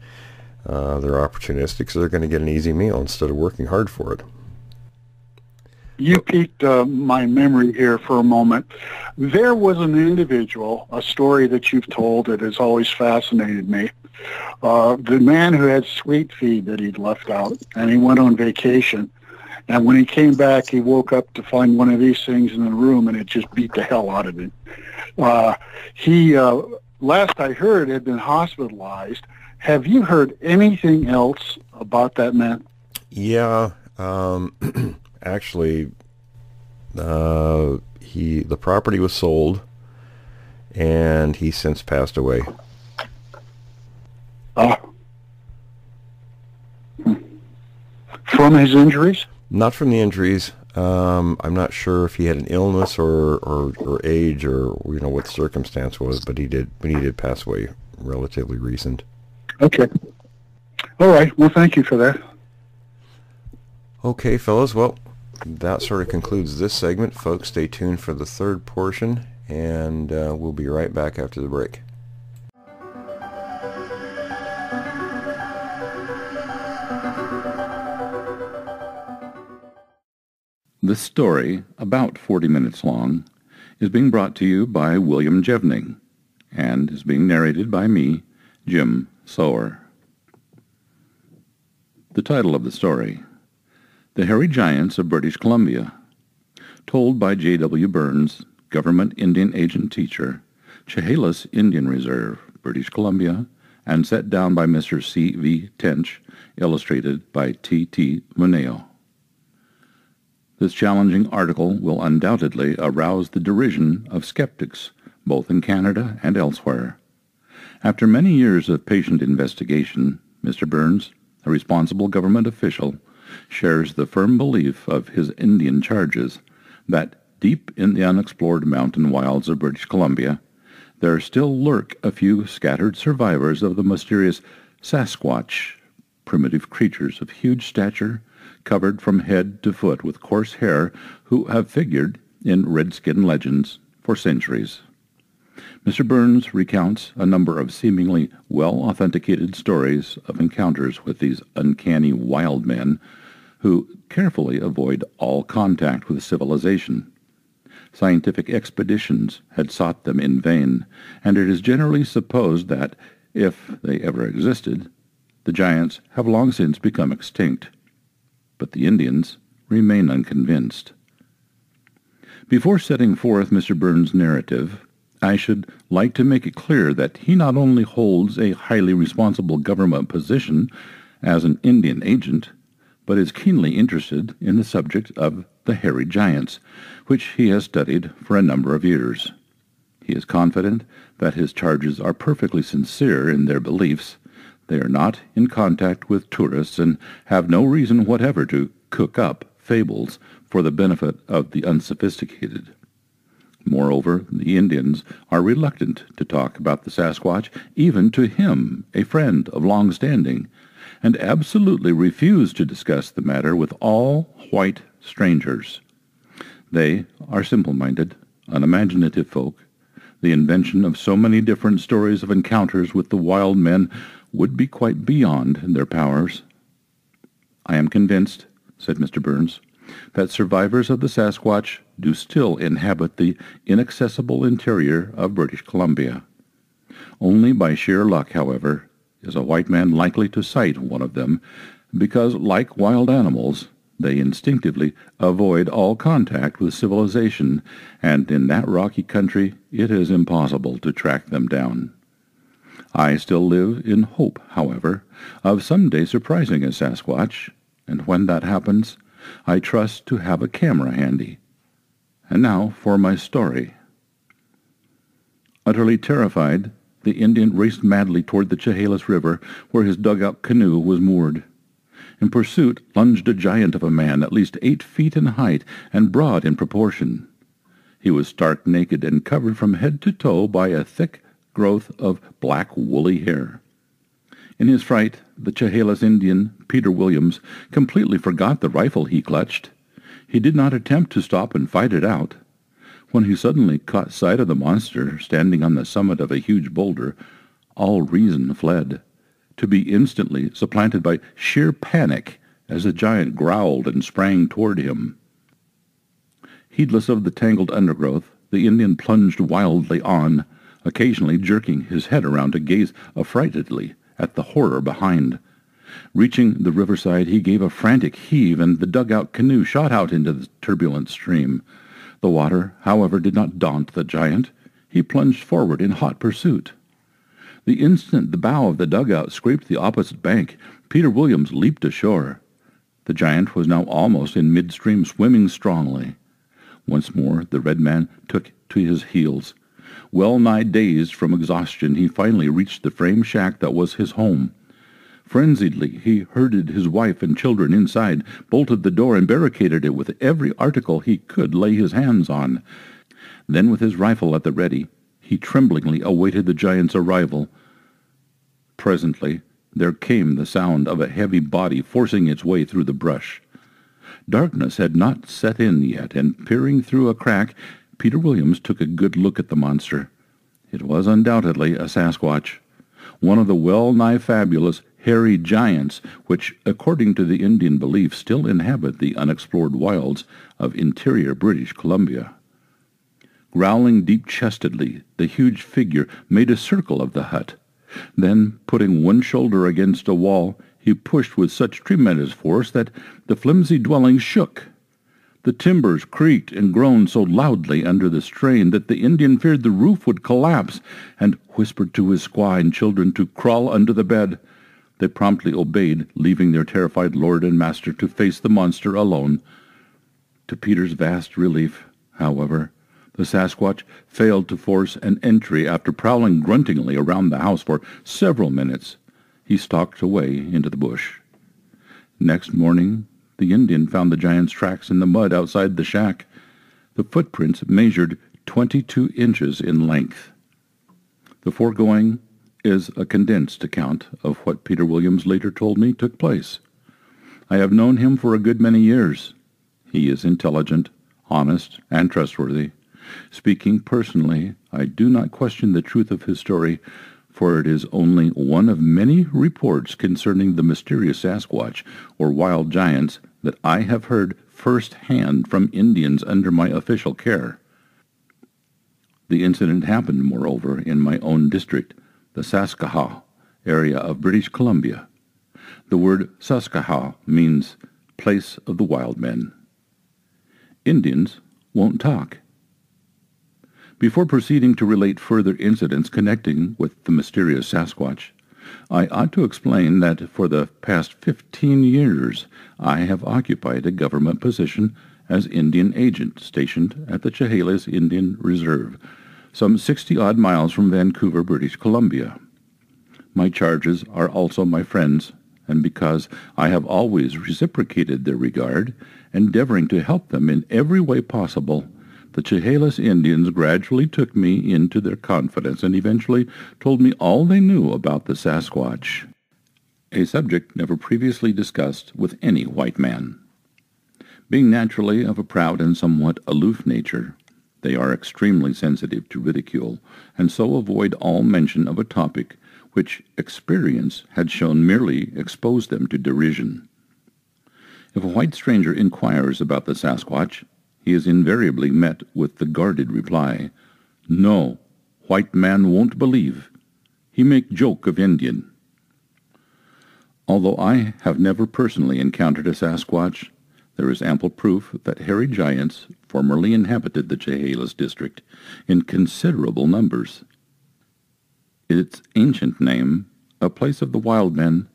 they're opportunistic, so they're going to get an easy meal instead of working hard for it. You piqued my memory here for a moment. There was an individual, a story that you've told that has always fascinated me. The man who had sweet feed that he'd left out, and he went on vacation. And when he came back, he woke up to find one of these things in the room, and it just beat the hell out of him. He, last I heard, had been hospitalized. Have you heard anything else about that man? Yeah, actually, the property was sold, and he's since passed away. From his injuries? Not from the injuries. I'm not sure if he had an illness or age or what the circumstance was, but he did pass away relatively recent. Okay. All right. Well, thank you for that. Okay, fellas. Well, that sort of concludes this segment. Folks, stay tuned for the third portion, and we'll be right back after the break. This story, about 40 minutes long, is being brought to you by William Jevning and is being narrated by me, Jim Sower. The title of the story, The Hairy Giants of British Columbia, told by J.W. Burns, Government Indian Agent Teacher, Chehalis Indian Reserve, British Columbia, and set down by Mr. C.V. Tench, illustrated by T.T. Muneo. This challenging article will undoubtedly arouse the derision of skeptics, both in Canada and elsewhere. After many years of patient investigation, Mr. Burns, a responsible government official, shares the firm belief of his Indian charges that deep in the unexplored mountain wilds of British Columbia, there still lurk a few scattered survivors of the mysterious Sasquatch, primitive creatures of huge stature, covered from head to foot with coarse hair, who have figured in redskin legends for centuries. Mr. Burns recounts a number of seemingly well-authenticated stories of encounters with these uncanny wild men who carefully avoid all contact with civilization. Scientific expeditions had sought them in vain, and it is generally supposed that, if they ever existed, the giants have long since become extinct. But the Indians remain unconvinced. Before setting forth Mr. Burns' narrative, I should like to make it clear that he not only holds a highly responsible government position as an Indian agent, but is keenly interested in the subject of the hairy giants, which he has studied for a number of years. He is confident that his charges are perfectly sincere in their beliefs. They are not in contact with tourists and have no reason whatever to cook up fables for the benefit of the unsophisticated. Moreover, the Indians are reluctant to talk about the Sasquatch, even to him, a friend of long standing, and absolutely refuse to discuss the matter with all white strangers. They are simple-minded, unimaginative folk. The invention of so many different stories of encounters with the wild men would be quite beyond their powers. "I am convinced," said Mr. Burns, "that survivors of the Sasquatch do still inhabit the inaccessible interior of British Columbia. Only by sheer luck, however, is a white man likely to sight one of them, because, like wild animals, they instinctively avoid all contact with civilization, and in that rocky country it is impossible to track them down. I still live in hope, however, of some day surprising a Sasquatch, and when that happens, I trust to have a camera handy. And now for my story." Utterly terrified, the Indian raced madly toward the Chehalis River, where his dugout canoe was moored. In pursuit lunged a giant of a man, at least 8 feet in height and broad in proportion. He was stark naked and covered from head to toe by a thick growth of black woolly hair. In his fright, the Chehalis Indian, Peter Williams, completely forgot the rifle he clutched. He did not attempt to stop and fight it out. When he suddenly caught sight of the monster standing on the summit of a huge boulder, all reason fled, to be instantly supplanted by sheer panic as the giant growled and sprang toward him. Heedless of the tangled undergrowth, the Indian plunged wildly on, occasionally jerking his head around to gaze affrightedly at the horror behind. Reaching the riverside, he gave a frantic heave, and the dugout canoe shot out into the turbulent stream. The water, however, did not daunt the giant. He plunged forward in hot pursuit. The instant the bow of the dugout scraped the opposite bank, Peter Williams leaped ashore. The giant was now almost in midstream, swimming strongly. Once more the red man took to his heels. Well-nigh dazed from exhaustion, he finally reached the frame shack that was his home. Frenziedly, he herded his wife and children inside, bolted the door, and barricaded it with every article he could lay his hands on. Then, with his rifle at the ready, he tremblingly awaited the giant's arrival. Presently, there came the sound of a heavy body forcing its way through the brush. Darkness had not set in yet, and peering through a crack, Peter Williams took a good look at the monster. It was undoubtedly a Sasquatch, one of the well-nigh fabulous hairy giants which, according to the Indian belief, still inhabit the unexplored wilds of interior British Columbia. Growling deep-chestedly, the huge figure made a circle of the hut. Then, putting one shoulder against a wall, he pushed with such tremendous force that the flimsy dwelling shook. The timbers creaked and groaned so loudly under the strain that the Indian feared the roof would collapse, and whispered to his squaw and children to crawl under the bed. They promptly obeyed, leaving their terrified lord and master to face the monster alone. To Peter's vast relief, however, the Sasquatch failed to force an entry after prowling gruntingly around the house for several minutes. He stalked away into the bush. Next morning, the Indian found the giant's tracks in the mud outside the shack. The footprints measured 22 inches in length. The foregoing is a condensed account of what Peter Williams later told me took place. I have known him for a good many years. He is intelligent, honest, and trustworthy. Speaking personally, I do not question the truth of his story, for it is only one of many reports concerning the mysterious Sasquatch or wild giants that I have heard first-hand from Indians under my official care. The incident happened, moreover, in my own district, the Saskaha area of British Columbia. The word Saskaha means place of the wild men. Indians won't talk. Before proceeding to relate further incidents connecting with the mysterious Sasquatch, I ought to explain that for the past 15 years I have occupied a government position as Indian agent stationed at the Chehalis Indian Reserve, some 60-odd miles from Vancouver, British Columbia. My charges are also my friends, and because I have always reciprocated their regard, endeavoring to help them in every way possible, the Chehalis Indians gradually took me into their confidence and eventually told me all they knew about the Sasquatch, a subject never previously discussed with any white man. Being naturally of a proud and somewhat aloof nature, they are extremely sensitive to ridicule, and so avoid all mention of a topic which experience had shown merely exposed them to derision. If a white stranger inquires about the Sasquatch, he is invariably met with the guarded reply, "No, white man won't believe. He make joke of Indian." Although I have never personally encountered a Sasquatch, there is ample proof that hairy giants formerly inhabited the Chehalis district in considerable numbers. Its ancient name, a place of the wild men,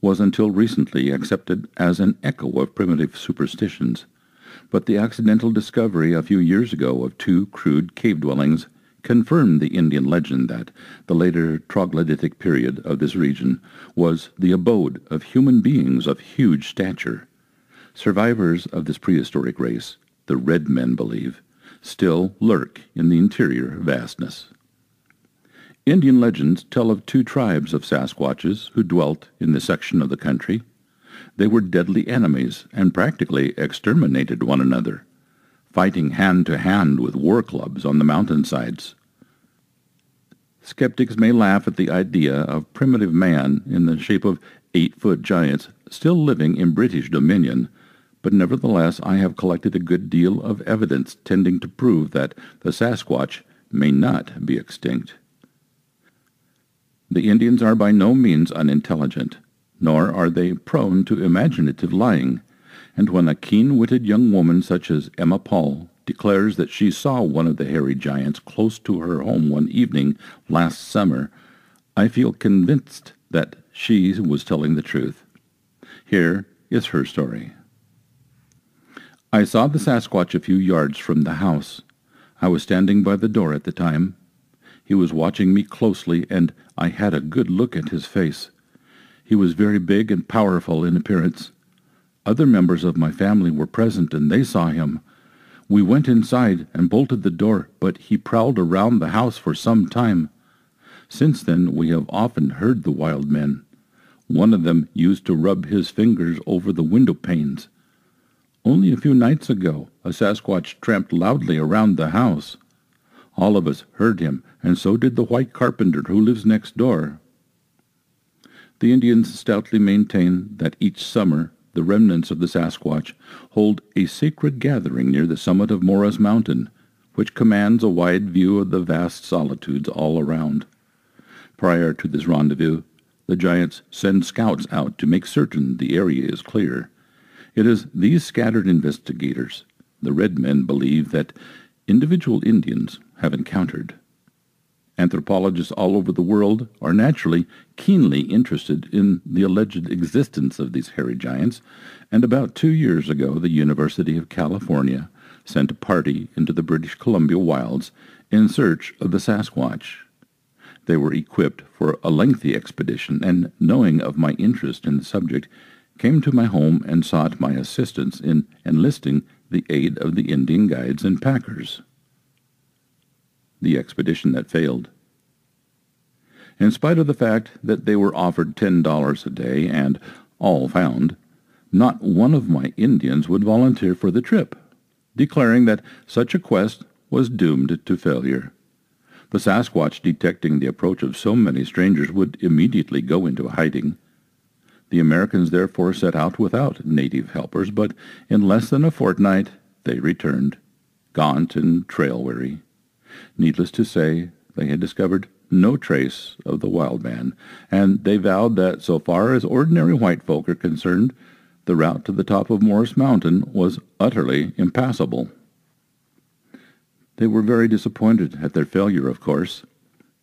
was until recently accepted as an echo of primitive superstitions, but the accidental discovery a few years ago of 2 crude cave dwellings confirmed the Indian legend that the later troglodytic period of this region was the abode of human beings of huge stature. Survivors of this prehistoric race, the red men believe, still lurk in the interior vastness. Indian legends tell of 2 tribes of Sasquatches who dwelt in this section of the country. They were deadly enemies and practically exterminated one another, fighting hand-to-hand with war clubs on the mountainsides. Skeptics may laugh at the idea of primitive man in the shape of 8-foot giants still living in British dominion, but nevertheless I have collected a good deal of evidence tending to prove that the Sasquatch may not be extinct. The Indians are by no means unintelligent, nor are they prone to imaginative lying, and when a keen-witted young woman such as Emma Paul declares that she saw one of the hairy giants close to her home one evening last summer, I feel convinced that she was telling the truth. Here is her story. I saw the Sasquatch a few yards from the house. I was standing by the door at the time. He was watching me closely, and I had a good look at his face. He was very big and powerful in appearance. Other members of my family were present, and they saw him. We went inside and bolted the door, but he prowled around the house for some time. Since then, we have often heard the wild men. One of them used to rub his fingers over the window panes. Only a few nights ago, a Sasquatch tramped loudly around the house. All of us heard him, and so did the white carpenter who lives next door. The Indians stoutly maintain that each summer the remnants of the Sasquatch hold a sacred gathering near the summit of Mora's Mountain, which commands a wide view of the vast solitudes all around. Prior to this rendezvous, the giants send scouts out to make certain the area is clear. It is these scattered investigators, the red men believe, that individual Indians have encountered. Anthropologists all over the world are naturally keenly interested in the alleged existence of these hairy giants, and about 2 years ago the University of California sent a party into the British Columbia wilds in search of the Sasquatch. They were equipped for a lengthy expedition, and knowing of my interest in the subject, came to my home and sought my assistance in enlisting the aid of the Indian guides and packers. The expedition that failed. in spite of the fact that they were offered $10 a day and, all found, not one of my Indians would volunteer for the trip, declaring that such a quest was doomed to failure. The Sasquatch, detecting the approach of so many strangers, would immediately go into hiding. The Americans therefore set out without native helpers, but in less than a fortnight they returned, gaunt and trail-weary. Needless to say, they had discovered no trace of the wild man, and they vowed that so far as ordinary white folk are concerned, the route to the top of Morris Mountain was utterly impassable. They were very disappointed at their failure, of course,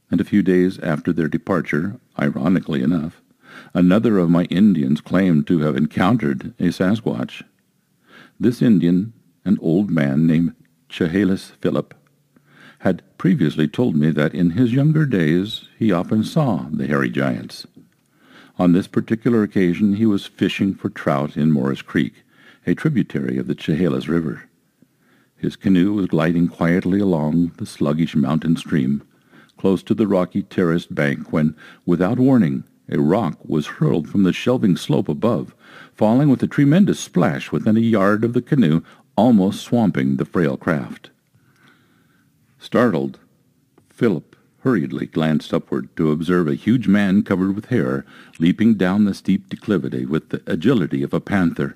and a few days after their departure, ironically enough, another of my Indians claimed to have encountered a Sasquatch. This Indian, an old man named Chehalis Philip, had previously told me that in his younger days he often saw the hairy giants. On this particular occasion he was fishing for trout in Morris Creek, a tributary of the Chehalis River. His canoe was gliding quietly along the sluggish mountain stream, close to the rocky terraced bank, when, without warning, a rock was hurled from the shelving slope above, falling with a tremendous splash within a yard of the canoe, almost swamping the frail craft. Startled, Philip hurriedly glanced upward to observe a huge man covered with hair leaping down the steep declivity with the agility of a panther.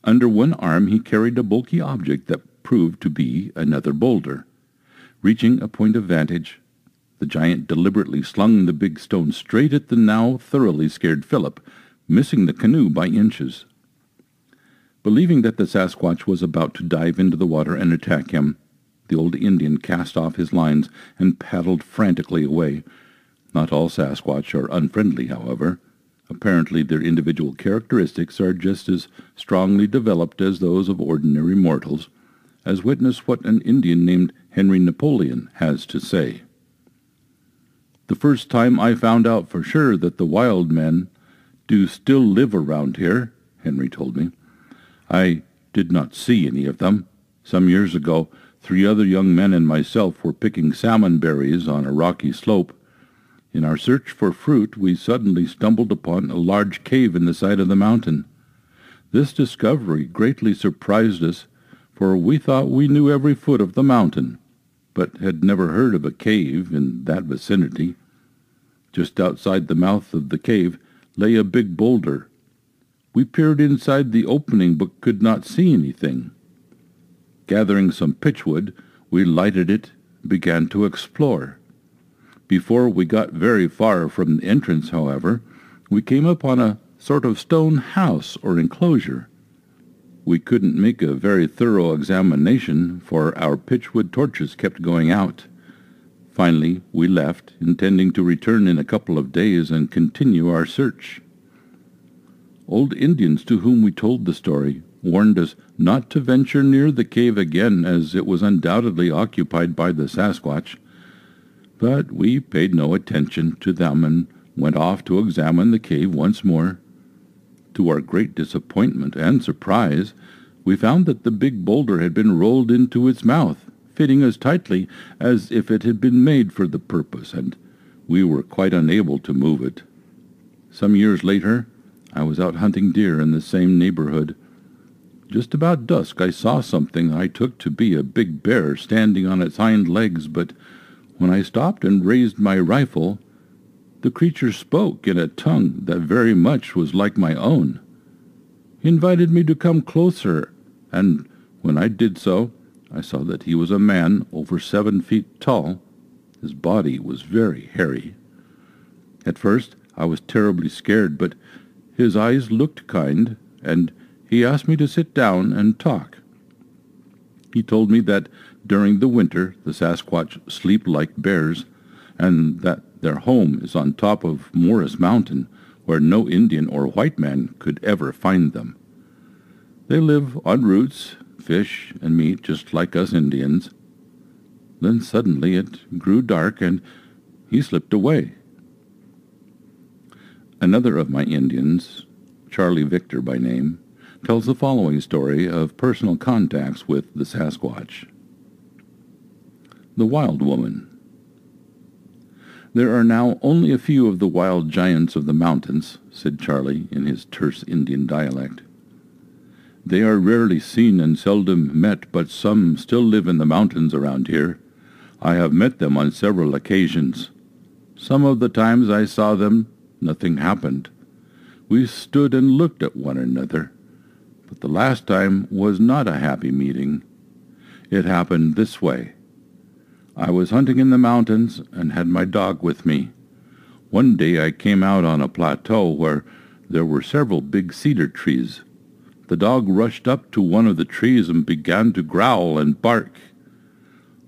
Under one arm he carried a bulky object that proved to be another boulder. Reaching a point of vantage, the giant deliberately slung the big stone straight at the now thoroughly scared Philip, missing the canoe by inches. Believing that the Sasquatch was about to dive into the water and attack him, the old Indian cast off his lines and paddled frantically away. Not all Sasquatch are unfriendly, however. Apparently their individual characteristics are just as strongly developed as those of ordinary mortals, as witness what an Indian named Henry Napoleon has to say. The first time I found out for sure that the wild men do still live around here, Henry told me. I did not see any of them. Some years ago, 3 other young men and myself were picking salmon berries on a rocky slope. In our search for fruit, we suddenly stumbled upon a large cave in the side of the mountain. This discovery greatly surprised us, for we thought we knew every foot of the mountain, but had never heard of a cave in that vicinity. Just outside the mouth of the cave lay a big boulder. We peered inside the opening but could not see anything. Gathering some pitchwood, we lighted it and began to explore. Before we got very far from the entrance, however, we came upon a sort of stone house or enclosure. We couldn't make a very thorough examination, for our pitchwood torches kept going out. Finally, we left, intending to return in a couple of days and continue our search. Old Indians to whom we told the story warned us not to venture near the cave again, as it was undoubtedly occupied by the Sasquatch. But we paid no attention to them and went off to examine the cave once more. To our great disappointment and surprise, we found that the big boulder had been rolled into its mouth, fitting as tightly as if it had been made for the purpose, and we were quite unable to move it. Some years later, I was out hunting deer in the same neighborhood. Just about dusk I saw something I took to be a big bear standing on its hind legs, but when I stopped and raised my rifle, the creature spoke in a tongue that very much was like my own. He invited me to come closer, and when I did so, I saw that he was a man over 7 feet tall. His body was very hairy. At first I was terribly scared, but his eyes looked kind, and he asked me to sit down and talk. He told me that during the winter the Sasquatch sleep like bears, and that their home is on top of Morris Mountain, where no Indian or white man could ever find them. They live on roots, fish, and meat just like us Indians. Then suddenly it grew dark, and he slipped away. Another of my Indians, Charlie Victor by name, tells the following story of personal contacts with the Sasquatch. The Wild Woman. "There are now only a few of the wild giants of the mountains," said Charlie in his terse Indian dialect. "They are rarely seen and seldom met, but some still live in the mountains around here. I have met them on several occasions. Some of the times I saw them, nothing happened. We stood and looked at one another, but the last time was not a happy meeting. It happened this way. I was hunting in the mountains and had my dog with me. One day I came out on a plateau where there were several big cedar trees. The dog rushed up to one of the trees and began to growl and bark.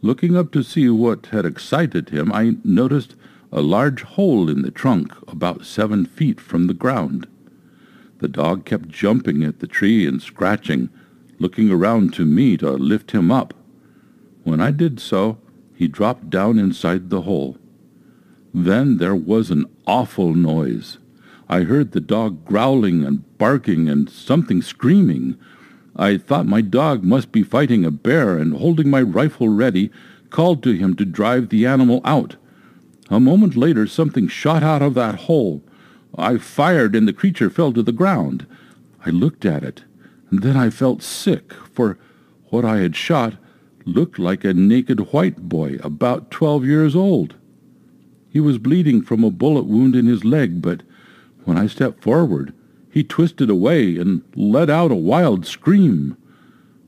Looking up to see what had excited him, I noticed a large hole in the trunk about 7 feet from the ground. The dog kept jumping at the tree and scratching, looking around to me to lift him up. When I did so, he dropped down inside the hole. Then there was an awful noise. I heard the dog growling and barking and something screaming. I thought my dog must be fighting a bear, and holding my rifle ready, called to him to drive the animal out. A moment later something shot out of that hole. I fired and the creature fell to the ground. I looked at it, and then I felt sick, for what I had shot looked like a naked white boy about 12 years old. He was bleeding from a bullet wound in his leg, but when I stepped forward, he twisted away and let out a wild scream.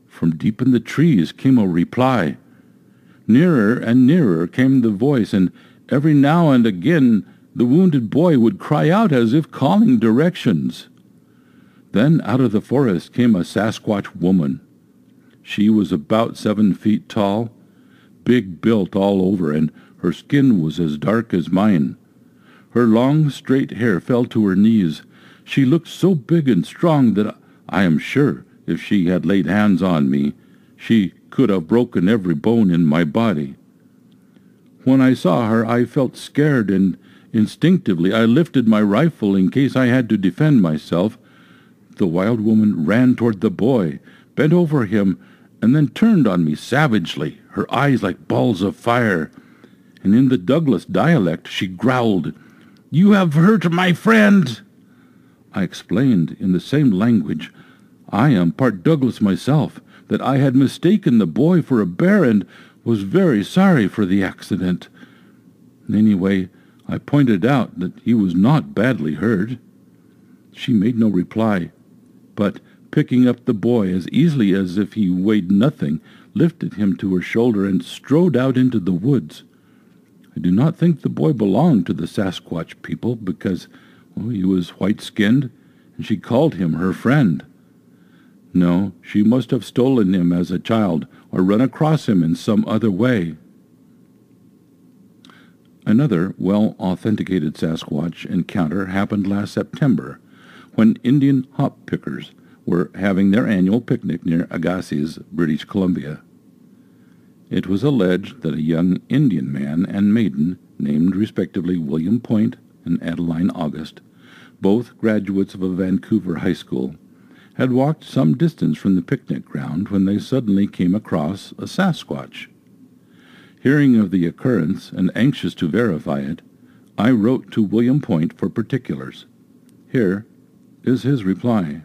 From deep in the trees came a reply. Nearer and nearer came the voice, and every now and again the wounded boy would cry out as if calling directions. Then out of the forest came a Sasquatch woman. She was about 7 feet tall, big built all over, and her skin was as dark as mine. Her long, straight hair fell to her knees. She looked so big and strong that I am sure if she had laid hands on me, she could have broken every bone in my body. When I saw her, I felt scared, and instinctively I lifted my rifle in case I had to defend myself. The wild woman ran toward the boy, bent over him, and then turned on me savagely, her eyes like balls of fire. And in the Douglas dialect she growled, "You have hurt my friend!" I explained in the same language, I am part Douglas myself, that I had mistaken the boy for a bear and was very sorry for the accident. Anyway, I pointed out that he was not badly hurt. She made no reply, but picking up the boy as easily as if he weighed nothing, lifted him to her shoulder and strode out into the woods. I do not think the boy belonged to the Sasquatch people because he was white-skinned, and she called him her friend. No, she must have stolen him as a child or run across him in some other way. Another well-authenticated Sasquatch encounter happened last September when Indian hop pickers were having their annual picnic near Agassiz, British Columbia. It was alleged that a young Indian man and maiden, named respectively William Point and Adeline August, both graduates of a Vancouver high school, had walked some distance from the picnic ground when they suddenly came across a Sasquatch. Hearing of the occurrence and anxious to verify it, I wrote to William Point for particulars. Here is his reply.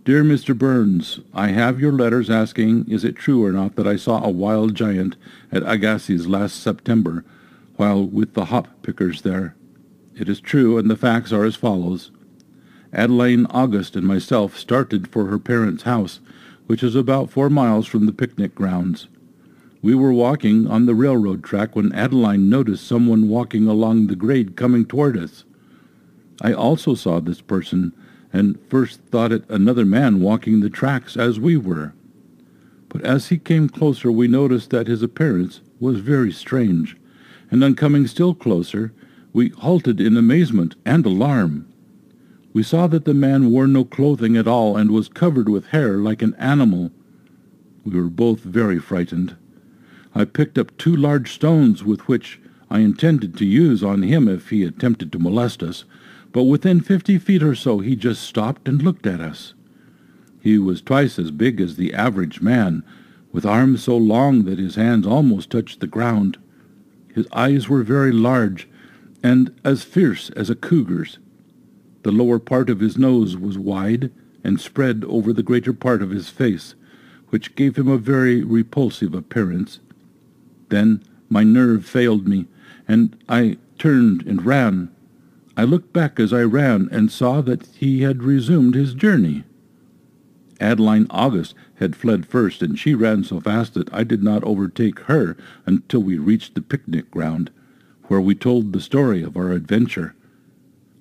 Dear Mr. Burns, I have your letters asking is it true or not that I saw a wild giant at Agassiz last September while with the hop pickers there. It is true, and the facts are as follows. Adeline August and myself started for her parents' house, which is about 4 miles from the picnic grounds. We were walking on the railroad track when Adeline noticed someone walking along the grade coming toward us. I also saw this person, and first thought it another man walking the tracks as we were. But as he came closer, we noticed that his appearance was very strange, and on coming still closer, we halted in amazement and alarm. We saw that the man wore no clothing at all and was covered with hair like an animal. We were both very frightened. I picked up 2 large stones with which I intended to use on him if he attempted to molest us, but within 50 feet or so he just stopped and looked at us. He was twice as big as the average man, with arms so long that his hands almost touched the ground. His eyes were very large and as fierce as a cougar's. The lower part of his nose was wide and spread over the greater part of his face, which gave him a very repulsive appearance. Then my nerve failed me, and I turned and ran. I looked back as I ran and saw that he had resumed his journey. Adeline August had fled first, and she ran so fast that I did not overtake her until we reached the picnic ground, where we told the story of our adventure.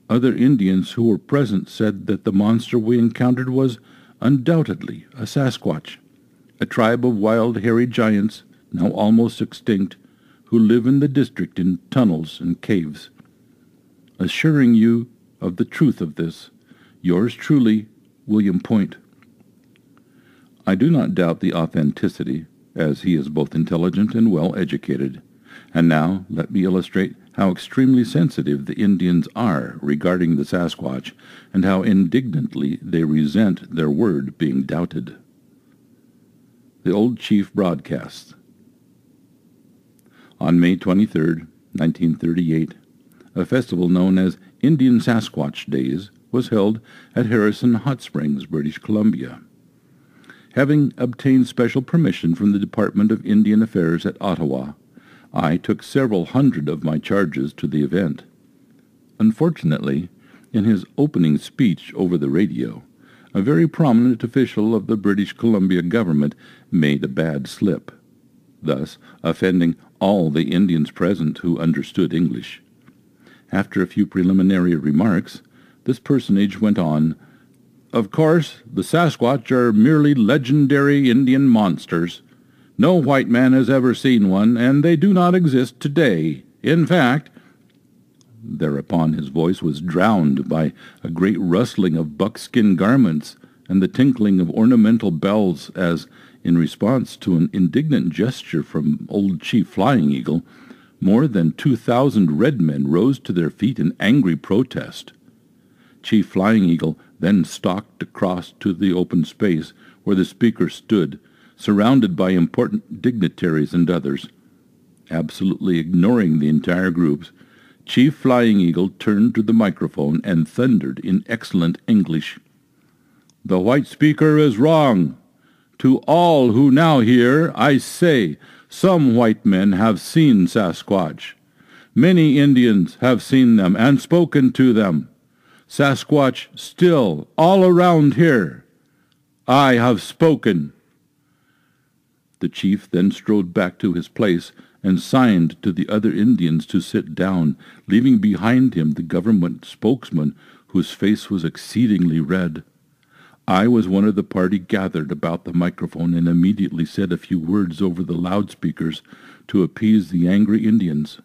Other Indians who were present said that the monster we encountered was undoubtedly a Sasquatch, a tribe of wild hairy giants, now almost extinct, who live in the district in tunnels and caves. Assuring you of the truth of this, yours truly, William Point. I do not doubt the authenticity, as he is both intelligent and well-educated. And now let me illustrate how extremely sensitive the Indians are regarding the Sasquatch, and how indignantly they resent their word being doubted. The old chief broadcasts. On May 23, 1938, a festival known as Indian Sasquatch Days was held at Harrison Hot Springs, British Columbia. Having obtained special permission from the Department of Indian Affairs at Ottawa, I took several hundred of my charges to the event. Unfortunately, in his opening speech over the radio, a very prominent official of the British Columbia government made a bad slip, thus offending all the Indians present who understood English. After a few preliminary remarks, this personage went on, "Of course, the Sasquatch are merely legendary Indian monsters. No white man has ever seen one, and they do not exist today. In fact—" Thereupon his voice was drowned by a great rustling of buckskin garments and the tinkling of ornamental bells as, in response to an indignant gesture from old Chief Flying Eagle, more than 2,000 red men rose to their feet in angry protest. Chief Flying Eagle then stalked across to the open space where the speaker stood, surrounded by important dignitaries and others. Absolutely ignoring the entire groups, Chief Flying Eagle turned to the microphone and thundered in excellent English, "The white speaker is wrong. To all who now hear, I say, some white men have seen Sasquatch. Many Indians have seen them and spoken to them. Sasquatch still all around here. I have spoken." The chief then strode back to his place and signed to the other Indians to sit down, leaving behind him the government spokesman, whose face was exceedingly red. I was one of the party gathered about the microphone and immediately said a few words over the loudspeakers to appease the angry Indians.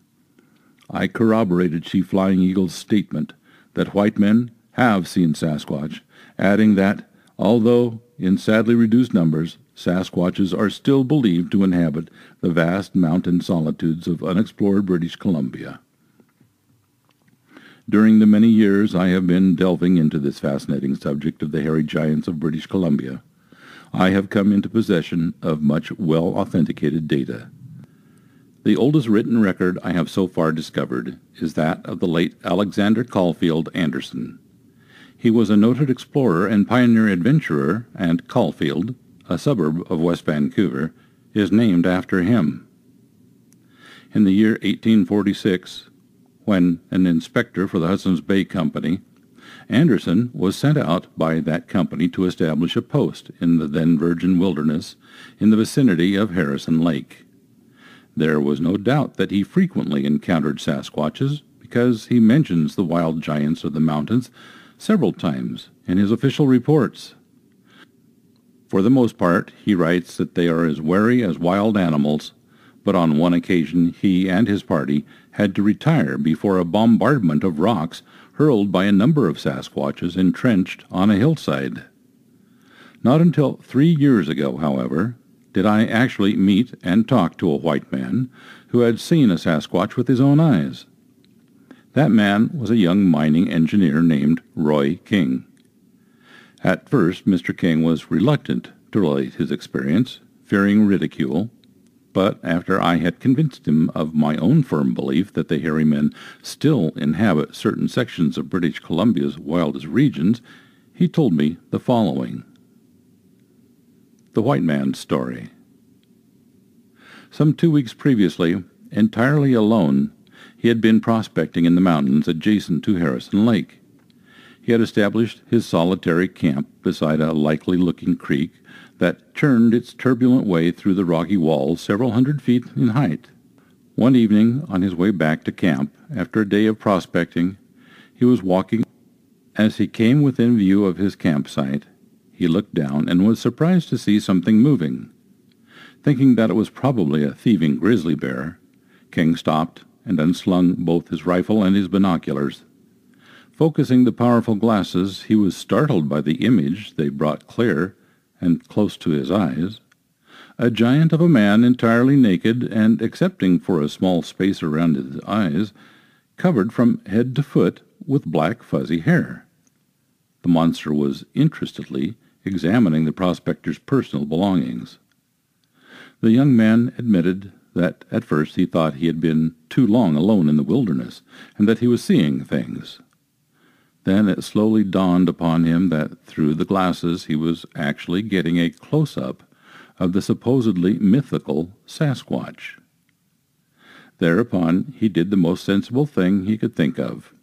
I corroborated Chief Flying Eagle's statement that white men have seen Sasquatch, adding that, although in sadly reduced numbers, Sasquatches are still believed to inhabit the vast mountain solitudes of unexplored British Columbia. During the many years I have been delving into this fascinating subject of the hairy giants of British Columbia, I have come into possession of much well-authenticated data. The oldest written record I have so far discovered is that of the late Alexander Caulfield Anderson. He was a noted explorer and pioneer adventurer, and Caulfield, a suburb of West Vancouver, is named after him. In the year 1846, when an inspector for the Hudson's Bay Company, Anderson was sent out by that company to establish a post in the then virgin wilderness in the vicinity of Harrison Lake. There was no doubt that he frequently encountered Sasquatches, because he mentions the wild giants of the mountains several times in his official reports. For the most part, he writes that they are as wary as wild animals, but on one occasion he and his party had to retire before a bombardment of rocks hurled by a number of Sasquatches entrenched on a hillside. Not until 3 years ago, however, did I actually meet and talk to a white man who had seen a Sasquatch with his own eyes. That man was a young mining engineer named Roy King. At first, Mr. King was reluctant to relate his experience, fearing ridicule. But after I had convinced him of my own firm belief that the hairy men still inhabit certain sections of British Columbia's wildest regions, he told me the following. The White Man's Story. Some 2 weeks previously, entirely alone, he had been prospecting in the mountains adjacent to Harrison Lake. He had established his solitary camp beside a likely-looking creek that churned its turbulent way through the rocky walls several hundred feet in height. One evening, on his way back to camp, after a day of prospecting, he was walking. As he came within view of his campsite, he looked down and was surprised to see something moving. Thinking that it was probably a thieving grizzly bear, King stopped and unslung both his rifle and his binoculars. Focusing the powerful glasses, he was startled by the image they brought clear and close to his eyes. A giant of a man, entirely naked and, excepting for a small space around his eyes, covered from head to foot with black fuzzy hair. The monster was interestedly examining the prospector's personal belongings. The young man admitted that at first he thought he had been too long alone in the wilderness, and that he was seeing things. Then it slowly dawned upon him that through the glasses he was actually getting a close-up of the supposedly mythical Sasquatch. Thereupon he did the most sensible thing he could think of,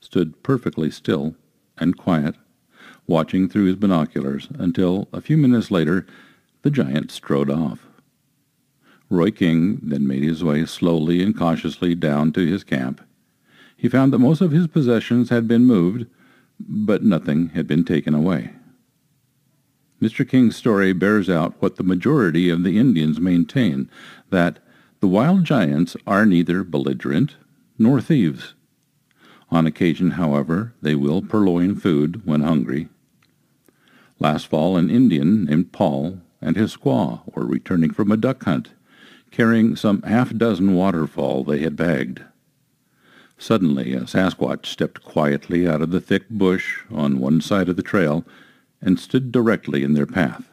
stood perfectly still and quiet, watching through his binoculars until, a few minutes later, the giant strode off. Roy King then made his way slowly and cautiously down to his camp. He found that most of his possessions had been moved, but nothing had been taken away. Mr. King's story bears out what the majority of the Indians maintain, that the wild giants are neither belligerent nor thieves. On occasion, however, they will purloin food when hungry. Last fall, an Indian named Paul and his squaw were returning from a duck hunt, carrying some half-dozen waterfowl they had bagged. Suddenly, a Sasquatch stepped quietly out of the thick bush on one side of the trail and stood directly in their path.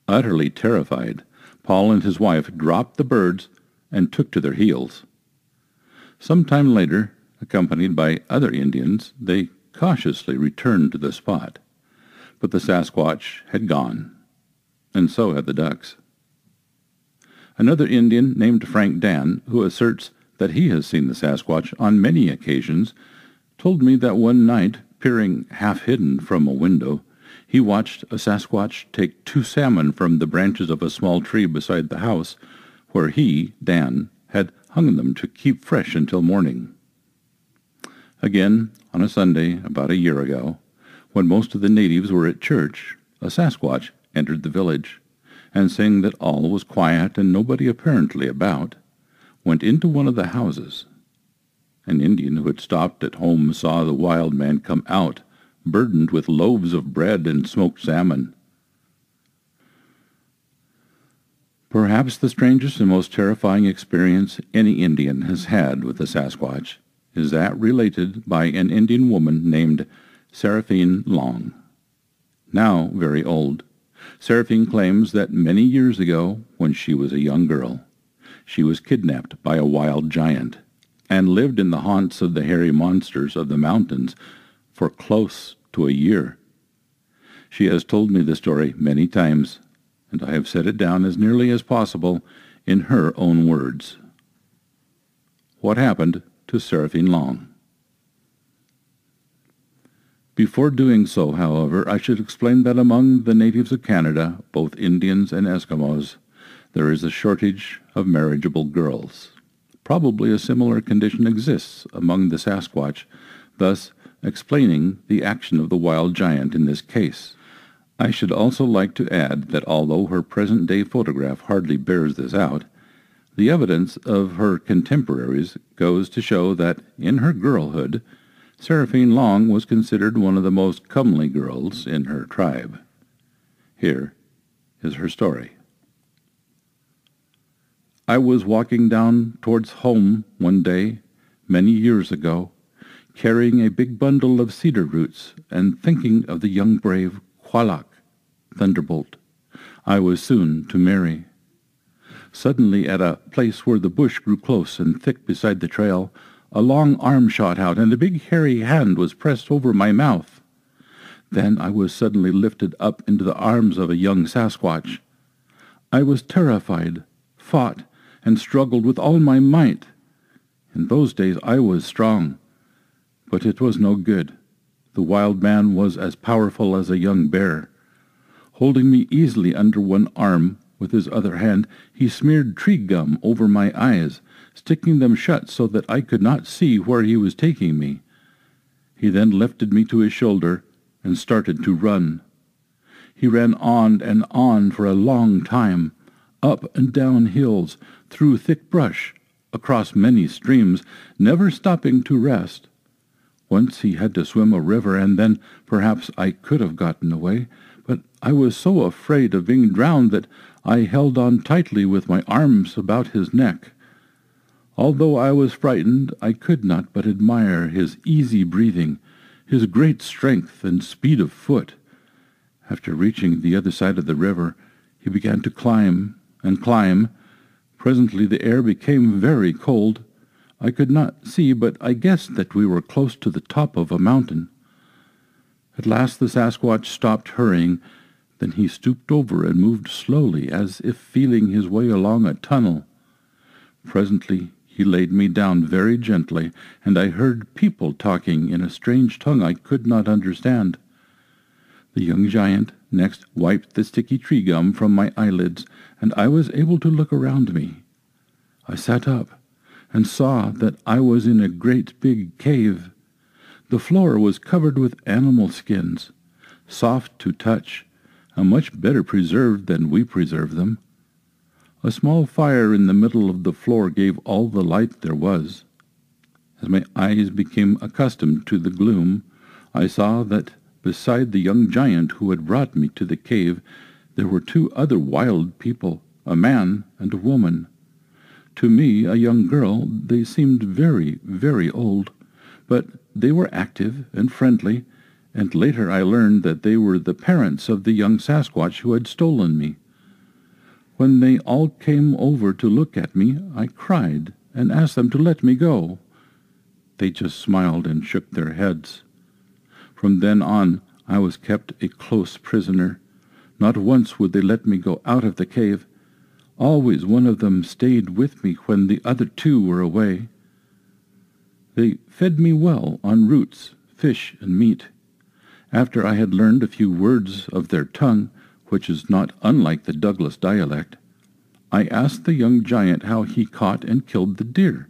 Utterly terrified, Paul and his wife dropped the birds and took to their heels. Some time later, accompanied by other Indians, they cautiously returned to the spot. But the Sasquatch had gone, and so had the ducks. Another Indian named Frank Dan, who asserts that he has seen the Sasquatch on many occasions, told me that one night, peering half-hidden from a window, he watched a Sasquatch take 2 salmon from the branches of a small tree beside the house, where he, Dan, had hung them to keep fresh until morning. Again, on a Sunday about a year ago, when most of the natives were at church, a Sasquatch entered the village, and saying that all was quiet and nobody apparently about, went into one of the houses. An Indian who had stopped at home saw the wild man come out, burdened with loaves of bread and smoked salmon. Perhaps the strangest and most terrifying experience any Indian has had with the Sasquatch is that related by an Indian woman named Seraphine Long. Now very old, Seraphine claims that many years ago, when she was a young girl, she was kidnapped by a wild giant and lived in the haunts of the hairy monsters of the mountains for close to a year. She has told me the story many times, and I have set it down as nearly as possible in her own words. What happened to Seraphine Long? Before doing so, however, I should explain that among the natives of Canada, both Indians and Eskimos, there is a shortage of marriageable girls. Probably a similar condition exists among the Sasquatch, thus explaining the action of the wild giant in this case. I should also like to add that although her present-day photograph hardly bears this out, the evidence of her contemporaries goes to show that, in her girlhood, Seraphine Long was considered one of the most comely girls in her tribe. Here is her story. I was walking down towards home one day, many years ago, carrying a big bundle of cedar roots and thinking of the young brave Qualak, Thunderbolt, I was soon to marry. Suddenly, at a place where the bush grew close and thick beside the trail, a long arm shot out, and a big hairy hand was pressed over my mouth. Then I was suddenly lifted up into the arms of a young Sasquatch. I was terrified, fought, and struggled with all my might. In those days I was strong, but it was no good. The wild man was as powerful as a young bear. Holding me easily under one arm, with his other hand, he smeared tree gum over my eyes, sticking them shut so that I could not see where he was taking me. He then lifted me to his shoulder and started to run. He ran on and on for a long time, up and down hills, through thick brush, across many streams, never stopping to rest. Once he had to swim a river, and then perhaps I could have gotten away, but I was so afraid of being drowned that I held on tightly with my arms about his neck. Although I was frightened, I could not but admire his easy breathing, his great strength and speed of foot. After reaching the other side of the river, he began to climb and climb. Presently the air became very cold. I could not see, but I guessed that we were close to the top of a mountain. At last the Sasquatch stopped hurrying. Then he stooped over and moved slowly, as if feeling his way along a tunnel. Presently he laid me down very gently, and I heard people talking in a strange tongue I could not understand. The young giant next wiped the sticky tree gum from my eyelids, and I was able to look around me. I sat up and saw that I was in a great big cave. The floor was covered with animal skins, soft to touch, and much better preserved than we preserve them. A small fire in the middle of the floor gave all the light there was. As my eyes became accustomed to the gloom, I saw that beside the young giant who had brought me to the cave, there were two other wild people, a man and a woman. To me, a young girl, they seemed very, very old, but they were active and friendly, and later I learned that they were the parents of the young Sasquatch who had stolen me. When they all came over to look at me, I cried and asked them to let me go. They just smiled and shook their heads. From then on, I was kept a close prisoner. Not once would they let me go out of the cave. Always one of them stayed with me when the other two were away. They fed me well on roots, fish, and meat. After I had learned a few words of their tongue, which is not unlike the Douglas dialect, I asked the young giant how he caught and killed the deer,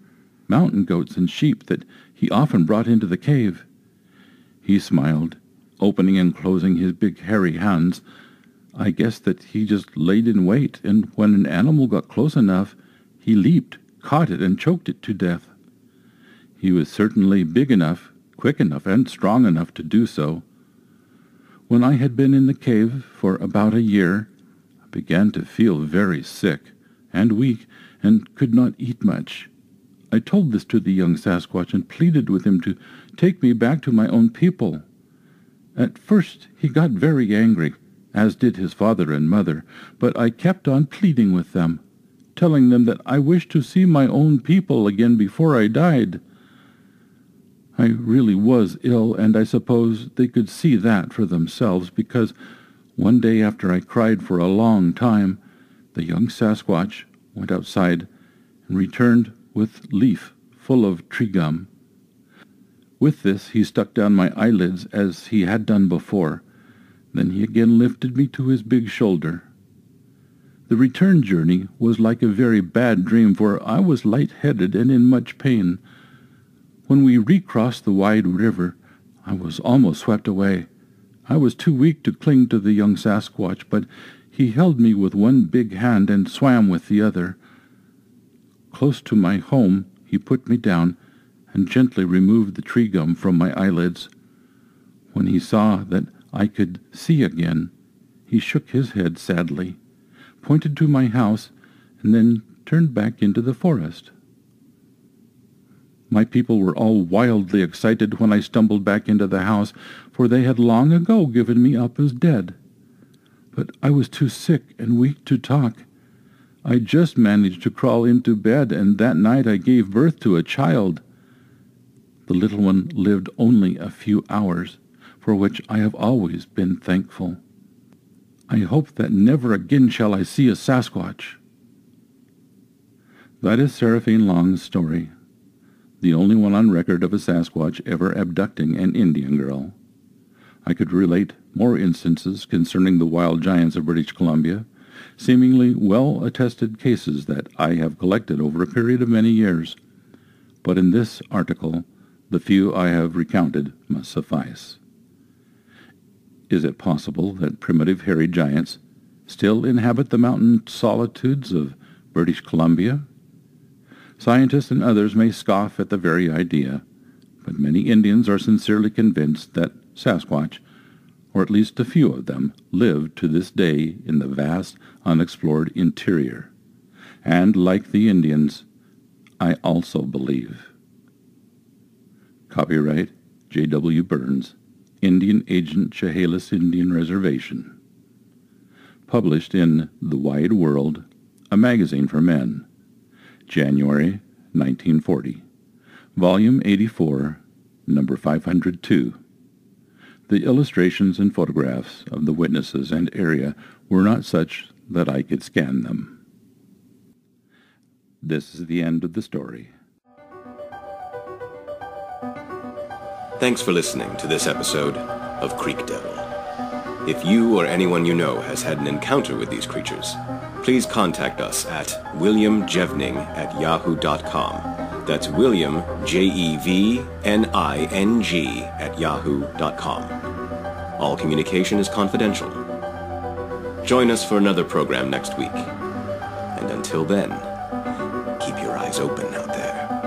mountain goats, and sheep that he often brought into the cave. He smiled, opening and closing his big hairy hands. I guessed that he just laid in wait, and when an animal got close enough, he leaped, caught it, and choked it to death. He was certainly big enough, quick enough, and strong enough to do so. When I had been in the cave for about a year, I began to feel very sick and weak, and could not eat much. I told this to the young Sasquatch and pleaded with him to take me back to my own people. At first he got very angry, as did his father and mother, but I kept on pleading with them, telling them that I wished to see my own people again before I died. I really was ill, and I suppose they could see that for themselves, because one day after I cried for a long time, the young Sasquatch went outside and returned with leaf full of tree gum. With this he stuck down my eyelids as he had done before. Then he again lifted me to his big shoulder. The return journey was like a very bad dream, for I was light-headed and in much pain. When we recrossed the wide river, I was almost swept away. I was too weak to cling to the young Sasquatch, but he held me with one big hand and swam with the other. Close to my home, he put me down and gently removed the tree gum from my eyelids. When he saw that I could see again, he shook his head sadly, pointed to my house, and then turned back into the forest. My people were all wildly excited when I stumbled back into the house, for they had long ago given me up as dead. But I was too sick and weak to talk. I just managed to crawl into bed, and that night I gave birth to a child. The little one lived only a few hours, for which I have always been thankful. I hope that never again shall I see a Sasquatch." That is Seraphine Long's story, the only one on record of a Sasquatch ever abducting an Indian girl. I could relate more instances concerning the wild giants of British Columbia, seemingly well-attested cases that I have collected over a period of many years. But in this article, the few I have recounted must suffice. Is it possible that primitive hairy giants still inhabit the mountain solitudes of British Columbia? Scientists and others may scoff at the very idea, but many Indians are sincerely convinced that Sasquatch, or at least a few of them, live to this day in the vast, unexplored interior. And like the Indians, I also believe. Copyright J.W. Burns, Indian Agent, Chehalis Indian Reservation. Published in The Wide World, a magazine for men. January 1940. Volume 84, number 502. The illustrations and photographs of the witnesses and area were not such that I could scan them. This is the end of the story. Thanks for listening to this episode of Creek Devil. If you or anyone you know has had an encounter with these creatures, please contact us at williamjevning@yahoo.com. That's William, Jevning @yahoo.com. All communication is confidential. Join us for another program next week. And until then, keep your eyes open out there.